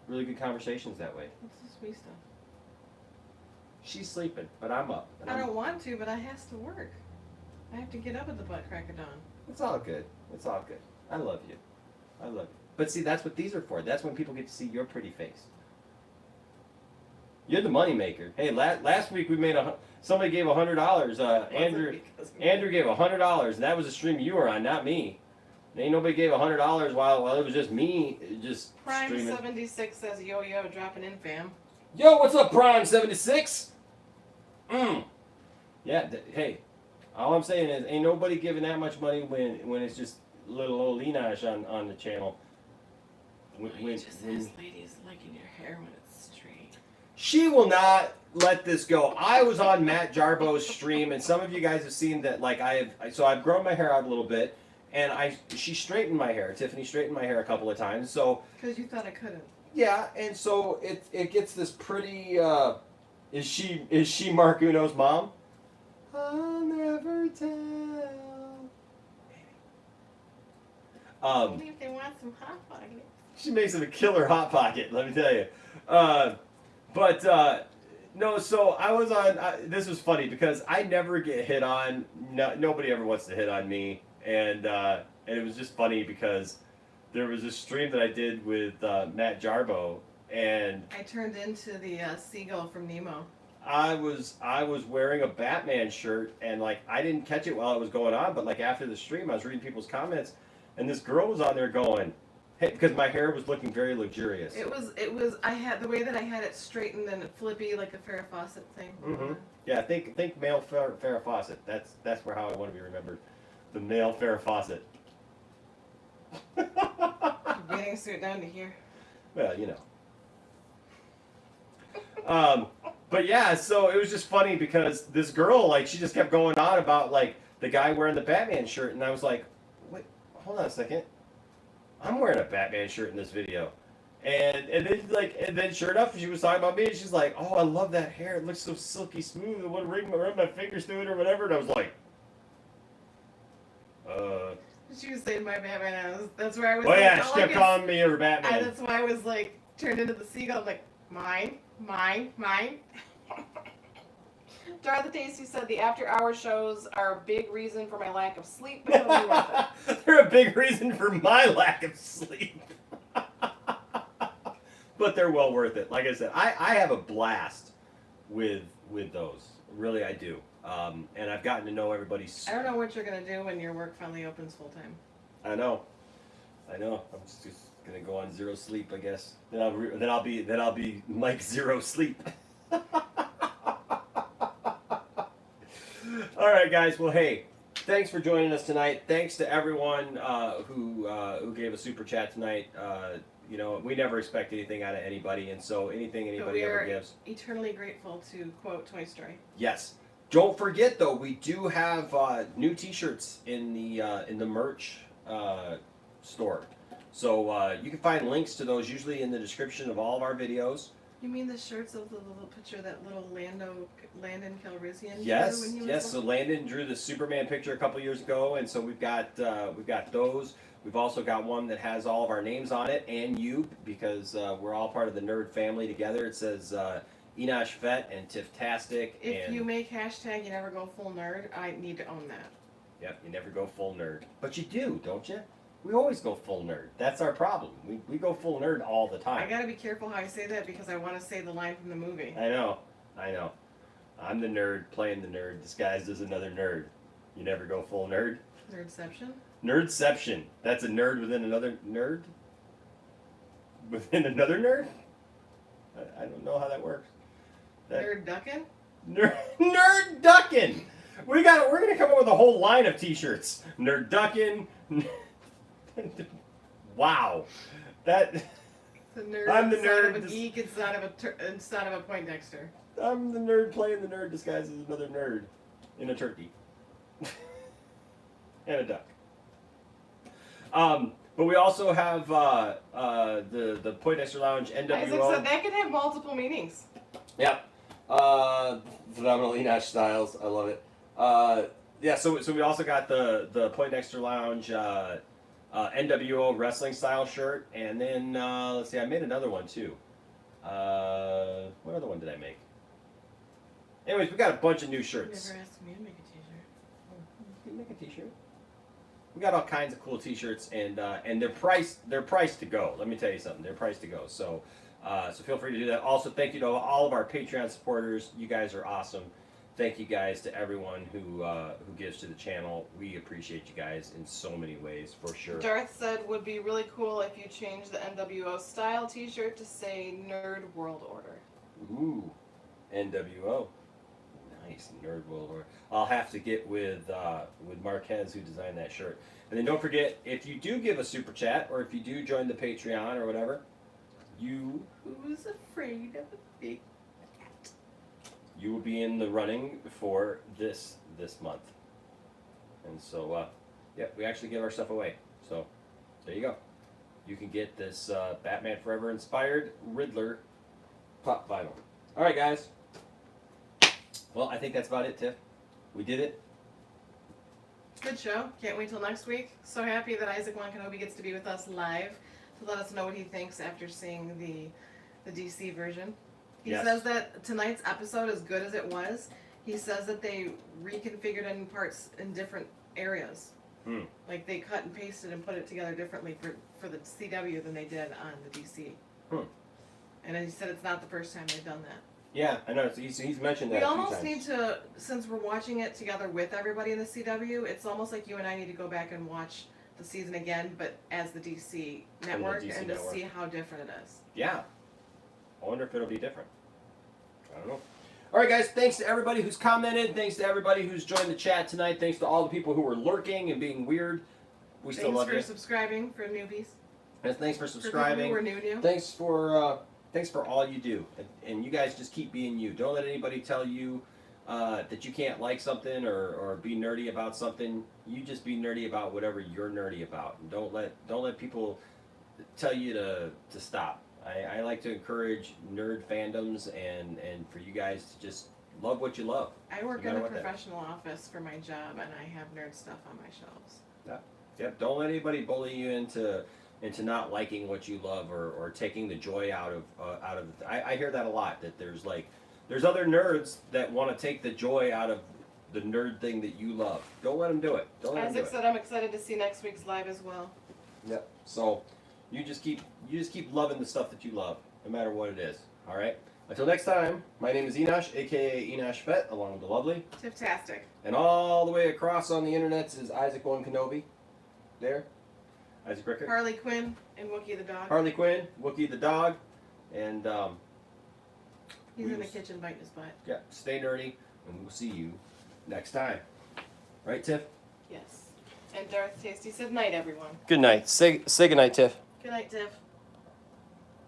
[SPEAKER 14] really good conversations that way.
[SPEAKER 4] What's this wee stuff?
[SPEAKER 14] She's sleeping, but I'm up.
[SPEAKER 4] I don't want to, but I has to work. I have to get up at the butt crack of dawn.
[SPEAKER 14] It's all good. It's all good. I love you. I love you. But see, that's what these are for. That's when people get to see your pretty face. You're the money maker. Hey, last week we made somebody gave $100. Andrew gave $100, and that was a stream you were on, not me. Ain't nobody gave $100 while it was just me just
[SPEAKER 4] Prime
[SPEAKER 14] streaming.
[SPEAKER 4] 76 says yo dropping in, fam.
[SPEAKER 14] Yo, what's up, Prime 76? Yeah, hey, all I'm saying is ain't nobody giving that much money when it's just little old Linash on the channel.
[SPEAKER 4] Just this lady's liking your hair when it's straight.
[SPEAKER 14] She will not let this go. I was on Matt Jarbo's stream, and some of you guys have seen that. Like I've grown my hair out a little bit, and she straightened my hair. Tiffany straightened my hair a couple of times. So
[SPEAKER 4] because you thought I couldn't.
[SPEAKER 14] Yeah, and so it gets this pretty. Is she Mark Uno's mom? I'll never tell.
[SPEAKER 4] Maybe if they want some hot pocket.
[SPEAKER 14] She makes him a killer hot pocket, let me tell you. No, so I was on. This was funny because I never get hit on. No, nobody ever wants to hit on me, and it was just funny because there was a stream that I did with Matt Jarbo, and
[SPEAKER 4] I turned into the seagull from Nemo.
[SPEAKER 14] I was wearing a Batman shirt, and like I didn't catch it while it was going on, but like after the stream, I was reading people's comments, and this girl was on there going, "Hey," because my hair was looking very luxurious.
[SPEAKER 4] It was. I had the way that I had it straightened and flippy like a Farrah Fawcett thing.
[SPEAKER 14] Mm-hmm. Yeah, think male Farrah Fawcett. That's where how I want to be remembered. The male Farrah Fawcett.
[SPEAKER 4] Bathing suit down to here.
[SPEAKER 14] Well, you know. But yeah, so it was just funny because this girl, like, she just kept going on about like the guy wearing the Batman shirt, and I was like, wait, hold on a second. I'm wearing a Batman shirt in this video. And then sure enough, she was talking about me, and she's like, "Oh, I love that hair. It looks so silky smooth. I want to run my fingers through it or whatever." And I was like,
[SPEAKER 4] She was saying my Batman. That's where I was.
[SPEAKER 14] Oh,
[SPEAKER 4] like,
[SPEAKER 14] yeah, she kept calling me her Batman.
[SPEAKER 4] That's why I was like turned into the seagull, like mine. Darla Tasty said the after-hour shows are a big reason for my lack of sleep, but it'll be worth it.
[SPEAKER 14] They're a big reason for my lack of sleep. But they're well worth it. Like I said, I have a blast with those. Really, I do. And I've gotten to know everybody.
[SPEAKER 4] I don't know what you're gonna do when your work finally opens full time.
[SPEAKER 14] I know. I'm just gonna go on zero sleep, I guess. Then I'll be Mike Zero Sleep. All right, guys. Well, hey, thanks for joining us tonight. Thanks to everyone who gave a super chat tonight. You know, we never expect anything out of anybody, and so anything anybody ever gives.
[SPEAKER 4] Eternally grateful to quote Toy Story.
[SPEAKER 14] Yes, Don't forget though, we do have new T-shirts in the merch store. So you can find links to those usually in the description of all of our videos.
[SPEAKER 4] You mean the shirts of the little picture that little Landon Calrissian drew
[SPEAKER 14] Yes,
[SPEAKER 4] when he was
[SPEAKER 14] yes. So Landon drew the Superman picture a couple years ago, and so we've got those. We've also got one that has all of our names on it and you, because we're all part of the nerd family together. It says Enosh Vet and Tifftastic.
[SPEAKER 4] If
[SPEAKER 14] and
[SPEAKER 4] you make hashtag you never go full nerd, I need to own that.
[SPEAKER 14] Yep, you never go full nerd, but you do, don't you? We always go full nerd. That's our problem. We go full nerd all the time.
[SPEAKER 4] I gotta be careful how I say that because I want to say the line from the movie.
[SPEAKER 14] I know. I'm the nerd playing the nerd disguised as another nerd. You never go full nerd.
[SPEAKER 4] Nerdception?
[SPEAKER 14] Nerdception. That's a nerd within another nerd? Within another nerd? I don't know how that works.
[SPEAKER 4] Nerd ducking?
[SPEAKER 14] Nerd ducking! We're gonna come up with a whole line of t-shirts. Nerd ducking. Wow. I'm the nerd.
[SPEAKER 4] Instead of an eek, instead of a Poindexter.
[SPEAKER 14] I'm the nerd playing the nerd disguised as another nerd in a turkey. And a duck. But we also have the Poindexter Lounge NWO.
[SPEAKER 4] Isaac said that could have multiple meanings.
[SPEAKER 14] Yep. Phenomenal Enosh Styles. I love it. Yeah, so we also got the Poindexter Lounge NWO wrestling style shirt, and then let's see, I made another one too. What other one did I make? Anyways, we got a bunch of new shirts.
[SPEAKER 4] You never asked me to make a t-shirt.
[SPEAKER 14] You can make a t-shirt. We got all kinds of cool t-shirts, and they're priced to go. Let me tell you something, they're priced to go. So so feel free to do that. Also, thank you to all of our Patreon supporters. You guys are awesome. Thank you guys to everyone who gives to the channel. We appreciate you guys in so many ways, for sure.
[SPEAKER 4] Darth said would be really cool if you change the NWO style t-shirt to say Nerd World Order.
[SPEAKER 14] Ooh, NWO. Nice, Nerd World Order. I'll have to get with Marquez, who designed that shirt. And then don't forget, if you do give a super chat, or if you do join the Patreon or whatever,
[SPEAKER 4] Who's afraid of a big cat?
[SPEAKER 14] You will be in the running for this month. And so, yeah, we actually give our stuff away. So, there you go. You can get this Batman Forever inspired Riddler pop vinyl. All right, guys. Well, I think that's about it, Tiff. We did it.
[SPEAKER 4] Good show. Can't wait till next week. So happy that Isaac Wankanobi gets to be with us live to let us know what he thinks after seeing the DC version. He says that tonight's episode, as good as it was, he says that they reconfigured in parts in different areas. Like they cut and pasted and put it together differently for the CW than they did on the DC. And he said it's not the first time they've done that.
[SPEAKER 14] Yeah, I know. He's mentioned that.
[SPEAKER 4] We almost need to, since we're watching it together with everybody in the CW, it's almost like you and I need to go back and watch the season again, but as the DC network, and to see how different it is.
[SPEAKER 14] Yeah. I wonder if it'll be different. I don't know. All right, guys. Thanks to everybody who's commented. Thanks to everybody who's joined the chat tonight. Thanks to all the people who were lurking and being weird. We still love you.
[SPEAKER 4] Thanks for subscribing for newbies.
[SPEAKER 14] And thanks for subscribing.
[SPEAKER 4] For people who are new.
[SPEAKER 14] Thanks for all you do. And you guys just keep being you. Don't let anybody tell you that you can't like something or be nerdy about something. You just be nerdy about whatever you're nerdy about. And don't let people tell you to stop. I like to encourage nerd fandoms and for you guys to just love what you love.
[SPEAKER 4] I work in a professional office for my job, and I have nerd stuff on my shelves.
[SPEAKER 14] Yep. Don't let anybody bully you into not liking what you love or taking the joy out of it. I hear that a lot, that there's other nerds that want to take the joy out of the nerd thing that you love. Don't let them do it.
[SPEAKER 4] Isaac said I'm excited to see next week's live as well.
[SPEAKER 14] Yep. So you just keep loving the stuff that you love, no matter what it is. All right. Until next time, my name is Enosh, aka Enosh Vet, along with the lovely
[SPEAKER 4] Tifftastic.
[SPEAKER 14] And all the way across on the internet is Isaac One Kenobi. There. Isaac Rickert.
[SPEAKER 4] Harley Quinn and Wookie the dog.
[SPEAKER 14] Harley Quinn, Wookie the dog, and
[SPEAKER 4] he's in the kitchen biting his butt.
[SPEAKER 14] Yeah, stay nerdy, and we'll see you next time. Right, Tiff?
[SPEAKER 4] Yes. And Darth Tasty said night, everyone.
[SPEAKER 14] Good night. Say good night, Tiff.
[SPEAKER 4] Good night, Tiff.